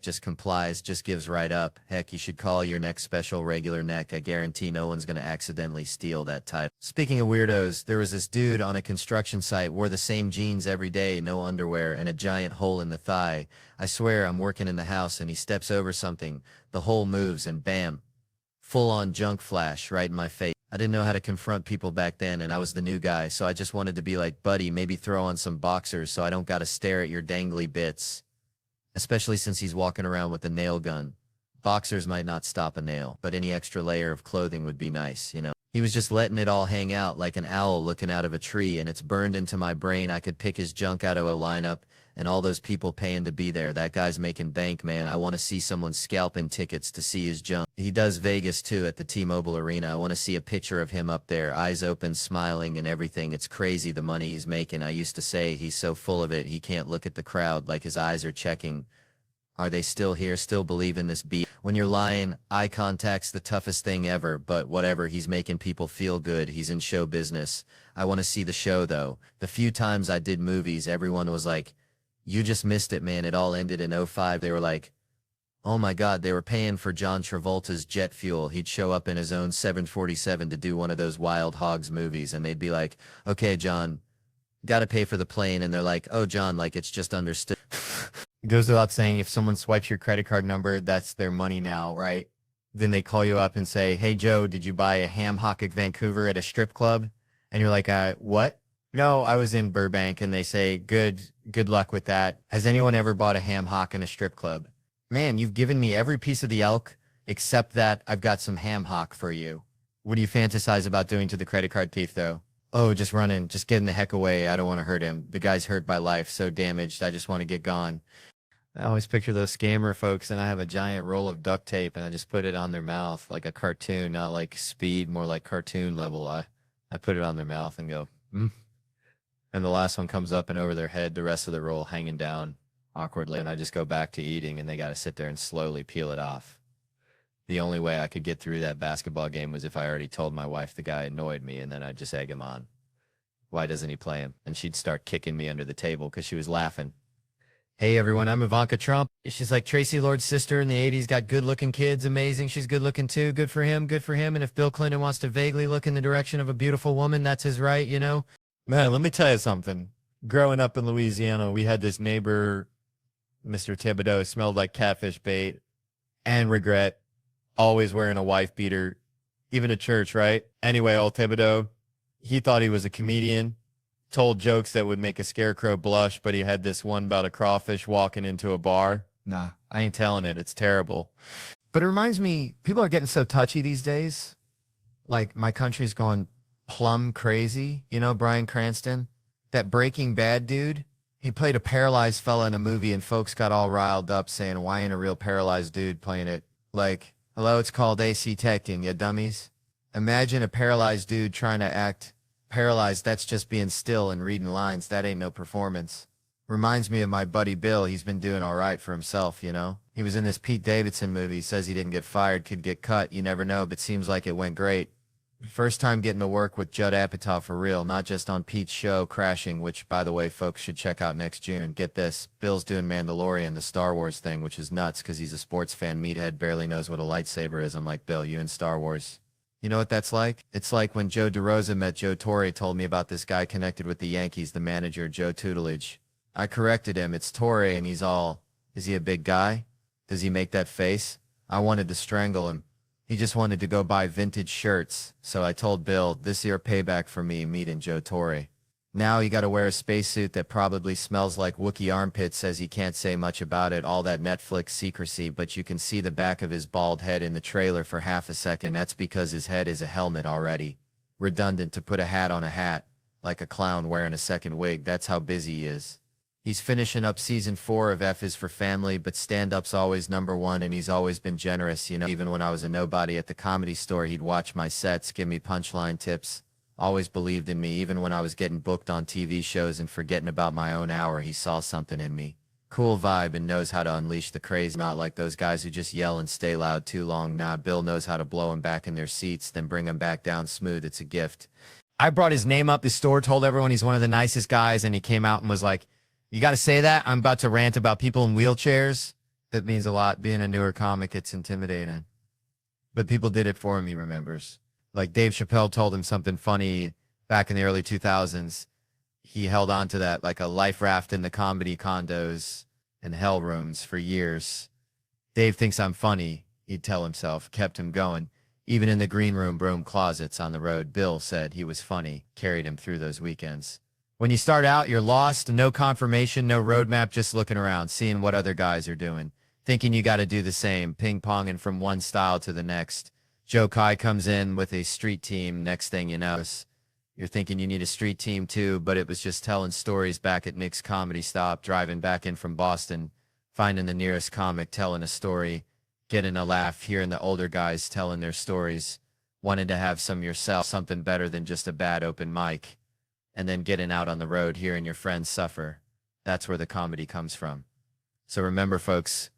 just complies, just gives right up. Heck, you should call your neck special regular neck. I guarantee no one's going to accidentally steal that title. Speaking of weirdos, there was this dude on a construction site, wore the same jeans every day, no underwear, and a giant hole in the thigh. I swear I'm working in the house and he steps over something. The hole moves and bam, full-on junk flash right in my face. I didn't know how to confront people back then, and I was the new guy, so I just wanted to be like, buddy, maybe throw on some boxers so I don't gotta stare at your dangly bits. Especially since he's walking around with a nail gun. Boxers might not stop a nail, but any extra layer of clothing would be nice, you know? He was just letting it all hang out like an owl looking out of a tree, and it's burned into my brain. I could pick his junk out of a lineup, and all those people paying to be there. That guy's making bank, man. I want to see someone scalping tickets to see his junk. He does Vegas, too, at the T-Mobile Arena. I want to see a picture of him up there, eyes open, smiling and everything. It's crazy the money he's making. I used to say he's so full of it, he can't look at the crowd, like his eyes are checking. Are they still here, still believe in this beat? When you're lying, eye contact's the toughest thing ever, but whatever, he's making people feel good. He's in show business. I want to see the show, though. The few times I did movies, everyone was like, you just missed it, man. It all ended in '05. They were like, oh my God, they were paying for John Travolta's jet fuel. He'd show up in his own 747 to do one of those Wild Hogs movies, and they'd be like, okay, John, gotta pay for the plane. And they're like, oh, John, like it's just understood. Goes without saying, if someone swipes your credit card number, that's their money now, right? Then they call you up and say, hey, Joe, did you buy a ham hock at Vancouver at a strip club? And you're like, what? No, I was in Burbank. And they say, good luck with that. Has anyone ever bought a ham hock in a strip club? Man, you've given me every piece of the elk except that I've got some ham hock for you. What do you fantasize about doing to the credit card thief, though? Oh, just running, just getting the heck away. I don't want to hurt him. The guy's hurt by life, so damaged. I just want to get gone. I always picture those scammer folks, and I have a giant roll of duct tape, and I just put it on their mouth like a cartoon, not like Speed, more like cartoon level. I put it on their mouth and go, And the last one comes up and over their head, the rest of the roll hanging down awkwardly, and I just go back to eating, and they got to sit there and slowly peel it off. The only way I could get through that basketball game was if I already told my wife the guy annoyed me, and then I'd just egg him on. Why doesn't he play him? And she'd start kicking me under the table because she was laughing. Hey, everyone, I'm Ivanka Trump. She's like Tracy Lord's sister in the 80s, got good-looking kids, amazing. She's good-looking, too. Good for him, good for him. And if Bill Clinton wants to vaguely look in the direction of a beautiful woman, that's his right, you know? Man, let me tell you something. Growing up in Louisiana, we had this neighbor, Mr. Thibodeau, smelled like catfish bait and regret, always wearing a wife beater, even at church, right? Anyway, old Thibodeau, he thought he was a comedian, told jokes that would make a scarecrow blush, but he had this one about a crawfish walking into a bar. Nah, I ain't telling it. It's terrible. But it reminds me, people are getting so touchy these days. Like, my country's going plumb crazy. You know, Bryan Cranston, that Breaking Bad dude, he played a paralyzed fella in a movie, and folks got all riled up saying, why ain't a real paralyzed dude playing it? Like, hello, it's called AC Teching, you dummies. Imagine a paralyzed dude trying to act Paralyzed, that's just being still and reading lines. That ain't no performance. Reminds me of my buddy Bill. He's been doing all right for himself, you know? He was in this Pete Davidson movie. Says he didn't get fired, could get cut. You never know, but seems like it went great. First time getting to work with Judd Apatow for real, not just on Pete's show, Crashing, which, by the way, folks should check out next June. Get this, Bill's doing Mandalorian, the Star Wars thing, which is nuts because he's a sports fan. Meathead barely knows what a lightsaber is. I'm like, Bill, you in Star Wars. You know what that's like? It's like when Joe DeRosa met Joe Torre, told me about this guy connected with the Yankees, the manager, Joe Tutelage. I corrected him, it's Torre, and he's all, is he a big guy? Does he make that face? I wanted to strangle him. He just wanted to go buy vintage shirts, so I told Bill, this year payback for me meeting Joe Torre. Now you gotta wear a spacesuit that probably smells like Wookiee armpits. Says he can't say much about it, all that Netflix secrecy, but you can see the back of his bald head in the trailer for half a second. That's because his head is a helmet already. Redundant to put a hat on a hat, like a clown wearing a second wig. That's how busy he is. He's finishing up season 4 of F is for Family, but stand-up's always #1, and he's always been generous, you know. Even when I was a nobody at the Comedy Store, he'd watch my sets, give me punchline tips. Always believed in me, even when I was getting booked on TV shows and forgetting about my own hour. He saw something in me. Cool vibe and knows how to unleash the craze. Not like those guys who just yell and stay loud too long. Nah, Bill knows how to blow them back in their seats, then bring them back down smooth. It's a gift. I brought his name up the store, told everyone he's one of the nicest guys, and he came out and was like, you got to say that? I'm about to rant about people in wheelchairs. That means a lot. Being a newer comic, it's intimidating. But people did it for him, he remembers. Like Dave Chappelle told him something funny back in the early 2000s. He held on to that like a life raft in the comedy condos and hell rooms for years. Dave thinks I'm funny, he'd tell himself, kept him going. Even in the green room broom closets on the road, Bill said he was funny, carried him through those weekends. When you start out, you're lost, no confirmation, no roadmap, just looking around, seeing what other guys are doing, thinking you got to do the same, ping-ponging from one style to the next. Joe Kai comes in with a street team. Next thing you know, you're thinking you need a street team too, but it was just telling stories back at Nick's Comedy Stop, driving back in from Boston, finding the nearest comic, telling a story, getting a laugh, hearing the older guys telling their stories, wanting to have some yourself, something better than just a bad open mic. And then getting out on the road, hearing your friends suffer. That's where the comedy comes from. So remember, folks,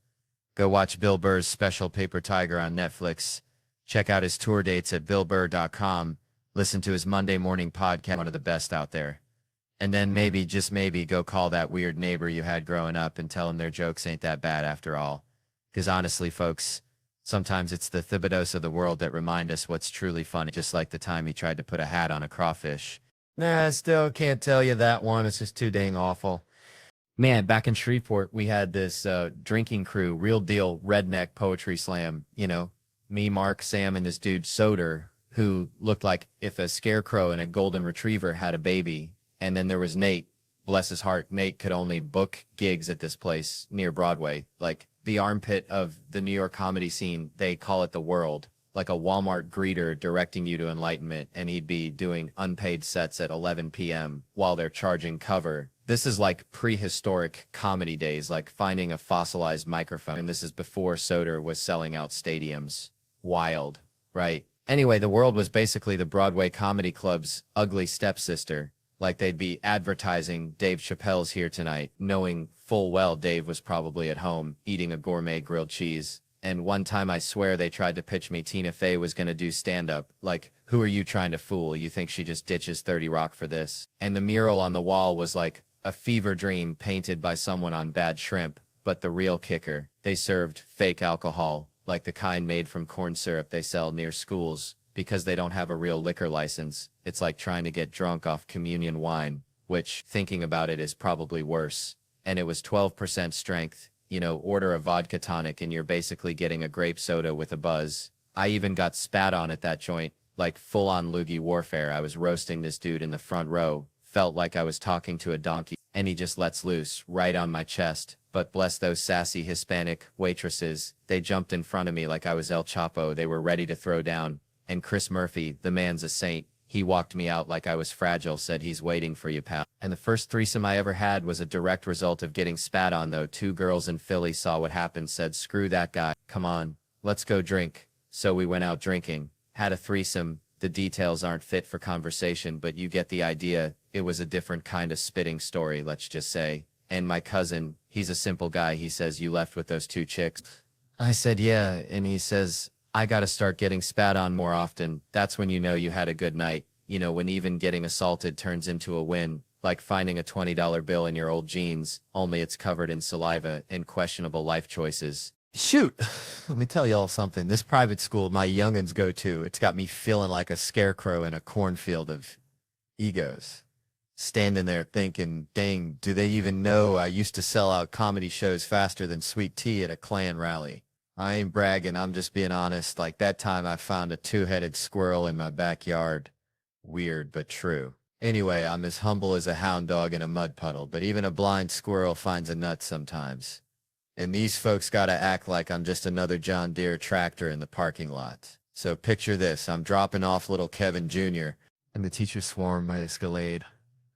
go watch Bill Burr's special Paper Tiger on Netflix. Check out his tour dates at billburr.com. Listen to his Monday morning podcast, one of the best out there. And then maybe, just maybe, go call that weird neighbor you had growing up and tell him their jokes ain't that bad after all. Because honestly, folks, sometimes it's the Thibodeaus of the world that remind us what's truly funny, just like the time he tried to put a hat on a crawfish. Nah, I still can't tell you that one. It's just too dang awful. Man, back in Shreveport, we had this drinking crew, real deal redneck poetry slam. You know, me, Mark, Sam, and this dude Soder, who looked like if a scarecrow and a golden retriever had a baby. And then there was Nate, bless his heart. Nate could only book gigs at this place near Broadway, like the armpit of the New York comedy scene. They call it the world. Like a Walmart greeter directing you to enlightenment, and he'd be doing unpaid sets at 11 p.m. while they're charging cover. This is like prehistoric comedy days, like finding a fossilized microphone. And this is before Soder was selling out stadiums. Wild, right? Anyway, the world was basically the Broadway comedy club's ugly stepsister. Like they'd be advertising Dave Chappelle's here tonight, knowing full well Dave was probably at home eating a gourmet grilled cheese. And one time I swear they tried to pitch me Tina Fey was going to do stand-up. Like, who are you trying to fool? You think she just ditches 30 Rock for this? And the mural on the wall was like a fever dream painted by someone on Bad Shrimp. But the real kicker, they served fake alcohol, like the kind made from corn syrup they sell near schools, because they don't have a real liquor license. It's like trying to get drunk off communion wine, which, thinking about it, is probably worse. And it was 12% strength. You know, order a vodka tonic and you're basically getting a grape soda with a buzz. I even got spat on at that joint, like full-on loogie warfare. I was roasting this dude in the front row, felt like I was talking to a donkey, and he just lets loose right on my chest. But bless those sassy Hispanic waitresses, they jumped in front of me like I was El Chapo. They were ready to throw down. And Chris Murphy, the man's a saint. He walked me out like I was fragile, said he's waiting for you, pal. And the first threesome I ever had was a direct result of getting spat on, though. 2 girls in Philly saw what happened, said, screw that guy. Come on, let's go drink. So we went out drinking, had a threesome. The details aren't fit for conversation, but you get the idea. It was a different kind of spitting story, let's just say. And my cousin, he's a simple guy. He says, you left with those 2 chicks. I said, yeah. And he says, I got to start getting spat on more often. That's when you know you had a good night. You know, when even getting assaulted turns into a win, like finding a $20 bill in your old jeans, only it's covered in saliva and questionable life choices. Shoot, let me tell y'all something. This private school my youngins go to, it's got me feeling like a scarecrow in a cornfield of egos. Standing there thinking, dang, do they even know I used to sell out comedy shows faster than sweet tea at a Klan rally? I ain't bragging, I'm just being honest. Like that time I found a 2-headed squirrel in my backyard. Weird, but true. Anyway, I'm as humble as a hound dog in a mud puddle, but even a blind squirrel finds a nut sometimes. And these folks gotta act like I'm just another John Deere tractor in the parking lot. So picture this, I'm dropping off little Kevin Jr., and the teacher swarm might escalade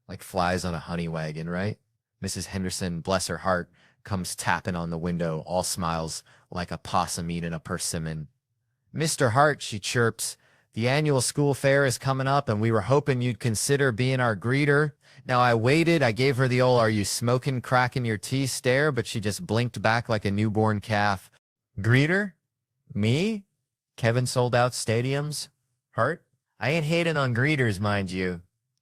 like flies on a honey wagon, right? Mrs. Henderson, bless her heart, comes tapping on the window, all smiles like a possum eating a persimmon. Mr. Hart, she chirps, the annual school fair is coming up and we were hoping you'd consider being our greeter. Now I waited, I gave her the old are you smoking crack in your tea stare, but she just blinked back like a newborn calf. Greeter? Me? Kevin sold out stadiums? Hart? I ain't hating on greeters, mind you.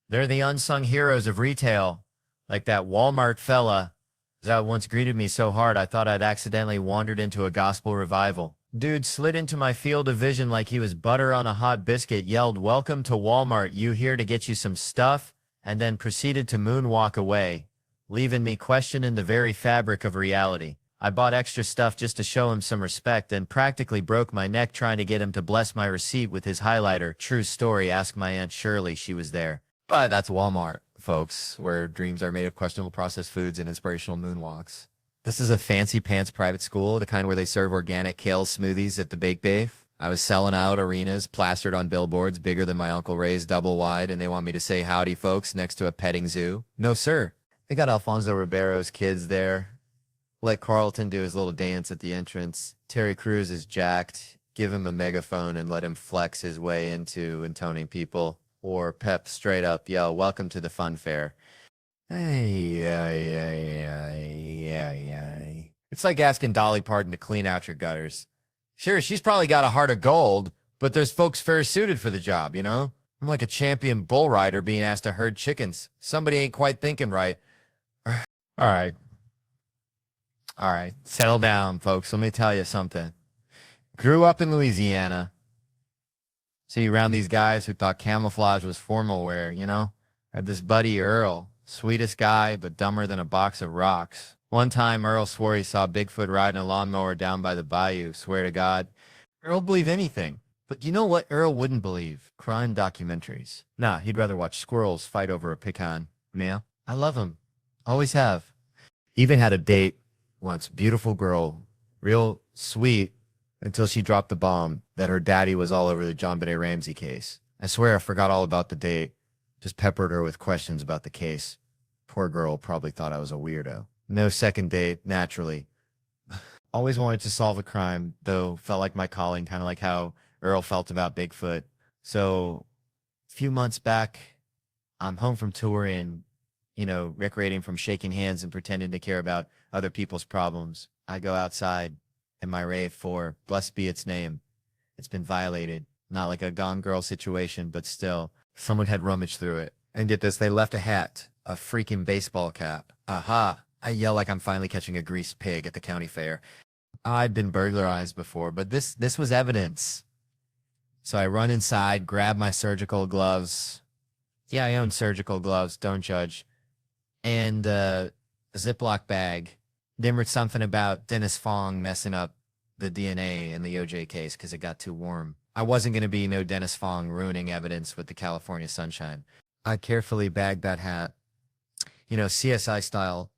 They're the unsung heroes of retail. Like that Walmart fella that once greeted me so hard I thought I'd accidentally wandered into a gospel revival. Dude slid into my field of vision like he was butter on a hot biscuit, yelled, "Welcome to Walmart, you here to get you some stuff?" and then proceeded to moonwalk away, leaving me questioning the very fabric of reality. I bought extra stuff just to show him some respect and practically broke my neck trying to get him to bless my receipt with his highlighter. True story, ask my Aunt Shirley, she was there. But that's Walmart, folks, where dreams are made of questionable processed foods and inspirational moonwalks. This is a fancy pants private school, the kind where they serve organic kale smoothies at the Bake Bay. I was selling out arenas plastered on billboards bigger than my Uncle Ray's double wide, and they want me to say howdy, folks, next to a petting zoo. No, sir. They got Alfonso Ribeiro's kids there. Let Carlton do his little dance at the entrance. Terry Crews is jacked. Give him a megaphone and let him flex his way into intoning people. Or Pep straight up yell, "Welcome to the fun fair." It's like asking Dolly Parton to clean out your gutters. Sure, she's probably got a heart of gold, but there's folks fair suited for the job, you know? I'm like a champion bull rider being asked to herd chickens. Somebody ain't quite thinking right. All right. All right. Settle down, folks. Let me tell you something. Grew up in Louisiana. See, around these guys who thought camouflage was formal wear, you know? I had this buddy, Earl. Sweetest guy, but dumber than a box of rocks. One time, Earl swore he saw Bigfoot riding a lawnmower down by the bayou. Swear to God. Earl believe anything. But you know what Earl wouldn't believe? Crime documentaries. Nah, he'd rather watch squirrels fight over a pecan. Yeah, I love him. Always have. Even had a date once. Beautiful girl. Real sweet. Until she dropped the bomb that her daddy was all over the John Benet Ramsey case. I swear I forgot all about the date. Just peppered her with questions about the case. Poor girl probably thought I was a weirdo. No second date, naturally. Always wanted to solve a crime, though felt like my calling, kind of like how Earl felt about Bigfoot. So a few months back, I'm home from touring, recreating from shaking hands and pretending to care about other people's problems. I go outside and my rave for, blessed be its name. It's been violated. Not like a Gone Girl situation, but still, someone had rummaged through it. And get this, they left a hat, a freaking baseball cap. Aha! I yell like I'm finally catching a greased pig at the county fair. I'd been burglarized before, but this was evidence. So I run inside, grab my surgical gloves. Yeah, I own surgical gloves, don't judge. And a Ziploc bag. Dimmered something about Dennis Fong messing up the DNA in the OJ case because it got too warm. I wasn't going to be no Dennis Fong ruining evidence with the California sunshine. I carefully bagged that hat, CSI style,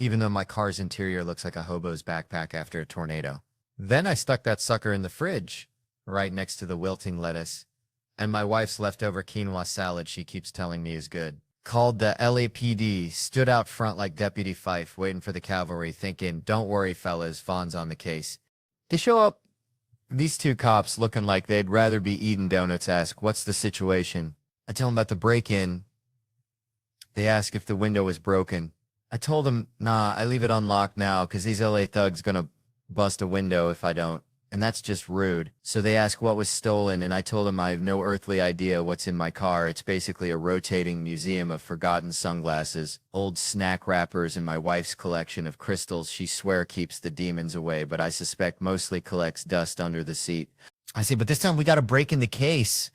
even though my car's interior looks like a hobo's backpack after a tornado. Then I stuck that sucker in the fridge, right next to the wilting lettuce, and my wife's leftover quinoa salad she keeps telling me is good. Called the LAPD, stood out front like Deputy Fife, waiting for the cavalry, thinking, don't worry, fellas, Vaughn's on the case. They show up These two cops looking like they'd rather be eating donuts ask, what's the situation? I tell them about the break-in. They ask if the window was broken. I told them, nah, I leave it unlocked now because these LA thugs gonna bust a window if I don't. And that's just rude. So they ask what was stolen, and I told them I have no earthly idea what's in my car. It's basically a rotating museum of forgotten sunglasses, old snack wrappers, and my wife's collection of crystals she swear keeps the demons away, but I suspect mostly collects dust under the seat. I say, but this time we gotta break in the case.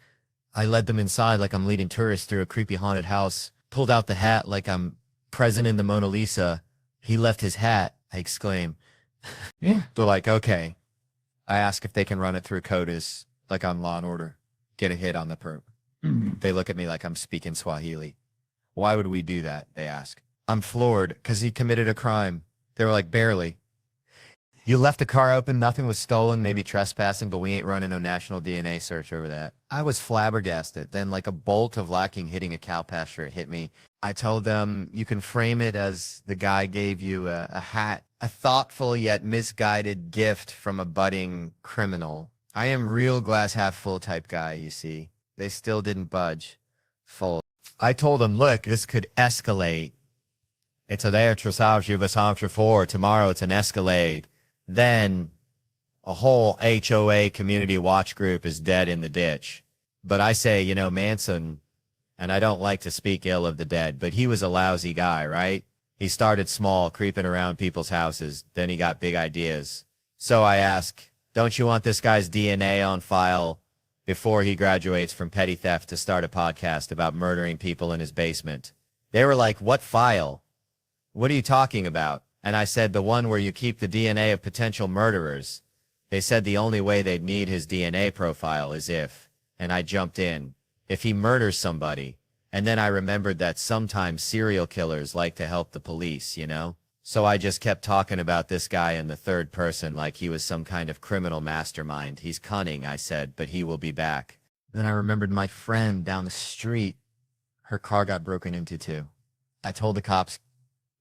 I led them inside like I'm leading tourists through a creepy haunted house, pulled out the hat like I'm present in the Mona Lisa. He left his hat, I exclaim. Yeah. They're like, okay. I ask if they can run it through CODIS, like on Law and Order. Get a hit on the perp. They look at me like I'm speaking Swahili. Why would we do that? They ask. I'm floored because he committed a crime. They were like, barely. You left the car open, nothing was stolen, maybe trespassing, but we ain't running no national DNA search over that. I was flabbergasted. Then like a bolt of lightning hitting a cow pasture, it hit me. I told them, you can frame it as the guy gave you a hat, a thoughtful yet misguided gift from a budding criminal. I am real glass half full type guy, you see. They still didn't budge. Full. I told them, look, this could escalate. It's a there for tomorrow it's an escalade. Then a whole HOA community watch group is dead in the ditch. But I say, you know, Manson, and I don't like to speak ill of the dead, but he was a lousy guy, right? He started small, creeping around people's houses. Then he got big ideas. So I ask, don't you want this guy's DNA on file before he graduates from petty theft to start a podcast about murdering people in his basement? They were like, what file? What are you talking about? And I said, the one where you keep the DNA of potential murderers. They said the only way they'd need his DNA profile is if, and I jumped in, if he murders somebody. And then I remembered that sometimes serial killers like to help the police, you know? So I just kept talking about this guy in the third person like he was some kind of criminal mastermind. He's cunning, I said, but he will be back. Then I remembered my friend down the street. Her car got broken into too. I told the cops,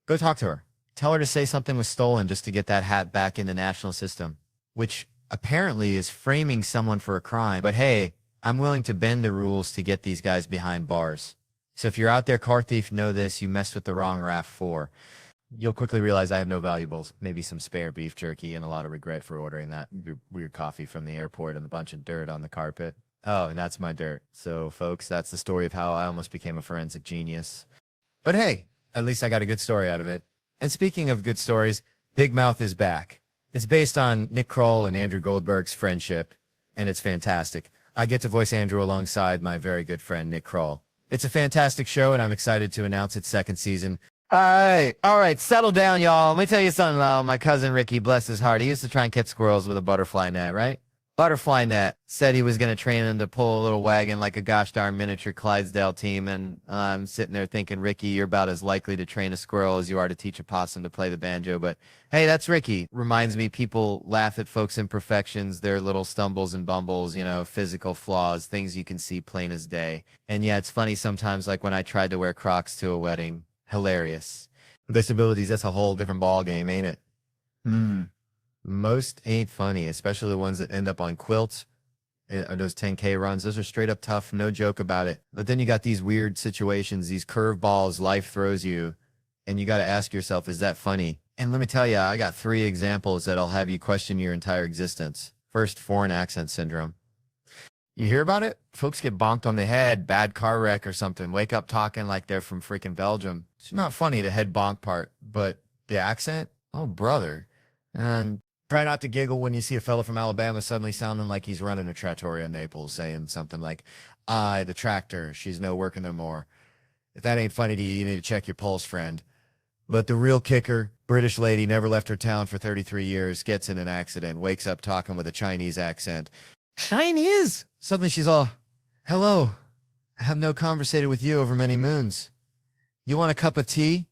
go talk to her. Tell her to say something was stolen just to get that hat back in the national system, which apparently is framing someone for a crime. But hey, I'm willing to bend the rules to get these guys behind bars. So if you're out there, car thief, know this, you messed with the wrong RAV4. You'll quickly realize I have no valuables, maybe some spare beef jerky and a lot of regret for ordering that weird coffee from the airport and a bunch of dirt on the carpet. Oh, and that's my dirt. So folks, that's the story of how I almost became a forensic genius. But hey, at least I got a good story out of it. And speaking of good stories, Big Mouth is back. It's based on Nick Kroll and Andrew Goldberg's friendship, and it's fantastic. I get to voice Andrew alongside my very good friend Nick Kroll. It's a fantastic show, and I'm excited to announce its second season. All right, settle down, y'all. Let me tell you something, my cousin Ricky, bless his heart, he used to try and catch squirrels with a butterfly net, right? Butterfly net said he was going to train him to pull a little wagon like a gosh darn miniature Clydesdale team, and I'm sitting there thinking, Ricky, you're about as likely to train a squirrel as you are to teach a possum to play the banjo, but hey, that's Ricky. Reminds me, people laugh at folks' imperfections, their little stumbles and bumbles, you know, physical flaws, things you can see plain as day. And yeah, it's funny sometimes, like when I tried to wear Crocs to a wedding. Hilarious. Disabilities, that's a whole different ball game, ain't it? Most ain't funny, especially the ones that end up on quilts or those 10K runs. Those are straight up tough, no joke about it. But then you got these weird situations, these curveballs life throws you, and you got to ask yourself, is that funny? And let me tell you, I got 3 examples that'll have you question your entire existence. First, foreign accent syndrome. You hear about it? Folks get bonked on the head, bad car wreck or something, wake up talking like they're from freaking Belgium. It's not funny, the head bonk part, but the accent? Oh, brother. And try not to giggle when you see a fella from Alabama suddenly sounding like he's running a trattoria in Naples, saying something like, the tractor, she's no working no more. If that ain't funny to you, you need to check your pulse, friend. But the real kicker, British lady never left her town for 33 years, gets in an accident, wakes up talking with a Chinese accent. Chinese? Suddenly she's all, hello, I have no conversated with you over many moons. You want a cup of tea?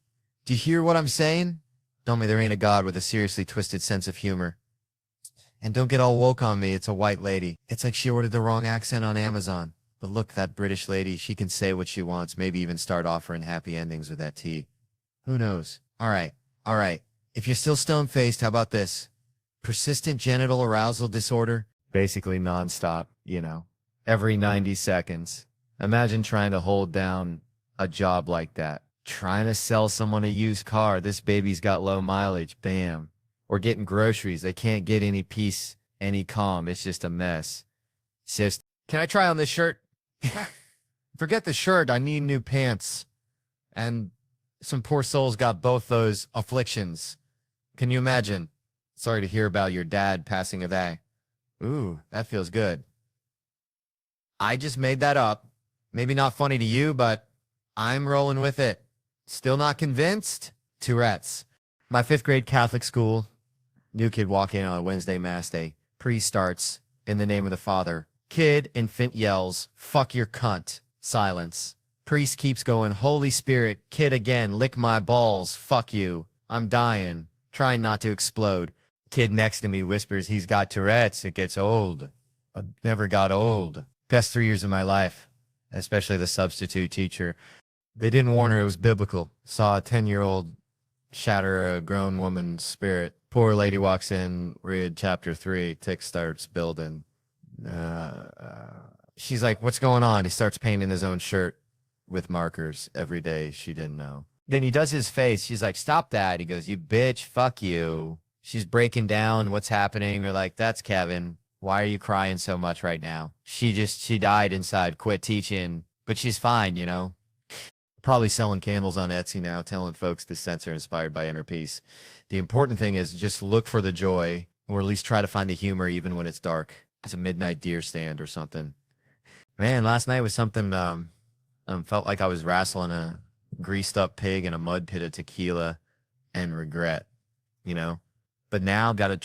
Do you hear what I'm saying? Tell me there ain't a god with a seriously twisted sense of humor. And don't get all woke on me, it's a white lady. It's like she ordered the wrong accent on Amazon. But look, that British lady, she can say what she wants, maybe even start offering happy endings with that tea. Who knows? All right. If you're still stone-faced, how about this? Persistent genital arousal disorder? basically nonstop, every 90 seconds. Imagine trying to hold down a job like that. Trying to sell someone a used car. This baby's got low mileage. Bam. Or getting groceries. They can't get any peace, any calm. It's just a mess. Sis, can I try on this shirt? Forget the shirt. I need new pants. And some poor souls got both those afflictions. Can you imagine? Sorry to hear about your dad passing away. Ooh, that feels good. I just made that up. Maybe not funny to you, but I'm rolling with it. Still not convinced? Tourette's. My 5th grade Catholic school. New kid walk in on a Wednesday mass day. Priest starts, in the name of the Father. Kid, infant yells, fuck your cunt. Silence. Priest keeps going, Holy Spirit. Kid again, lick my balls. Fuck you. I'm dying. Trying not to explode. Kid next to me whispers he's got Tourette's. It gets old. I never got old. Best 3 years of my life. Especially the substitute teacher. They didn't warn her it was biblical. Saw a 10-year-old shatter a grown woman's spirit. Poor lady walks in, read chapter 3. Tick starts building. She's like, what's going on? He starts painting his own shirt with markers every day. She didn't know. Then he does his face. She's like, stop that. He goes, you bitch, fuck you. She's breaking down. What's happening? They're like, that's Kevin. Why are you crying so much right now? She died inside, quit teaching, but she's fine, Probably selling candles on Etsy now, telling folks the scents are inspired by inner peace. The important thing is just look for the joy, or at least try to find the humor even when it's dark. It's a midnight deer stand or something. Man, last night was something, felt like I was wrestling a greased up pig in a mud pit of tequila and regret, But now I've got to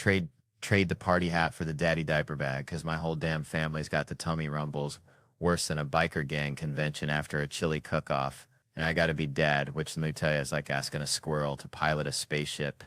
trade the party hat for the daddy diaper bag because my whole damn family's got the tummy rumbles worse than a biker gang convention after a chili cook-off. And I got to be dad, which let me tell you is like asking a squirrel to pilot a spaceship.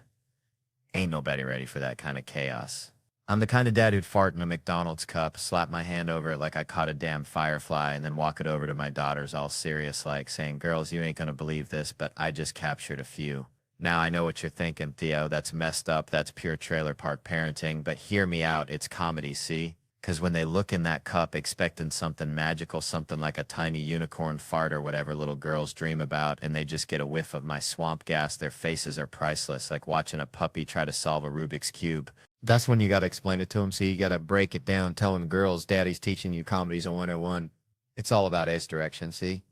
Ain't nobody ready for that kind of chaos. I'm the kind of dad who'd fart in a McDonald's cup, slap my hand over it like I caught a damn firefly, and then walk it over to my daughters all serious like, saying, girls, you ain't gonna believe this, but I just captured a few. Now I know what you're thinking, Theo. That's messed up. That's pure trailer park parenting. But hear me out. It's comedy, see? Because when they look in that cup expecting something magical, something like a tiny unicorn fart or whatever little girls dream about, and they just get a whiff of my swamp gas, their faces are priceless, like watching a puppy try to solve a Rubik's Cube. That's when you got to explain it to them. See, you got to break it down, telling girls daddy's teaching you comedy's a 101. It's all about ace direction, see?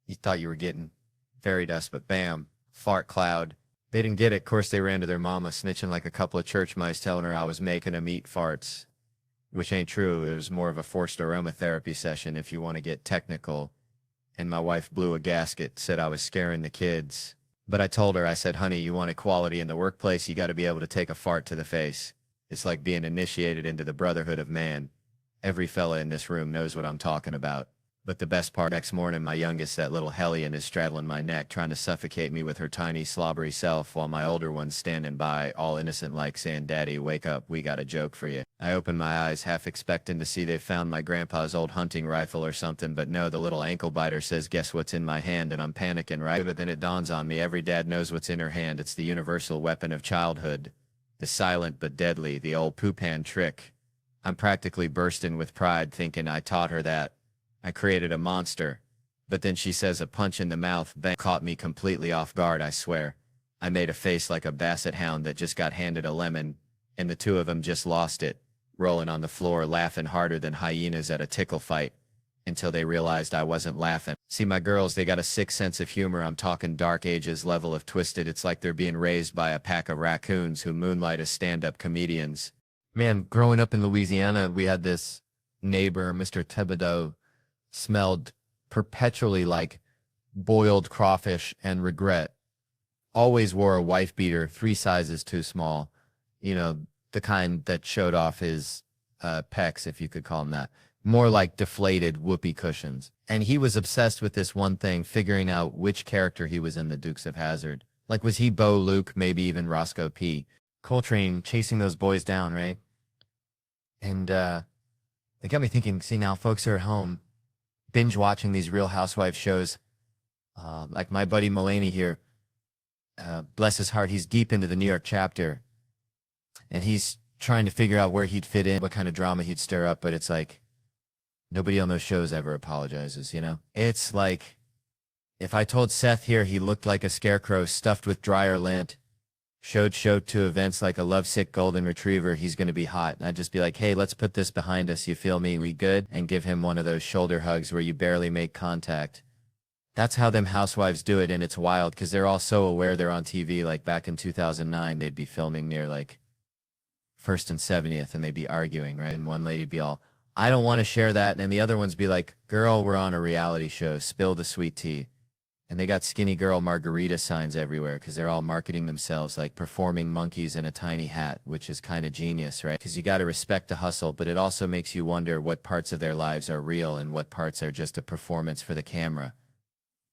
You thought you were getting fairy dust, but bam, fart cloud. They didn't get it. Of course, they ran to their mama, snitching like a couple of church mice, telling her I was making them eat farts. Which ain't true. It was more of a forced aromatherapy session if you want to get technical. And my wife blew a gasket, said I was scaring the kids. But I told her, I said, honey, you want equality in the workplace, you got to be able to take a fart to the face. It's like being initiated into the brotherhood of man. Every fella in this room knows what I'm talking about. But the best part, next morning, my youngest, that little hellion, is straddling my neck, trying to suffocate me with her tiny, slobbery self, while my older one's standing by, all innocent like, saying, Daddy, wake up, we got a joke for you. I open my eyes, half expecting to see they found my grandpa's old hunting rifle or something, but no, the little ankle biter says, guess what's in my hand, and I'm panicking, right? But then it dawns on me, every dad knows what's in her hand. It's the universal weapon of childhood. The silent but deadly, the old poop hand trick. I'm practically bursting with pride, thinking I taught her that. I created a monster. But then she says a punch in the mouth caught me completely off guard, I swear. I made a face like a basset hound that just got handed a lemon, and the two of them just lost it, rolling on the floor, laughing harder than hyenas at a tickle fight, until they realized I wasn't laughing. See, my girls, they got a sick sense of humor. I'm talking Dark Ages level of twisted. It's like they're being raised by a pack of raccoons who moonlight as stand-up comedians. Man, growing up in Louisiana, we had this neighbor, Mr. Thibodeau, smelled perpetually like boiled crawfish and regret. Always wore a wife beater 3 sizes too small. The kind that showed off his pecs, if you could call them that. More like deflated whoopee cushions. And he was obsessed with this one thing, figuring out which character he was in the Dukes of Hazzard. Like, was he Bo, Luke, maybe even Roscoe P. Coltrane chasing those boys down, right? And they got me thinking, see, now folks are at home binge watching these Real Housewives shows. Like my buddy Mulaney here, bless his heart, he's deep into the New York chapter. And he's trying to figure out where he'd fit in, what kind of drama he'd stir up, but it's like nobody on those shows ever apologizes, you know? It's like if I told Seth here he looked like a scarecrow stuffed with dryer lint, showed to events like a lovesick golden retriever, he's going to be hot. And I'd just be like, hey, let's put this behind us. You feel me? We good? And give him one of those shoulder hugs where you barely make contact. That's how them housewives do it, and it's wild because they're all so aware they're on TV. Like back in 2009, they'd be filming near like 1st and 70th, and they'd be arguing, right? And one lady'd be all, I don't want to share that. And the other ones be like, girl, we're on a reality show. Spill the sweet tea. And they got skinny girl margarita signs everywhere because they're all marketing themselves like performing monkeys in a tiny hat, which is kind of genius, right? Because you got to respect the hustle, but it also makes you wonder what parts of their lives are real and what parts are just a performance for the camera.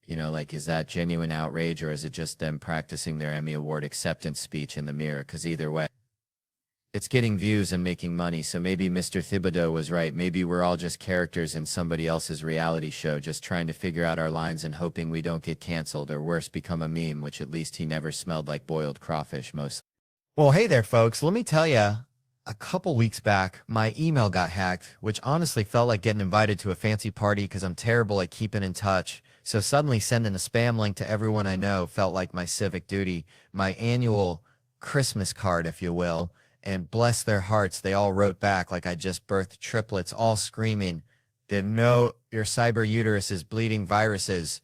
You know, like, is that genuine outrage or is it just them practicing their Emmy Award acceptance speech in the mirror? Because either way, it's getting views and making money. So maybe Mr. Thibodeau was right. Maybe we're all just characters in somebody else's reality show, just trying to figure out our lines and hoping we don't get canceled or worse, become a meme, which at least he never smelled like boiled crawfish most. Well, hey there, folks. Let me tell you, a couple weeks back, my email got hacked, which honestly felt like getting invited to a fancy party because I'm terrible at keeping in touch. So suddenly sending a spam link to everyone I know felt like my civic duty, my annual Christmas card, if you will. And bless their hearts, they all wrote back like I just birthed triplets, all screaming, didn't know your cyber uterus is bleeding viruses,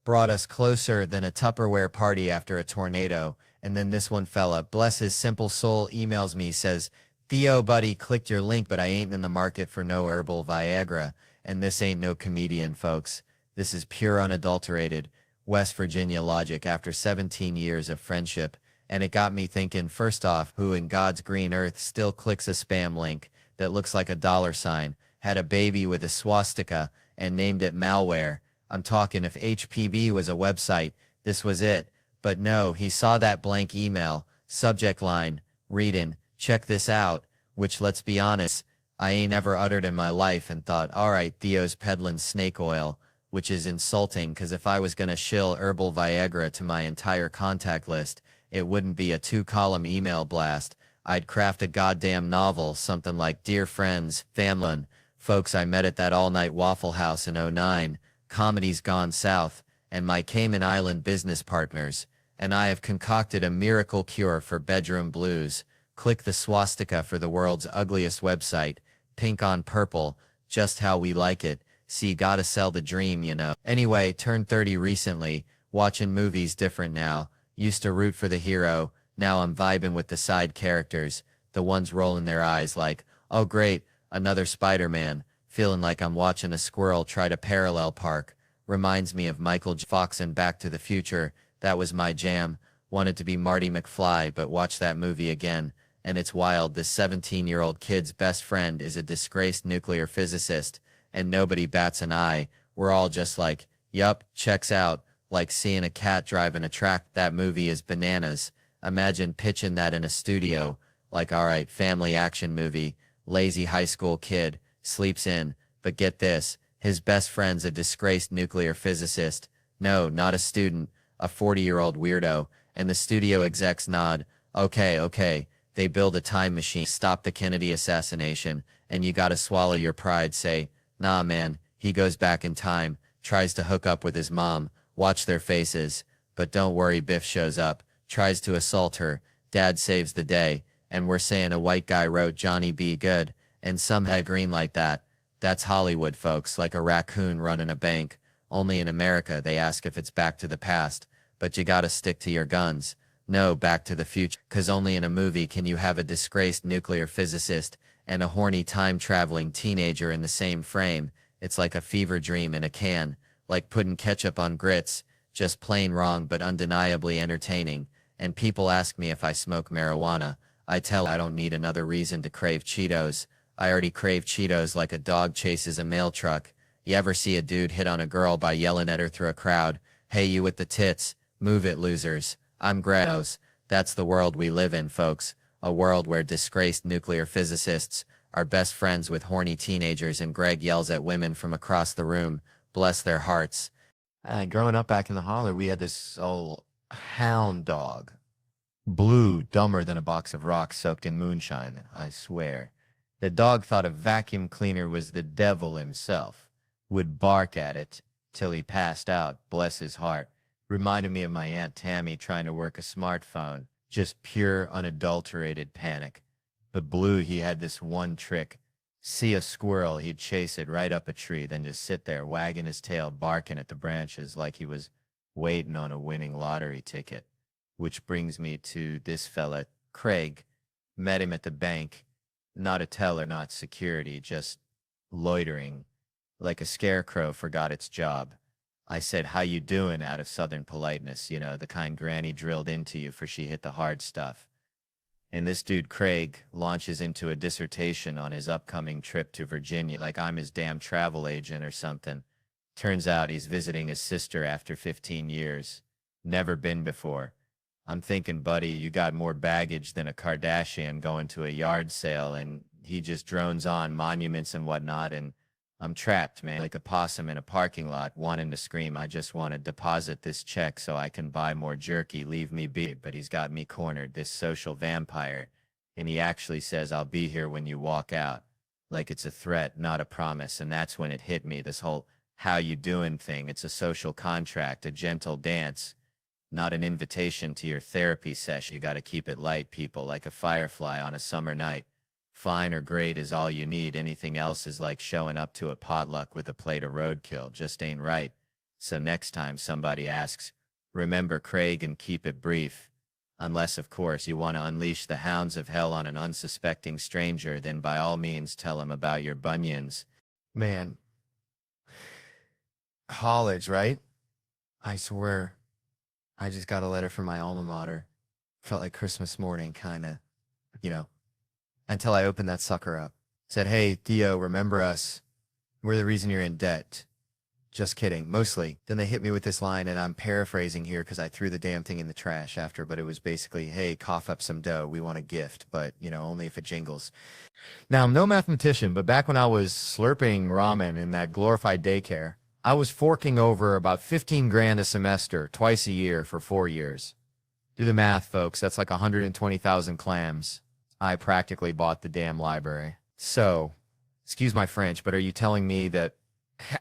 brought us closer than a Tupperware party after a tornado. And then this one fella, bless his simple soul, emails me, says, Theo, buddy, clicked your link, but I ain't in the market for no herbal Viagra. And this ain't no comedian, folks. This is pure unadulterated West Virginia logic after 17 years of friendship. And it got me thinking, first off, who in God's green earth still clicks a spam link that looks like a $, had a baby with a swastika, and named it malware? I'm talking if HPV was a website, this was it. But no, he saw that blank email, subject line, reading, check this out, which, let's be honest, I ain't ever uttered in my life, and thought, all right, Theo's peddling snake oil, which is insulting because if I was going to shill herbal Viagra to my entire contact list, it wouldn't be a 2-column email blast. I'd craft a goddamn novel, something like Dear Friends, Famlin, folks I met at that all-night Waffle House in '09, comedy's gone south, and my Cayman Island business partners, and I have concocted a miracle cure for bedroom blues. Click the swastika for the world's ugliest website, pink on purple, just how we like it. See, gotta sell the dream, you know. Anyway, turned 30 recently, watching movies different now. Used to root for the hero, now I'm vibing with the side characters, the ones rolling their eyes like, oh great, another Spider-Man, feeling like I'm watching a squirrel try to parallel park. Reminds me of Michael J. Fox in Back to the Future, that was my jam. Wanted to be Marty McFly, but watch that movie again, and it's wild, this 17-year-old kid's best friend is a disgraced nuclear physicist, and nobody bats an eye. We're all just like, yup, checks out. Like seeing a cat driving a track. That movie is bananas. Imagine pitching that in a studio. Like, all right, family action movie. Lazy high school kid. Sleeps in. But get this. His best friend's a disgraced nuclear physicist. No, not a student. A 40-year-old weirdo. And the studio execs nod. Okay. They build a time machine. Stop the Kennedy assassination. And you gotta swallow your pride. Say, nah man. He goes back in time. Tries to hook up with his mom. Watch their faces. But don't worry, Biff shows up, tries to assault her, Dad saves the day, and we're saying a white guy wrote Johnny B. Good, and some head green like that. That's Hollywood, folks, like a raccoon running a bank. Only in America they ask if it's Back to the Past, but you gotta stick to your guns. No, Back to the Future, 'cause only in a movie can you have a disgraced nuclear physicist and a horny time-traveling teenager in the same frame. It's like a fever dream in a can. Like putting ketchup on grits, just plain wrong but undeniably entertaining. And people ask me if I smoke marijuana. I tell I don't need another reason to crave Cheetos. I already crave Cheetos like a dog chases a mail truck. You ever see a dude hit on a girl by yelling at her through a crowd? Hey, you with the tits, move it, losers. I'm Granos. That's the world we live in, folks. A world where disgraced nuclear physicists are best friends with horny teenagers and Greg yells at women from across the room. Bless their hearts. Growing up back in the holler, we had this old hound dog. Blue, dumber than a box of rocks soaked in moonshine, I swear. The dog thought a vacuum cleaner was the devil himself. Would bark at it till he passed out, bless his heart. Reminded me of my Aunt Tammy trying to work a smartphone. Just pure, unadulterated panic. But Blue, he had this one trick. See a squirrel, he'd chase it right up a tree, then just sit there wagging his tail, barking at the branches like he was waiting on a winning lottery ticket. Which brings me to this fella, Craig. Met him at the bank. Not a teller, not security, just loitering. Like a scarecrow forgot its job. I said, how you doing, out of southern politeness, you know, the kind Granny drilled into you for she hit the hard stuff. And this dude, Craig, launches into a dissertation on his upcoming trip to Virginia, like I'm his damn travel agent or something. Turns out he's visiting his sister after 15 years. Never been before. I'm thinking, buddy, you got more baggage than a Kardashian going to a yard sale, and he just drones on monuments and whatnot, and I'm trapped, man, like a possum in a parking lot wanting to scream, I just want to deposit this check so I can buy more jerky, leave me be. But he's got me cornered, this social vampire, and he actually says, I'll be here when you walk out. Like it's a threat, not a promise, and that's when it hit me, this whole how you doing thing. It's a social contract, a gentle dance. Not an invitation to your therapy session. You got to keep it light, people, like a firefly on a summer night. Fine or great is all you need. Anything else is like showing up to a potluck with a plate of roadkill. Just ain't right. So next time somebody asks, remember Craig and keep it brief. Unless, of course, you want to unleash the hounds of hell on an unsuspecting stranger, then by all means tell him about your bunions. Man. College, right? I swear. I just got a letter from my alma mater. Felt like Christmas morning, kind of, you know, until I opened that sucker up. Said, hey, Theo, remember us. We're the reason you're in debt. Just kidding, mostly. Then they hit me with this line, and I'm paraphrasing here because I threw the damn thing in the trash after, but it was basically, hey, cough up some dough. We want a gift, but, you know, only if it jingles. Now, I'm no mathematician, but back when I was slurping ramen in that glorified daycare, I was forking over about 15 grand a semester, twice a year for 4 years. Do the math, folks. That's like 120,000 clams. I practically bought the damn library. So, excuse my French, but are you telling me that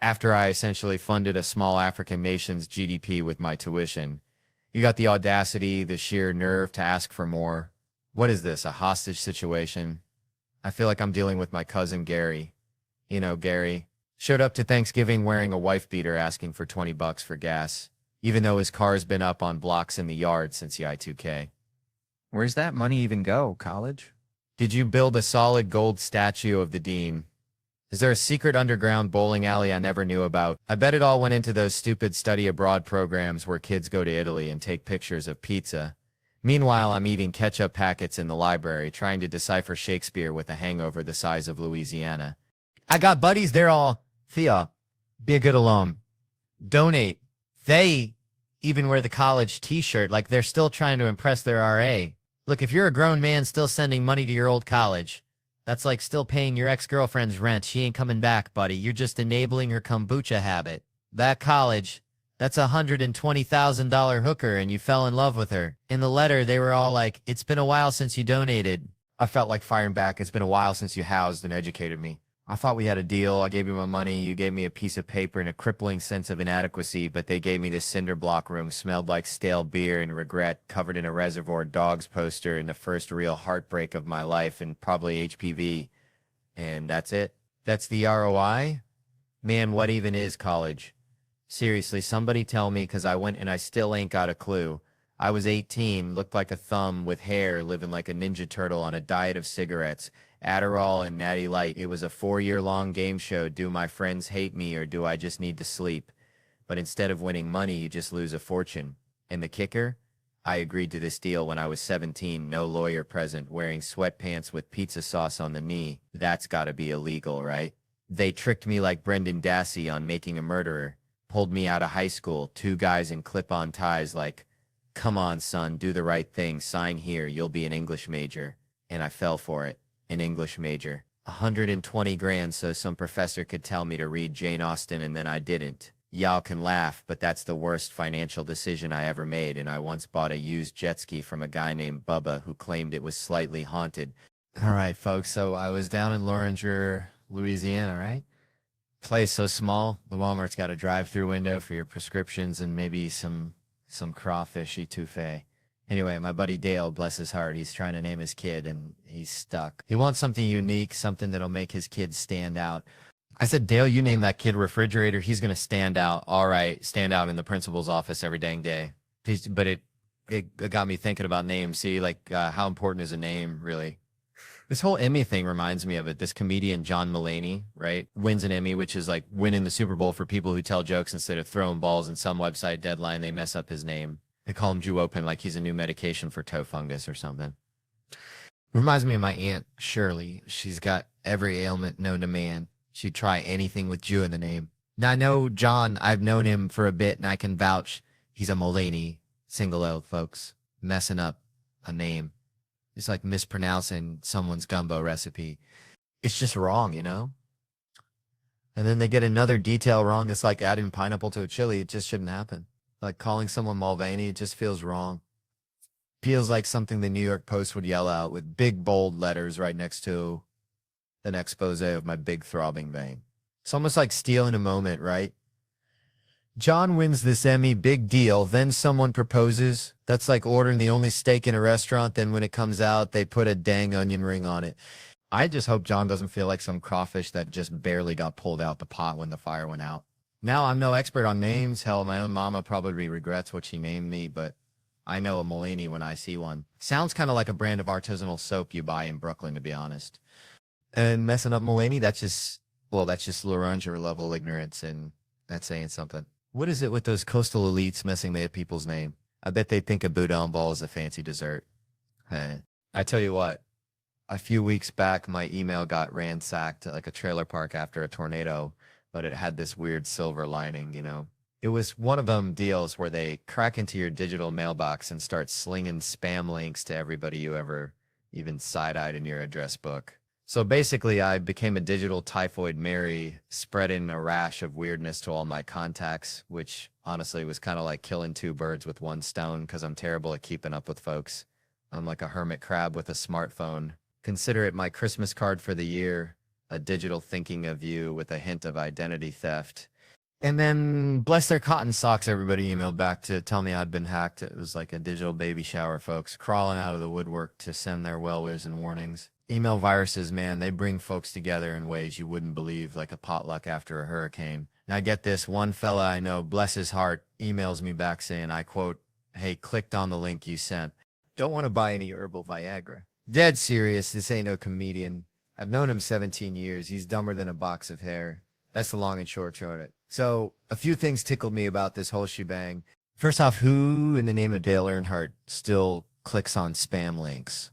after I essentially funded a small African nation's GDP with my tuition, you got the audacity, the sheer nerve to ask for more? What is this, a hostage situation? I feel like I'm dealing with my cousin Gary. You know, Gary. Showed up to Thanksgiving wearing a wife beater asking for $20 for gas, even though his car's been up on blocks in the yard since the I-2K. Where's that money even go, college? Did you build a solid gold statue of the dean? Is there a secret underground bowling alley I never knew about? I bet it all went into those stupid study abroad programs where kids go to Italy and take pictures of pizza. Meanwhile, I'm eating ketchup packets in the library, trying to decipher Shakespeare with a hangover the size of Louisiana. I got buddies, they're all, Theo, be a good alum. Donate. They even wear the college t-shirt like they're still trying to impress their RA. Look, if you're a grown man still sending money to your old college, that's like still paying your ex-girlfriend's rent. She ain't coming back, buddy. You're just enabling her kombucha habit. That college, that's a $120,000 hooker and you fell in love with her. In the letter, they were all like, it's been a while since you donated. I felt like firing back. It's been a while since you housed and educated me. I thought we had a deal. I gave you my money. You gave me a piece of paper and a crippling sense of inadequacy, but they gave me this cinder block room, smelled like stale beer and regret, covered in a Reservoir Dogs poster and the first real heartbreak of my life and probably HPV. And that's it. That's the ROI? Man, what even is college? Seriously, somebody tell me, because I went and I still ain't got a clue. I was 18, looked like a thumb with hair, living like a Ninja Turtle on a diet of cigarettes, Adderall and Natty Light. It was a 4-year-long game show. Do my friends hate me or do I just need to sleep? But instead of winning money, you just lose a fortune. And the kicker? I agreed to this deal when I was 17, no lawyer present, wearing sweatpants with pizza sauce on the knee. That's gotta be illegal, right? They tricked me like Brendan Dassey on Making a Murderer. Pulled me out of high school, 2 guys in clip-on ties like, come on, son, do the right thing, sign here, you'll be an English major. And I fell for it. An English major. 120 grand so some professor could tell me to read Jane Austen and then I didn't. Y'all can laugh, but that's the worst financial decision I ever made, and I once bought a used jet ski from a guy named Bubba who claimed it was slightly haunted. All right, folks. So I was down in Loringer, Louisiana, right? Place so small, the Walmart's got a drive-through window for your prescriptions and maybe some crawfish etouffee. Anyway, my buddy Dale, bless his heart, he's trying to name his kid and he's stuck. He wants something unique, something that'll make his kid stand out. I said, Dale, you name that kid Refrigerator, he's gonna stand out. All right, stand out in the principal's office every dang day. But it got me thinking about names. See, like how important is a name, really? This whole Emmy thing reminds me of it. This comedian, John Mulaney, right, wins an Emmy, which is like winning the Super Bowl for people who tell jokes instead of throwing balls in some website deadline. They mess up his name. They call him Jew Open like he's a new medication for toe fungus or something. Reminds me of my Aunt Shirley. She's got every ailment known to man. She'd try anything with Jew in the name. Now, I know John, I've known him for a bit, and I can vouch he's a Mulaney, single L, folks, messing up a name. It's like mispronouncing someone's gumbo recipe. It's just wrong, you know? And then they get another detail wrong. It's like adding pineapple to a chili. It just shouldn't happen. Like calling someone Mulvaney, it just feels wrong. Feels like something the New York Post would yell out with big, bold letters right next to an expose of my big throbbing vein. It's almost like stealing a moment, right? John wins this Emmy, big deal. Then someone proposes. That's like ordering the only steak in a restaurant. Then when it comes out, they put a dang onion ring on it. I just hope John doesn't feel like some crawfish that just barely got pulled out the pot when the fire went out. Now, I'm no expert on names. Hell, my own mama probably regrets what she named me, but I know a Mulaney when I see one. Sounds kind of like a brand of artisanal soap you buy in Brooklyn, to be honest. And messing up Mulaney, that's just Loringer level ignorance, and that's saying something. What is it with those coastal elites messing with people's name? I bet they think a boudin ball is a fancy dessert. I tell you what, a few weeks back, my email got ransacked at like a trailer park after a tornado, but it had this weird silver lining, you know. It was one of them deals where they crack into your digital mailbox and start slinging spam links to everybody you ever even side-eyed in your address book. So basically, I became a digital typhoid Mary, spreading a rash of weirdness to all my contacts, which honestly was kind of like killing two birds with one stone because I'm terrible at keeping up with folks. I'm like a hermit crab with a smartphone. Consider it my Christmas card for the year, a digital thinking of you with a hint of identity theft. And then, bless their cotton socks, everybody emailed back to tell me I'd been hacked. It was like a digital baby shower, folks, crawling out of the woodwork to send their well wishes and warnings. Email viruses, man, they bring folks together in ways you wouldn't believe, like a potluck after a hurricane. And I get this, one fella I know, bless his heart, emails me back saying, I quote, hey, clicked on the link you sent. Don't want to buy any herbal Viagra. Dead serious, this ain't no comedian. I've known him 17 years. He's dumber than a box of hair. That's the long and short of it. So, a few things tickled me about this whole shebang. First off, who in the name of Dale Earnhardt still clicks on spam links?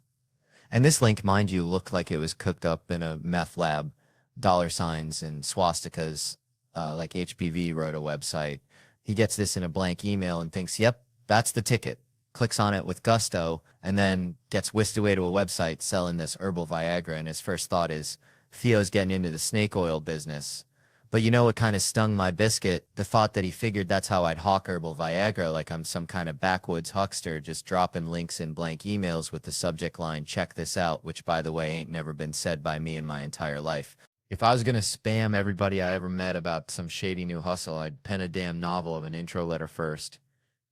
And this link, mind you, looked like it was cooked up in a meth lab, dollar signs and swastikas, like HPV wrote a website. He gets this in a blank email and thinks, yep, that's the ticket. Clicks on it with gusto, and then gets whisked away to a website selling this herbal Viagra. And his first thought is, Theo's getting into the snake oil business. But you know what kind of stung my biscuit? The thought that he figured that's how I'd hawk herbal Viagra, like I'm some kind of backwoods huckster just dropping links in blank emails with the subject line, check this out, which, by the way, ain't never been said by me in my entire life. If I was going to spam everybody I ever met about some shady new hustle, I'd pen a damn novel of an intro letter first.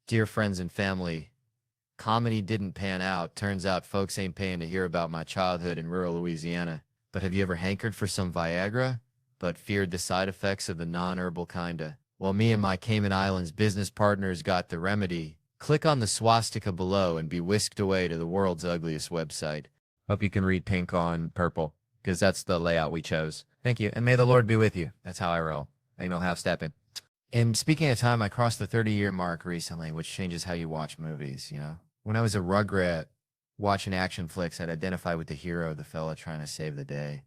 Dear friends and family, comedy didn't pan out. Turns out folks ain't paying to hear about my childhood in rural Louisiana. But have you ever hankered for some Viagra? But feared the side effects of the non-herbal kinda? Well, me and my Cayman Islands business partners got the remedy. Click on the swastika below and be whisked away to the world's ugliest website. Hope you can read pink on purple, because that's the layout we chose. Thank you, and may the Lord be with you. That's how I roll. Ain't no half-stepping. And speaking of time, I crossed the 30-year mark recently, which changes how you watch movies, you know? When I was a rugrat watching action flicks, I'd identify with the hero, the fella trying to save the day.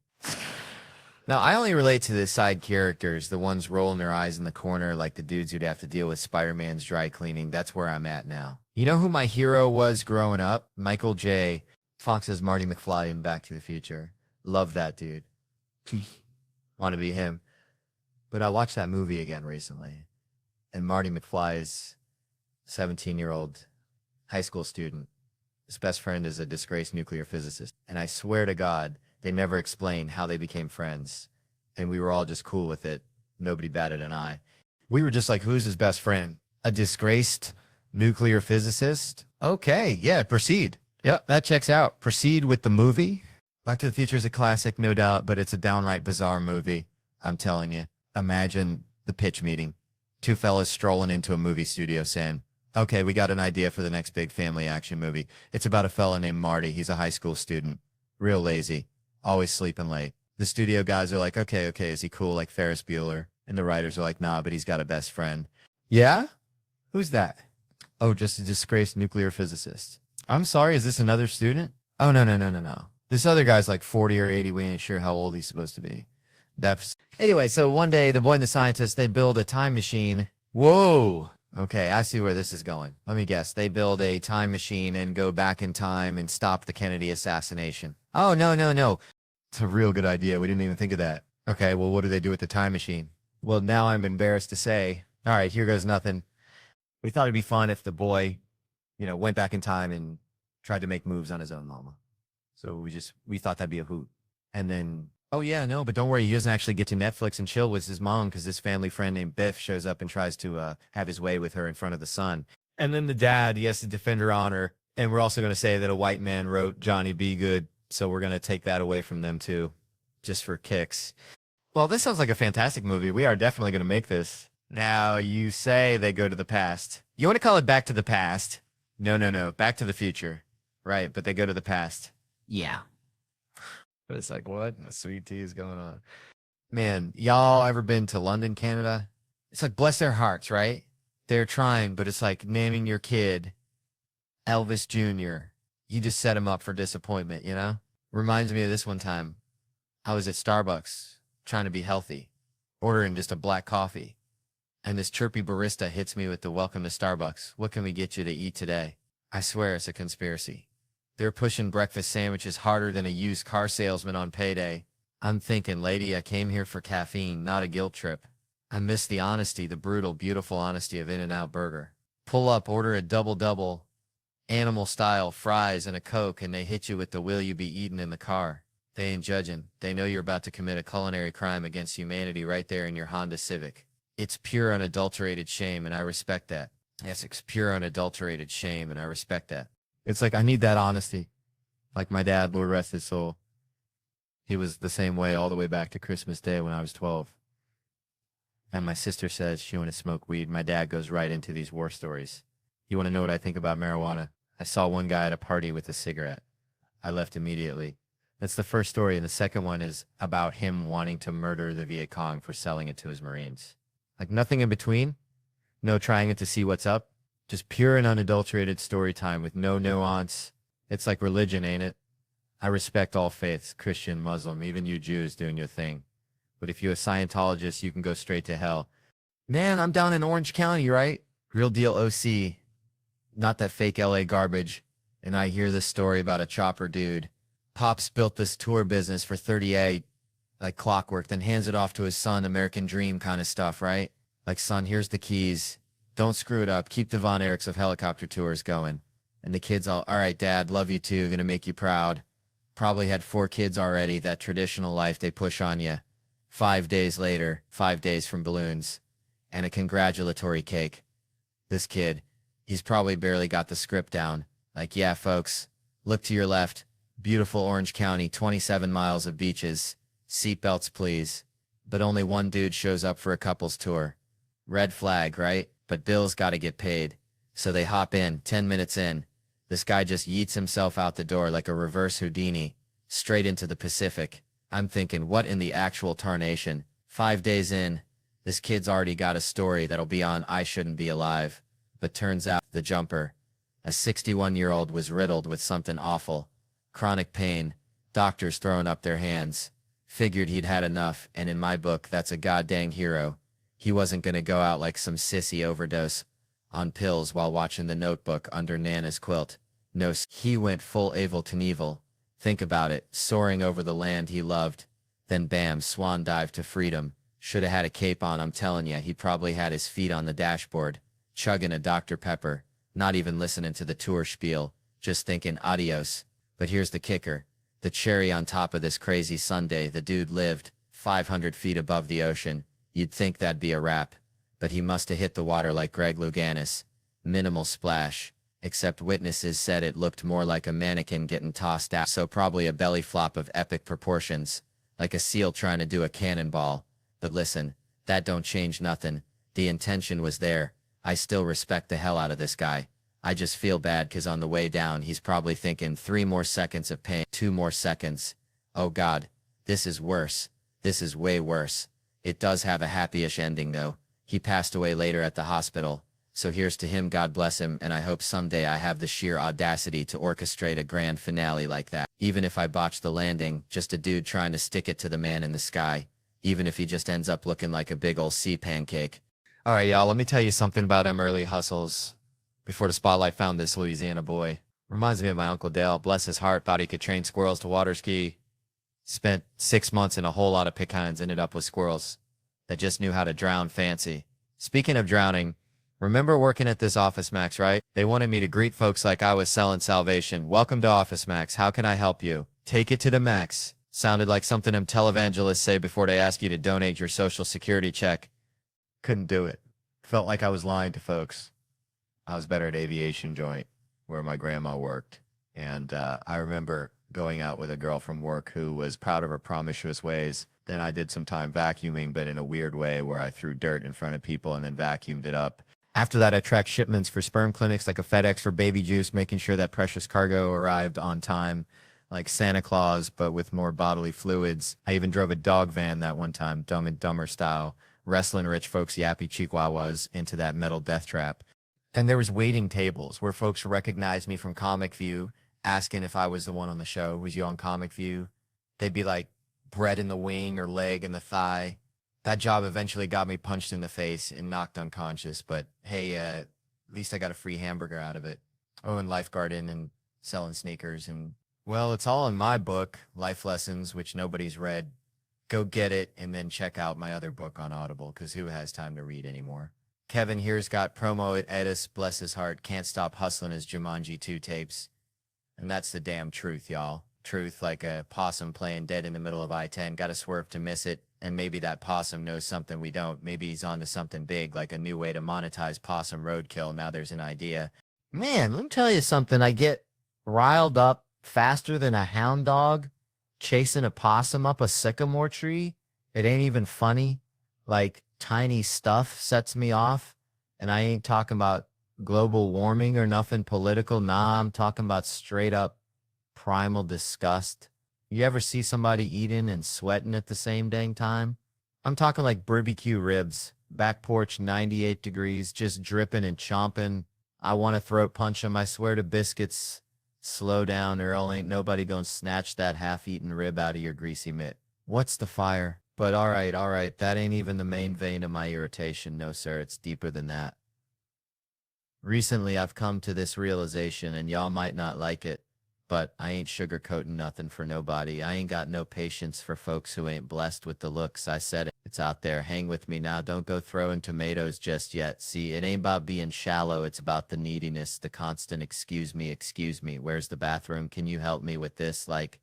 Now, I only relate to the side characters, the ones rolling their eyes in the corner like the dudes who'd have to deal with Spider-Man's dry cleaning. That's where I'm at now. You know who my hero was growing up? Michael J. Fox's Marty McFly in Back to the Future. Love that dude. Want to be him. But I watched that movie again recently. And Marty McFly is a 17-year-old high school student. His best friend is a disgraced nuclear physicist. And I swear to God, they never explain how they became friends. And we were all just cool with it. Nobody batted an eye. We were just like, who's his best friend? A disgraced nuclear physicist? Okay, yeah, proceed. Yep, that checks out. Proceed with the movie. Back to the Future is a classic, no doubt, but it's a downright bizarre movie. I'm telling you. Imagine the pitch meeting. Two fellas strolling into a movie studio saying, okay, we got an idea for the next big family action movie. It's about a fella named Marty. He's a high school student. Real lazy. Always sleeping late. The studio guys are like, okay, is he cool like Ferris Bueller? And the writers are like, nah, but he's got a best friend. Yeah? Who's that? Oh, just a disgraced nuclear physicist. I'm sorry, is this another student? Oh, no. This other guy's like 40 or 80. We ain't sure how old he's supposed to be. Anyway, so one day, the boy and the scientist, they build a time machine. Whoa. Okay, I see where this is going. Let me guess. They build a time machine and go back in time and stop the Kennedy assassination. Oh, no. It's a real good idea. We didn't even think of that. Okay, well, what do they do with the time machine? Well, now I'm embarrassed to say. All right, here goes nothing. We thought it'd be fun if the boy, went back in time and tried to make moves on his own mama. So we thought that'd be a hoot. And then, oh yeah, no, but don't worry, he doesn't actually get to Netflix and chill with his mom because this family friend named Biff shows up and tries to have his way with her in front of the son. And then the dad, he has to defend her honor. And we're also going to say that a white man wrote Johnny Be Good. So we're going to take that away from them too, just for kicks. Well, this sounds like a fantastic movie. We are definitely going to make this. Now, you say they go to the past. You want to call it Back to the Past? No. Back to the Future. Right, but they go to the past. Yeah. But it's like, what? A sweet tea is going on. Man, y'all ever been to London, Canada? It's like, bless their hearts, right? They're trying, but it's like naming your kid Elvis Jr. You just set him up for disappointment, Reminds me of this one time. I was at Starbucks trying to be healthy, ordering just a black coffee. And this chirpy barista hits me with the welcome to Starbucks. What can we get you to eat today? I swear it's a conspiracy. They're pushing breakfast sandwiches harder than a used car salesman on payday. I'm thinking, lady, I came here for caffeine, not a guilt trip. I miss the honesty, the brutal, beautiful honesty of In-N-Out Burger. Pull up, order a double, animal style, fries and a Coke, and they hit you with the will you be eating in the car. They ain't judging. They know you're about to commit a culinary crime against humanity right there in your Honda Civic. It's pure unadulterated shame, and I respect that. Yes, it's pure unadulterated shame, and I respect that. It's like, I need that honesty. Like my dad, Lord rest his soul. He was the same way all the way back to Christmas Day when I was 12. And my sister says she wanted to smoke weed. My dad goes right into these war stories. You want to know what I think about marijuana? I saw one guy at a party with a cigarette. I left immediately. That's the first story, and the second one is about him wanting to murder the Viet Cong for selling it to his Marines. Like nothing in between. No trying it to see what's up. Just pure and unadulterated story time with no nuance. It's like religion, ain't it? I respect all faiths, Christian, Muslim, even you Jews doing your thing. But if you're a Scientologist, you can go straight to hell. Man, I'm down in Orange County, right? Real deal OC. Not that fake LA garbage. And I hear this story about a chopper dude. Pops built this tour business for 38, like clockwork, then hands it off to his son, American dream kind of stuff, right? Like, son, here's the keys. Don't screw it up. Keep the Von Erichs of helicopter tours going. And the kid's all right, Dad, love you too. Gonna make you proud. Probably had 4 kids already, that traditional life they push on you. 5 days later, 5 days from balloons, and a congratulatory cake. This kid, he's probably barely got the script down. Like, yeah, folks, look to your left. Beautiful Orange County, 27 miles of beaches. Seatbelts, please. But only one dude shows up for a couple's tour. Red flag, right? But bills gotta get paid. So they hop in, 10 minutes in. This guy just yeets himself out the door like a reverse Houdini, straight into the Pacific. I'm thinking, what in the actual tarnation? 5 days in, this kid's already got a story that'll be on I Shouldn't Be Alive. But turns out, the jumper, a 61-year-old, was riddled with something awful. Chronic pain, doctors throwing up their hands. Figured he'd had enough, and in my book, that's a goddamn hero. He wasn't gonna go out like some sissy overdose on pills while watching The Notebook under Nana's quilt. No, he went full Evel Knievel. Think about it, soaring over the land he loved. Then bam, swan dive to freedom. Should have had a cape on, I'm telling ya. He probably had his feet on the dashboard, chugging a Dr. Pepper, not even listening to the tour spiel, just thinking adios. But here's the kicker. The cherry on top of this crazy Sunday, the dude lived 500 feet above the ocean. You'd think that'd be a wrap. But he must have hit the water like Greg Louganis. Minimal splash. Except witnesses said it looked more like a mannequin getting tossed out, so probably a belly flop of epic proportions. Like a seal trying to do a cannonball. But listen, that don't change nothing. The intention was there. I still respect the hell out of this guy. I just feel bad cause on the way down he's probably thinking 3 more seconds of pain, 2 more seconds. Oh God, this is worse. This is way worse. It does have a happy-ish ending though. He passed away later at the hospital. So here's to him, God bless him, and I hope someday I have the sheer audacity to orchestrate a grand finale like that. Even if I botch the landing, just a dude trying to stick it to the man in the sky. Even if he just ends up looking like a big ol' sea pancake. All right, y'all, let me tell you something about them early hustles before the spotlight found this Louisiana boy. Reminds me of my Uncle Dale. Bless his heart, thought he could train squirrels to water ski. Spent 6 months in a whole lot of pecans, ended up with squirrels that just knew how to drown fancy. Speaking of drowning, remember working at this Office Max, right? They wanted me to greet folks like I was selling salvation. Welcome to Office Max. How can I help you? Take it to the max. Sounded like something them televangelists say before they ask you to donate your social security check. Couldn't do it. Felt like I was lying to folks. I was better at Aviation Joint, where my grandma worked. And I remember going out with a girl from work who was proud of her promiscuous ways. Then I did some time vacuuming, but in a weird way where I threw dirt in front of people and then vacuumed it up. After that, I tracked shipments for sperm clinics like a FedEx for baby juice, making sure that precious cargo arrived on time, like Santa Claus, but with more bodily fluids. I even drove a dog van that one time, Dumb and Dumber style, wrestling rich folks' yappy chihuahuas into that metal death trap. And there was waiting tables where folks recognized me from Comic View, asking if I was the one on the show. Was you on Comic View? They'd be like, bread in the wing or leg in the thigh. That job eventually got me punched in the face and knocked unconscious, but hey, at least I got a free hamburger out of it. Oh, and lifeguarding and selling sneakers and, well, it's all in my book, Life Lessons, which nobody's read. Go get it and then check out my other book on Audible, because who has time to read anymore? Kevin here's got promo at Edis, bless his heart, can't stop hustling his Jumanji 2 tapes. And that's the damn truth, y'all. Truth, like a possum playing dead in the middle of I-10, gotta swerve to miss it. And maybe that possum knows something we don't. Maybe he's onto something big, like a new way to monetize possum roadkill. Now there's an idea. Man, let me tell you something. I get riled up faster than a hound dog chasing a possum up a sycamore tree. It ain't even funny. Like, tiny stuff sets me off. And I ain't talking about global warming or nothing political. Nah, I'm talking about straight up primal disgust. You ever see somebody eating and sweating at the same dang time? I'm talking like barbecue ribs, back porch 98 degrees, just dripping and chomping. I want to throat punch them. I swear to biscuits. Slow down, Earl. Ain't nobody gonna snatch that half-eaten rib out of your greasy mitt. What's the fire? But all right. That ain't even the main vein of my irritation. No, sir, it's deeper than that. Recently, I've come to this realization, and y'all might not like it, but I ain't sugarcoating nothing for nobody. I ain't got no patience for folks who ain't blessed with the looks. I said it. It's out there. Hang with me now. Don't go throwing tomatoes just yet. See, it ain't about being shallow. It's about the neediness, the constant excuse me. Where's the bathroom? Can you help me with this? Like,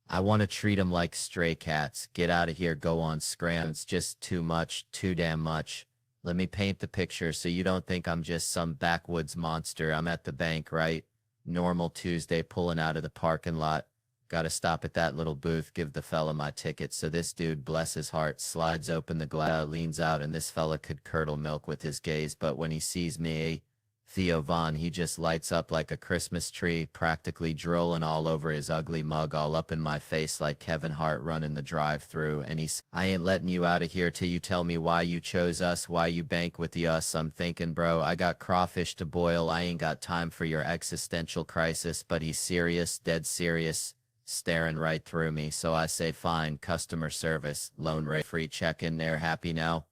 I want to treat them like stray cats. Get out of here. Go on scram. It's just too much. Too damn much. Let me paint the picture so you don't think I'm just some backwoods monster. I'm at the bank, right? Normal Tuesday, pulling out of the parking lot. Gotta stop at that little booth, give the fella my ticket. So this dude, bless his heart, slides open the glass, leans out, and this fella could curdle milk with his gaze. But when he sees me, Theo Vaughn, he just lights up like a Christmas tree, practically drooling all over his ugly mug, all up in my face like Kevin Hart running the drive-thru. And he's, I ain't letting you out of here till you tell me why you chose us, why you bank with the us. I'm thinking, bro, I got crawfish to boil. I ain't got time for your existential crisis. But he's serious, dead serious, staring right through me. So I say, fine, customer service, loan rate free check in there, happy now?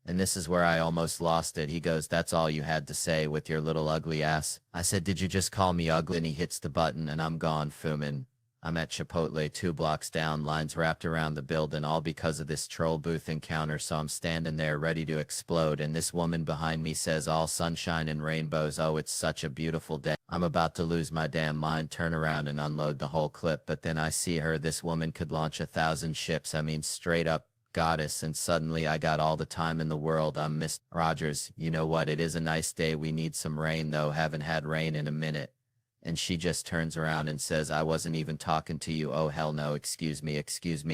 And this is where I almost lost it. He goes, that's all you had to say with your little ugly ass. I said, did you just call me ugly? And he hits the button and I'm gone, fuming. I'm at Chipotle 2 blocks down, lines wrapped around the building, all because of this troll booth encounter. So I'm standing there ready to explode, and this woman behind me says, all sunshine and rainbows. Oh, it's such a beautiful day. I'm about to lose my damn mind, turn around and unload the whole clip. But then I see her. This woman could launch 1,000 ships. I mean, straight up goddess. And suddenly I got all the time in the world. I'm Miss Rogers. You know what? It is a nice day. We need some rain, though. Haven't had rain in a minute. And she just turns around and says, I wasn't even talking to you. Oh, hell no. Excuse me.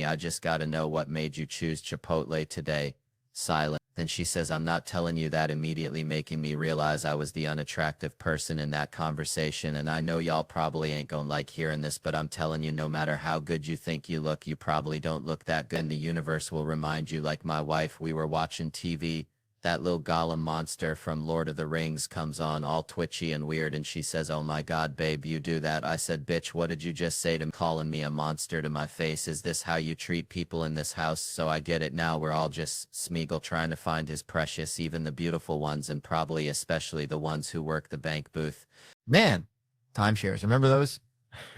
I just got to know what made you choose Chipotle today. Silent. Then she says, I'm not telling you that, immediately making me realize I was the unattractive person in that conversation. And I know y'all probably ain't gonna like hearing this, but I'm telling you, no matter how good you think you look, you probably don't look that good. And the universe will remind you, like my wife, we were watching TV. That little golem monster from Lord of the Rings comes on all twitchy and weird, and she says, oh my god, babe, you do that? I said, bitch, what did you just say to me? Calling me a monster to my face? Is this how you treat people in this house? So I get it now. We're all just Smeagol trying to find his precious, even the beautiful ones, and probably especially the ones who work the bank booth. Man, timeshares. Remember those?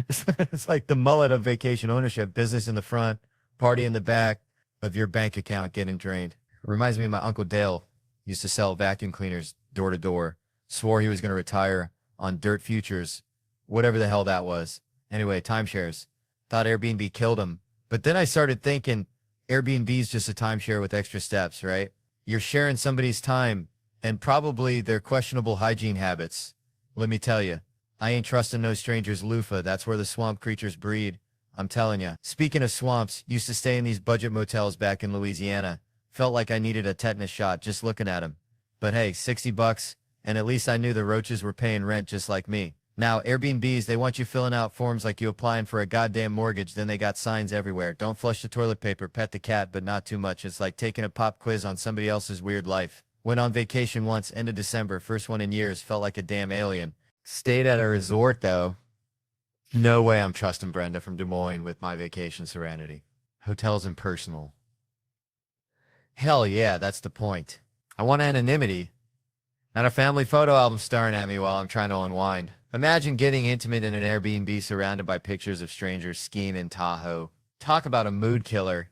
It's like the mullet of vacation ownership. Business in the front, party in the back of your bank account getting drained. Reminds me of my Uncle Dale. Used to sell vacuum cleaners door to door. Swore he was going to retire on dirt futures, whatever the hell that was. Anyway, timeshares. Thought Airbnb killed him. But then I started thinking Airbnb's just a timeshare with extra steps, right? You're sharing somebody's time and probably their questionable hygiene habits. Let me tell you, I ain't trusting no stranger's loofah. That's where the swamp creatures breed. I'm telling you. Speaking of swamps, used to stay in these budget motels back in Louisiana. Felt like I needed a tetanus shot just looking at them. But hey, $60, and at least I knew the roaches were paying rent just like me. Now, Airbnbs, they want you filling out forms like you applying for a goddamn mortgage, then they got signs everywhere. Don't flush the toilet paper, pet the cat, but not too much. It's like taking a pop quiz on somebody else's weird life. Went on vacation once, end of December, first one in years, felt like a damn alien. Stayed at a resort, though. No way I'm trusting Brenda from Des Moines with my vacation serenity. Hotels impersonal. Hell yeah, that's the point. I want anonymity. Not a family photo album staring at me while I'm trying to unwind. Imagine getting intimate in an Airbnb surrounded by pictures of strangers skiing in Tahoe. Talk about a mood killer.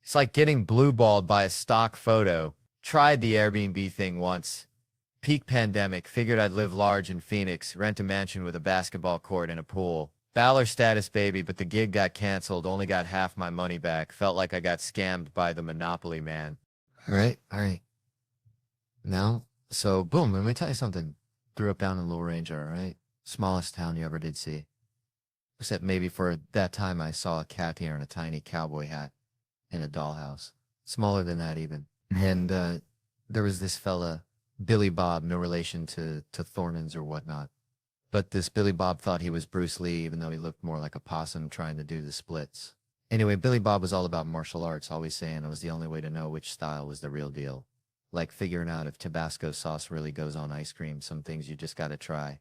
It's like getting blue-balled by a stock photo. Tried the Airbnb thing once. Peak pandemic, figured I'd live large in Phoenix, rent a mansion with a basketball court and a pool. Baller status, baby, but the gig got canceled, only got half my money back. Felt like I got scammed by the Monopoly man. All right. Now, so boom, let me tell you something. Grew up down in Little Ranger, all right? Smallest town you ever did see. Except maybe for that time I saw a cat here in a tiny cowboy hat in a dollhouse. Smaller than that even. And there was this fella, Billy Bob, no relation to Thornton's or whatnot. But this Billy Bob thought he was Bruce Lee, even though he looked more like a possum trying to do the splits. Anyway, Billy Bob was all about martial arts, always saying it was the only way to know which style was the real deal. Like figuring out if Tabasco sauce really goes on ice cream. Some things you just got to try.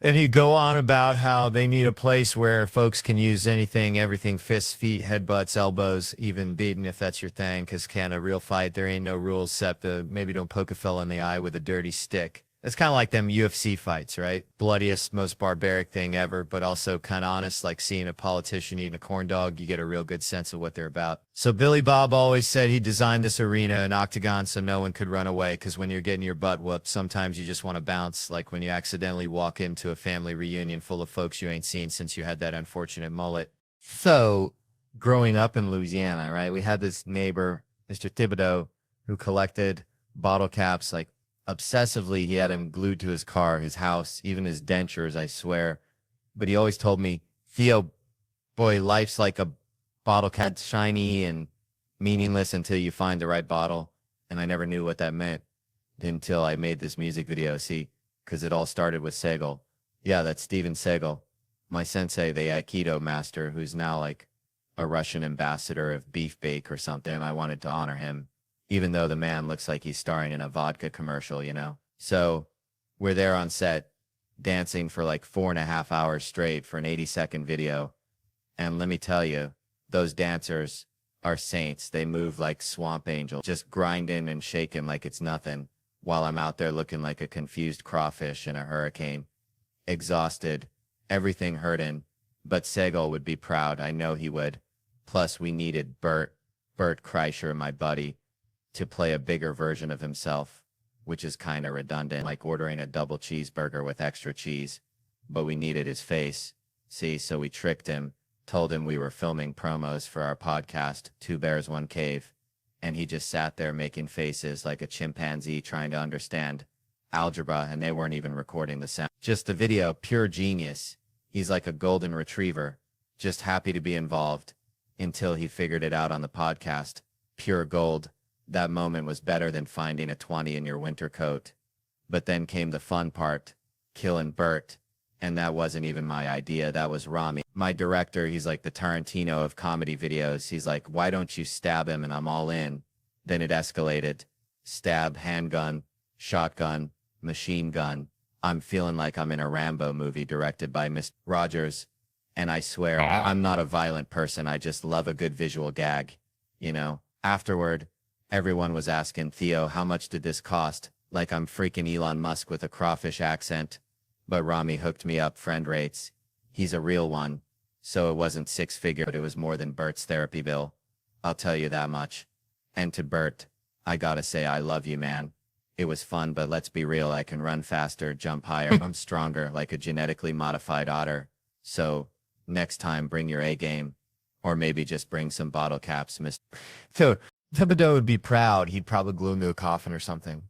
And he'd go on about how they need a place where folks can use anything, everything, fists, feet, headbutts, elbows, even beating if that's your thing, because can a real fight, there ain't no rules except maybe don't poke a fella in the eye with a dirty stick. It's kind of like them UFC fights, right? Bloodiest, most barbaric thing ever, but also kind of honest, like seeing a politician eating a corn dog. You get a real good sense of what they're about. So Billy Bob always said he designed this arena, an octagon, so no one could run away, because when you're getting your butt whooped, sometimes you just want to bounce, like when you accidentally walk into a family reunion full of folks you ain't seen since you had that unfortunate mullet. So growing up in Louisiana, right, we had this neighbor, Mr. Thibodeau, who collected bottle caps, like, obsessively. He had him glued to his car, his house, even his dentures, I swear. But he always told me, Theo, boy, life's like a bottle cap, shiny and meaningless until you find the right bottle. And I never knew what that meant until I made this music video, see, because it all started with Segal. Yeah, that's Steven Segal, my sensei, the Aikido master, who's now like a Russian ambassador of Beef Bake or something. I wanted to honor him, even though the man looks like he's starring in a vodka commercial, you know? So we're there on set dancing for like 4.5 hours straight for an 80-second video. And let me tell you, those dancers are saints. They move like swamp angels, just grinding and shaking like it's nothing, while I'm out there looking like a confused crawfish in a hurricane, exhausted, everything hurting, but Segal would be proud. I know he would. Plus, we needed Bert Kreischer, my buddy, to play a bigger version of himself, which is kind of redundant, like ordering a double cheeseburger with extra cheese. But we needed his face. See, so we tricked him, told him we were filming promos for our podcast, Two Bears, One Cave, and he just sat there making faces like a chimpanzee trying to understand algebra, and they weren't even recording the sound. Just the video, pure genius. He's like a golden retriever, just happy to be involved, until he figured it out on the podcast. Pure gold. That moment was better than finding a 20 in your winter coat. But then came the fun part, killing Bert. And that wasn't even my idea, that was Rami. My director, he's like the Tarantino of comedy videos. He's like, why don't you stab him? And I'm all in. Then it escalated. Stab, handgun, shotgun, machine gun. I'm feeling like I'm in a Rambo movie directed by Mr. Rogers. And I swear, I'm not a violent person. I just love a good visual gag. You know, afterward, everyone was asking Theo, how much did this cost? Like I'm freaking Elon Musk with a crawfish accent. But Rami hooked me up friend rates. He's a real one. So it wasn't six-figure, but it was more than Bert's therapy bill. I'll tell you that much. And to Bert, I gotta say I love you, man. It was fun, but let's be real, I can run faster, jump higher, I'm stronger, like a genetically modified otter. So, next time bring your A game. Or maybe just bring some bottle caps, Mr. So Thibodeau would be proud. He'd probably glue him to a coffin or something.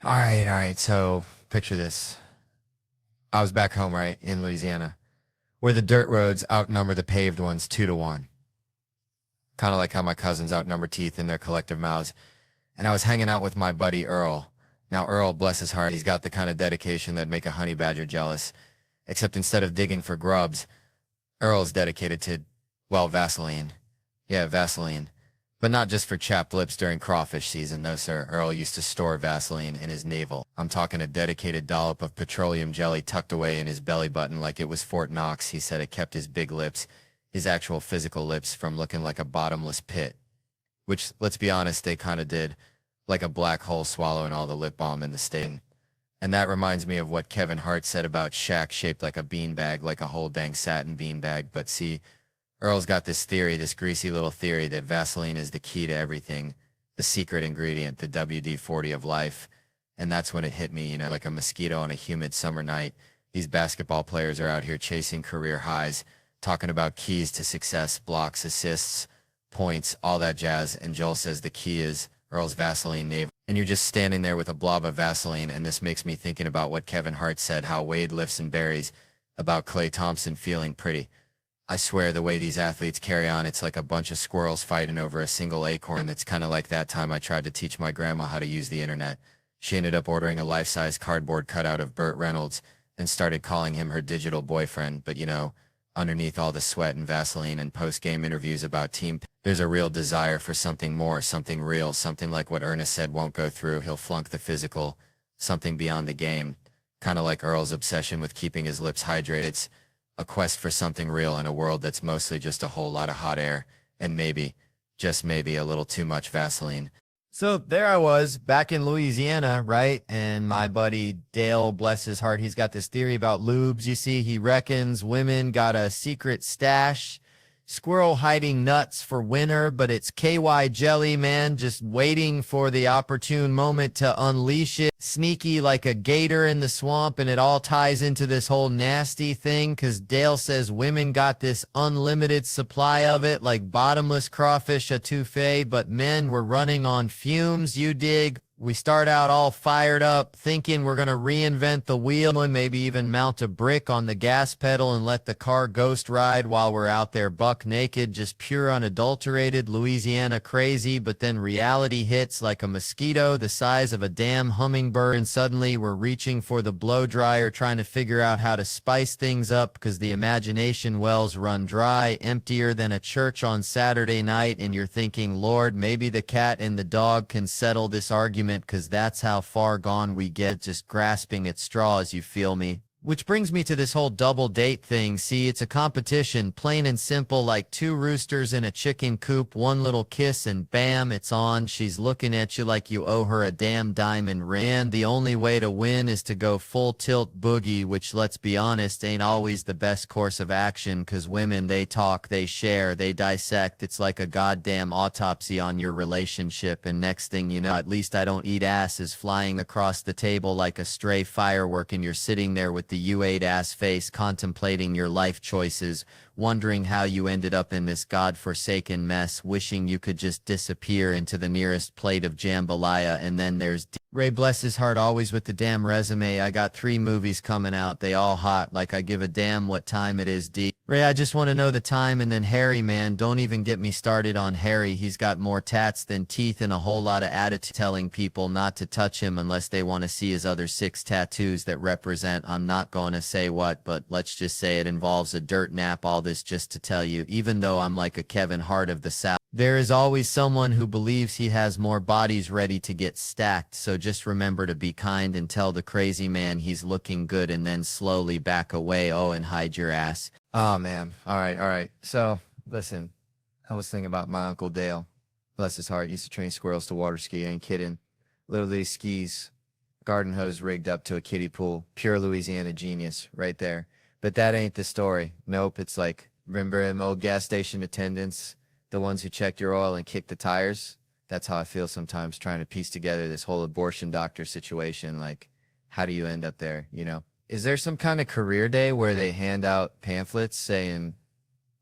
All right. So picture this. I was back home, right, in Louisiana, where the dirt roads outnumber the paved ones 2-1. Kind of like how my cousins outnumber teeth in their collective mouths. And I was hanging out with my buddy Earl. Now, Earl, bless his heart, he's got the kind of dedication that'd make a honey badger jealous. Except instead of digging for grubs, Earl's dedicated to, well, Vaseline. Yeah, Vaseline. But not just for chapped lips during crawfish season, no, sir. Earl used to store Vaseline in his navel. I'm talking a dedicated dollop of petroleum jelly tucked away in his belly button like it was Fort Knox. He said it kept his big lips, his actual physical lips, from looking like a bottomless pit. Which, let's be honest, they kind of did. Like a black hole swallowing all the lip balm in the state. And that reminds me of what Kevin Hart said about Shaq shaped like a beanbag, like a whole dang satin beanbag. But see, Earl's got this theory, this greasy little theory that Vaseline is the key to everything, the secret ingredient, the WD-40 of life. And that's when it hit me, you know, like a mosquito on a humid summer night. These basketball players are out here chasing career highs, talking about keys to success, blocks, assists, points, all that jazz. And Joel says the key is Earl's Vaseline navel. And you're just standing there with a blob of Vaseline, and this makes me thinking about what Kevin Hart said, how Wade lifts and buries, about Klay Thompson feeling pretty. I swear the way these athletes carry on, it's like a bunch of squirrels fighting over a single acorn. That's kind of like that time I tried to teach my grandma how to use the internet. She ended up ordering a life-size cardboard cutout of Burt Reynolds and started calling him her digital boyfriend. But you know, underneath all the sweat and Vaseline and post-game interviews about team, there's a real desire for something more, something real, something like what Ernest said won't go through. He'll flunk the physical, something beyond the game. Kind of like Earl's obsession with keeping his lips hydrated. It's a quest for something real in a world that's mostly just a whole lot of hot air and maybe, just maybe, a little too much Vaseline. So there I was back in Louisiana, right? And my buddy Dale, bless his heart, he's got this theory about lubes. You see, he reckons women got a secret stash, squirrel hiding nuts for winter, but it's KY jelly, man, just waiting for the opportune moment to unleash it. Sneaky like a gator in the swamp, and it all ties into this whole nasty thing because Dale says women got this unlimited supply of it, like bottomless crawfish etouffee, but men were running on fumes, you dig? We start out all fired up, thinking we're going to reinvent the wheel and maybe even mount a brick on the gas pedal and let the car ghost ride while we're out there buck naked, just pure unadulterated Louisiana crazy. But then reality hits like a mosquito the size of a damn hummingbird, and suddenly we're reaching for the blow dryer, trying to figure out how to spice things up because the imagination wells run dry, emptier than a church on Saturday night. And you're thinking, Lord, maybe the cat and the dog can settle this argument, because that's how far gone we get, just grasping at straws, you feel me? Which brings me to this whole double date thing. See, it's a competition, plain and simple, like two roosters in a chicken coop, one little kiss and bam, it's on. She's looking at you like you owe her a damn diamond ring. And the only way to win is to go full tilt boogie, which, let's be honest, ain't always the best course of action, 'cause women, they talk, they share, they dissect. It's like a goddamn autopsy on your relationship, and next thing you know, at least I don't eat ass, is flying across the table like a stray firework, and you're sitting there with the U8 ass face contemplating your life choices, wondering how you ended up in this godforsaken mess, wishing you could just disappear into the nearest plate of jambalaya. And then there's Ray, bless his heart, always with the damn resume. I got 3 movies coming out, they all hot, like I give a damn what time it is, D. Ray, I just want to know the time. And then Harry, man, don't even get me started on Harry. He's got more tats than teeth and a whole lot of attitude, telling people not to touch him unless they want to see his other 6 tattoos that represent, I'm not going to say what, but let's just say it involves a dirt nap. All this just to tell you, even though I'm like a Kevin Hart of the South, there is always someone who believes he has more bodies ready to get stacked. So just remember to be kind and tell the crazy man he's looking good, and then slowly back away. Oh, and hide your ass. Oh, man. All right. So, listen, I was thinking about my Uncle Dale. Bless his heart. He used to train squirrels to water ski. I ain't kidding. Literally skis, garden hose rigged up to a kiddie pool. Pure Louisiana genius right there. But that ain't the story. Nope. It's like, remember them old gas station attendants? The ones who checked your oil and kicked the tires? That's how I feel sometimes trying to piece together this whole abortion doctor situation. Like, how do you end up there, you know? Is there some kind of career day where they hand out pamphlets saying,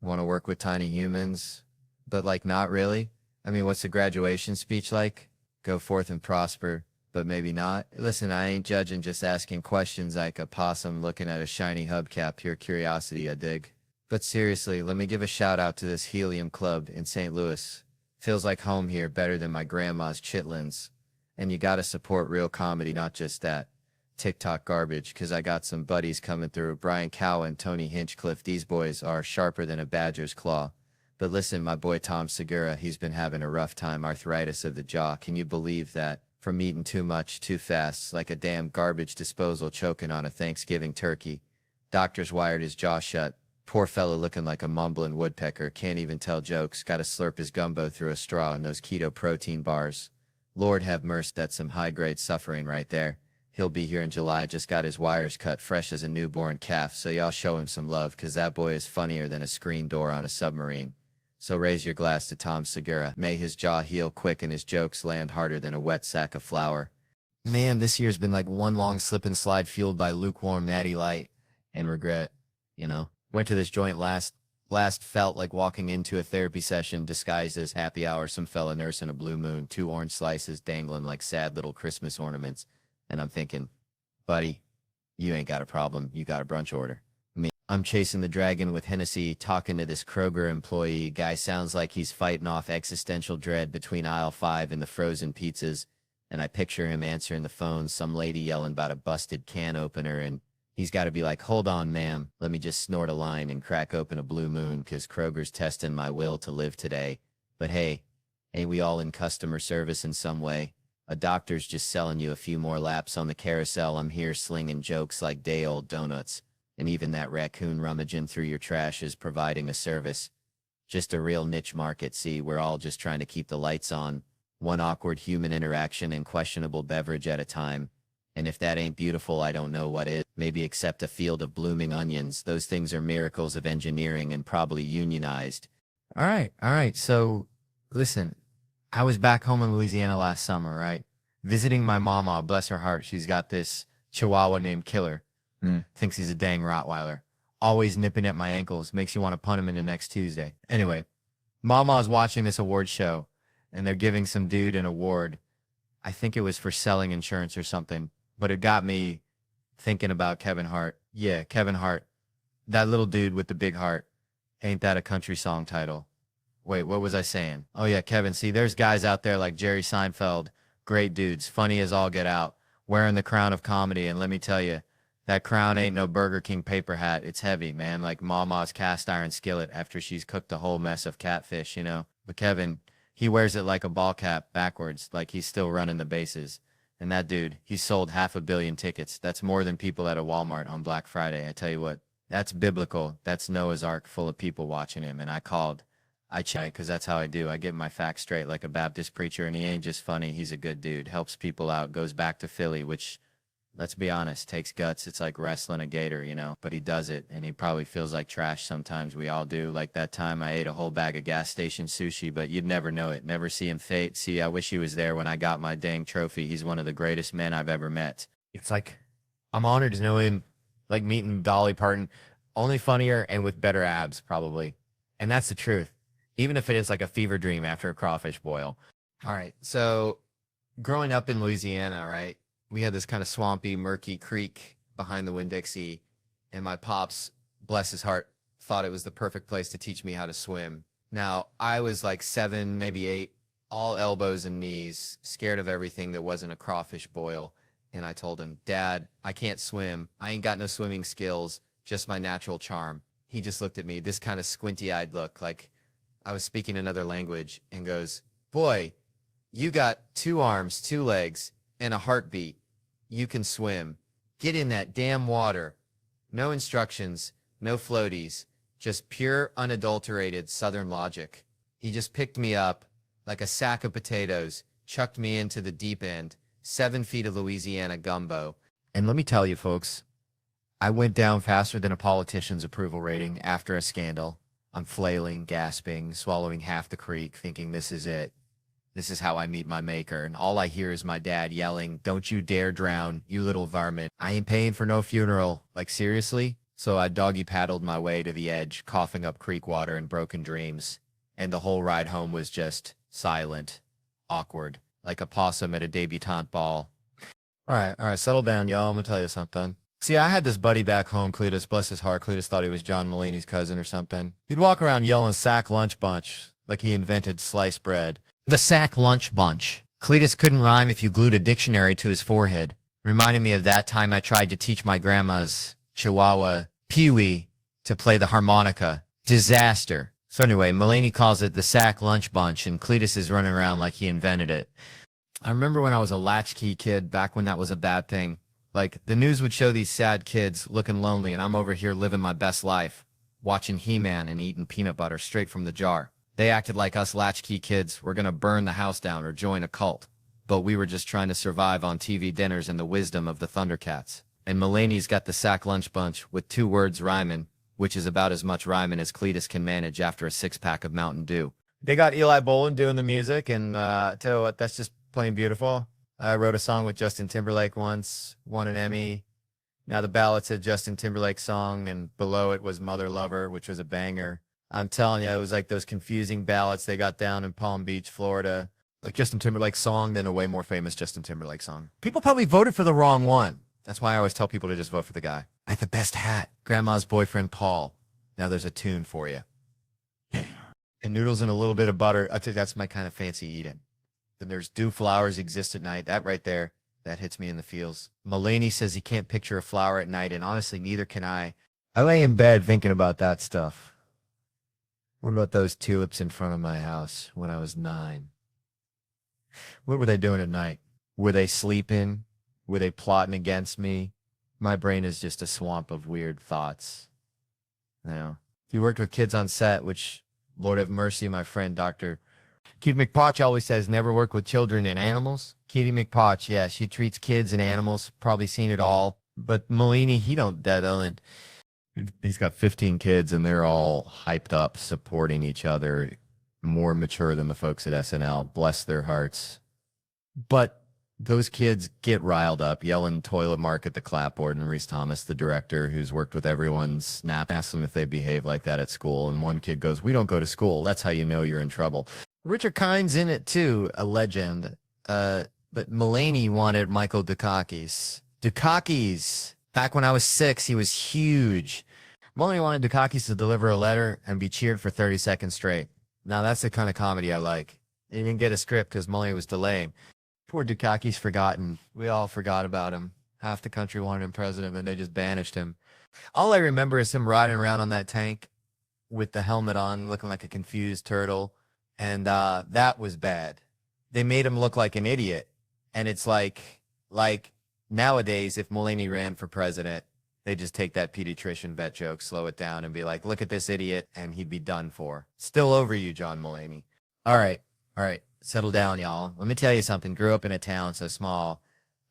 want to work with tiny humans, but like not really? I mean, what's the graduation speech like? Go forth and prosper, but maybe not. Listen, I ain't judging, just asking questions like a possum looking at a shiny hubcap. Pure curiosity, I dig. But seriously, let me give a shout out to this Helium Club in St. Louis. Feels like home here, better than my grandma's chitlins. And you gotta support real comedy, not just that TikTok garbage, 'cause I got some buddies coming through. Brian Cowan, Tony Hinchcliffe, these boys are sharper than a badger's claw. But listen, my boy Tom Segura, he's been having a rough time, arthritis of the jaw. Can you believe that? From eating too much, too fast, like a damn garbage disposal choking on a Thanksgiving turkey. Doctors wired his jaw shut. Poor fellow looking like a mumbling woodpecker, can't even tell jokes, gotta slurp his gumbo through a straw in those keto protein bars. Lord have mercy, that's some high-grade suffering right there. He'll be here in July, just got his wires cut fresh as a newborn calf, so y'all show him some love, 'cause that boy is funnier than a screen door on a submarine. So raise your glass to Tom Segura. May his jaw heal quick and his jokes land harder than a wet sack of flour. Man, this year's been like one long slip and slide fueled by lukewarm natty light and regret, you know? Went to this joint last felt like walking into a therapy session disguised as happy hour, some fella nursing a blue moon, 2 orange slices dangling like sad little Christmas ornaments. And I'm thinking, buddy, you ain't got a problem, you got a brunch order. I'm chasing the dragon with Hennessy, talking to this Kroger employee. Guy sounds like he's fighting off existential dread between aisle 5 and the frozen pizzas. And I picture him answering the phone, some lady yelling about a busted can opener, and he's got to be like, hold on, ma'am, let me just snort a line and crack open a blue moon, 'cause Kroger's testing my will to live today. But hey, ain't we all in customer service in some way? A doctor's just selling you a few more laps on the carousel. I'm here slinging jokes like day-old donuts. And even that raccoon rummaging through your trash is providing a service. Just a real niche market, see, we're all just trying to keep the lights on. One awkward human interaction and questionable beverage at a time. And if that ain't beautiful, I don't know what is. Maybe except a field of blooming onions. Those things are miracles of engineering and probably unionized. All right. So, listen, I was back home in Louisiana last summer, right? Visiting my mama, bless her heart. She's got this Chihuahua named Killer. Thinks he's a dang Rottweiler. Always nipping at my ankles. Makes you want to punt him into next Tuesday. Anyway, Mama's watching this award show, and they're giving some dude an award. I think it was for selling insurance or something, but it got me thinking about Kevin Hart. Yeah, Kevin Hart. That little dude with the big heart. Ain't that a country song title? Wait, what was I saying? Oh yeah, Kevin. See, there's guys out there like Jerry Seinfeld. Great dudes. Funny as all get out. Wearing the crown of comedy, and let me tell you, that crown ain't no Burger King paper hat. It's heavy, man, like Mama's cast iron skillet after she's cooked a whole mess of catfish, you know? But Kevin, he wears it like a ball cap backwards, like he's still running the bases. And that dude, he sold 500 million tickets. That's more than people at a Walmart on Black Friday. I tell you what, that's biblical. That's Noah's Ark full of people watching him. And I checked because that's how I do. I get my facts straight like a Baptist preacher, and he ain't just funny. He's a good dude, helps people out, goes back to Philly, which, let's be honest, takes guts. It's like wrestling a gator, you know, but he does it, and he probably feels like trash sometimes. We all do. Like that time I ate a whole bag of gas station sushi, but you'd never know it. Never see him fate. See, I wish he was there when I got my dang trophy. He's one of the greatest men I've ever met. It's like, I'm honored to know him, like meeting Dolly Parton, only funnier and with better abs, probably. And that's the truth. Even if it is like a fever dream after a crawfish boil. All right. So growing up in Louisiana, right, we had this kind of swampy, murky creek behind the Winn-Dixie. And my pops, bless his heart, thought it was the perfect place to teach me how to swim. Now, I was like 7, maybe 8, all elbows and knees, scared of everything that wasn't a crawfish boil. And I told him, Dad, I can't swim. I ain't got no swimming skills, just my natural charm. He just looked at me, this kind of squinty-eyed look, like I was speaking another language, and goes, boy, you got 2 arms, 2 legs, and a heartbeat. You can swim. Get in that damn water. No instructions, no floaties, just pure, unadulterated Southern logic. He just picked me up like a sack of potatoes, chucked me into the deep end, 7 feet of Louisiana gumbo. And let me tell you, folks, I went down faster than a politician's approval rating after a scandal. I'm flailing, gasping, swallowing half the creek, thinking this is it. This is how I meet my maker. And all I hear is my dad yelling, don't you dare drown, you little varmint. I ain't paying for no funeral. Like, seriously? So I doggy paddled my way to the edge, coughing up creek water and broken dreams. And the whole ride home was just silent, awkward, like a possum at a debutante ball. All right, settle down, y'all. I'm gonna tell you something. See, I had this buddy back home, Cletus, bless his heart. Cletus thought he was John Mulaney's cousin or something. He'd walk around yelling sack lunch bunch, like he invented sliced bread. The sack lunch bunch. Cletus couldn't rhyme if you glued a dictionary to his forehead. Reminded me of that time I tried to teach my grandma's Chihuahua Pee-wee to play the harmonica. Disaster. So anyway, Mulaney calls it the sack lunch bunch, and Cletus is running around like he invented it. I remember when I was a latchkey kid, back when that was a bad thing. Like, the news would show these sad kids looking lonely, and I'm over here living my best life, watching He-Man and eating peanut butter straight from the jar. They acted like us latchkey kids were going to burn the house down or join a cult. But we were just trying to survive on TV dinners and the wisdom of the Thundercats. And Mulaney's got the sack lunch bunch with 2 words rhyming, which is about as much rhyming as Cletus can manage after a 6-pack of Mountain Dew. They got Eli Bolin doing the music, and tell you what, that's just plain beautiful. I wrote a song with Justin Timberlake once, won an Emmy. Now the ballad said Justin Timberlake song, and below it was Mother Lover, which was a banger. I'm telling you, it was like those confusing ballads they got down in Palm Beach, Florida. Like Justin Timberlake song, then a way more famous Justin Timberlake song. People probably voted for the wrong one. That's why I always tell people to just vote for the guy. I have the best hat. Grandma's boyfriend, Paul. Now there's a tune for you. And noodles and a little bit of butter. I think that's my kind of fancy eating. Then there's do flowers exist at night. That right there, that hits me in the feels. Mulaney says he can't picture a flower at night, and honestly, neither can I. I lay in bed thinking about that stuff. What about those tulips in front of my house when I was 9? What were they doing at night? Were they sleeping? Were they plotting against me? My brain is just a swamp of weird thoughts. You know, if you worked with kids on set, which, Lord have mercy, my friend, Dr. Kitty McPotch always says never work with children and animals. Kitty McPotch, yeah, she treats kids and animals, probably seen it all. But Mulaney, he don't that on. He's got 15 kids, and they're all hyped up, supporting each other, more mature than the folks at SNL. Bless their hearts. But those kids get riled up, yelling toilet mark at the clapboard, and Reese Thomas, the director, who's worked with everyone, asks them if they behave like that at school. And one kid goes, "We don't go to school. That's how you know you're in trouble." Richard Kine's in it too, a legend. But Mulaney wanted Michael Dukakis. Dukakis! Back when I was 6, he was huge. Mulaney wanted Dukakis to deliver a letter and be cheered for 30 seconds straight. Now that's the kind of comedy I like. He didn't get a script because Mulaney was delaying. Poor Dukakis forgotten. We all forgot about him. Half the country wanted him president, and they just banished him. All I remember is him riding around on that tank with the helmet on, looking like a confused turtle. And that was bad. They made him look like an idiot. And it's like, Like, nowadays, if Mulaney ran for president, they just take that pediatrician vet joke, slow it down, and be like, look at this idiot, and he'd be done for. Still over you, John Mulaney. All right. Settle down, y'all. Let me tell you something. Grew up in a town so small.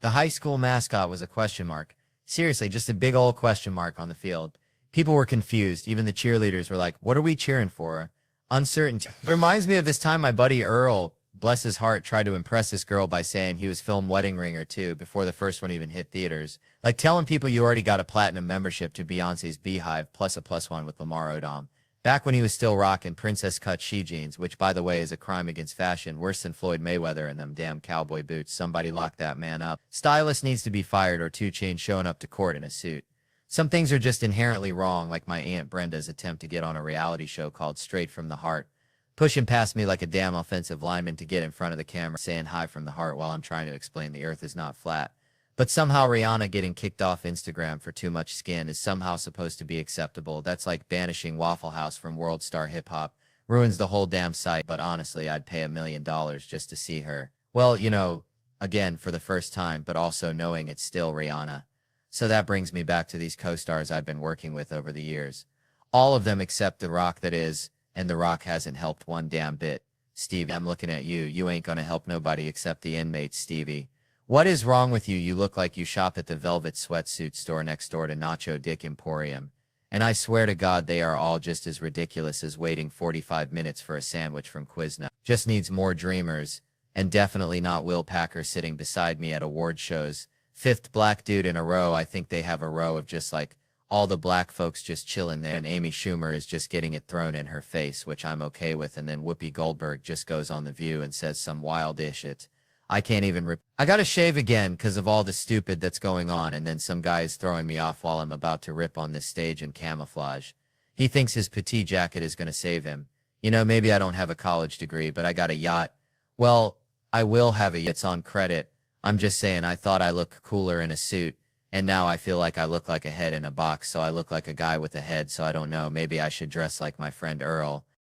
The high school mascot was a question mark. Seriously, just a big old question mark on the field. People were confused. Even the cheerleaders were like, what are we cheering for? Uncertainty. It reminds me of this time my buddy Earl, bless his heart, tried to impress this girl by saying he was film Wedding Ring or two before the first one even hit theaters. Like telling people you already got a platinum membership to Beyonce's Beehive plus a +1 with Lamar Odom. Back when he was still rocking princess cut she jeans, which by the way is a crime against fashion, worse than Floyd Mayweather and them damn cowboy boots. Somebody lock that man up. Stylist needs to be fired or 2 Chainz showing up to court in a suit. Some things are just inherently wrong, like my Aunt Brenda's attempt to get on a reality show called Straight from the Heart, pushing past me like a damn offensive lineman to get in front of the camera saying hi from the heart while I'm trying to explain the earth is not flat. But somehow Rihanna getting kicked off Instagram for too much skin is somehow supposed to be acceptable. That's like banishing Waffle House from World Star Hip Hop. Ruins the whole damn site, but honestly, I'd pay $1 million just to see her. Well, you know, again, for the first time, but also knowing it's still Rihanna. So that brings me back to these co-stars I've been working with over the years. All of them except The Rock, that is, and The Rock hasn't helped one damn bit. Steve, I'm looking at you. You ain't gonna help nobody except the inmates, Stevie. What is wrong with you? You look like you shop at the velvet sweatsuit store next door to Nacho Dick Emporium. And I swear to God, they are all just as ridiculous as waiting 45 minutes for a sandwich from Quiznos. Just needs more dreamers. And definitely not Will Packer sitting beside me at award shows. 5th black dude in a row. I think they have a row of just like all the black folks just chilling there. And Amy Schumer is just getting it thrown in her face, which I'm okay with. And then Whoopi Goldberg just goes on The View and says some wild-ish shit. I can't even I gotta shave again because of all the stupid that's going on, and then some guy is throwing me off while I'm about to rip on this stage in camouflage. He thinks his petite jacket is gonna save him. You know, maybe I don't have a college degree, but I got a yacht. Well, I will have a yacht. It's on credit. I'm just saying I thought I looked cooler in a suit, and now I feel like I look like a head in a box, so I look like a guy with a head, so I don't know. Maybe I should dress like my friend Earl.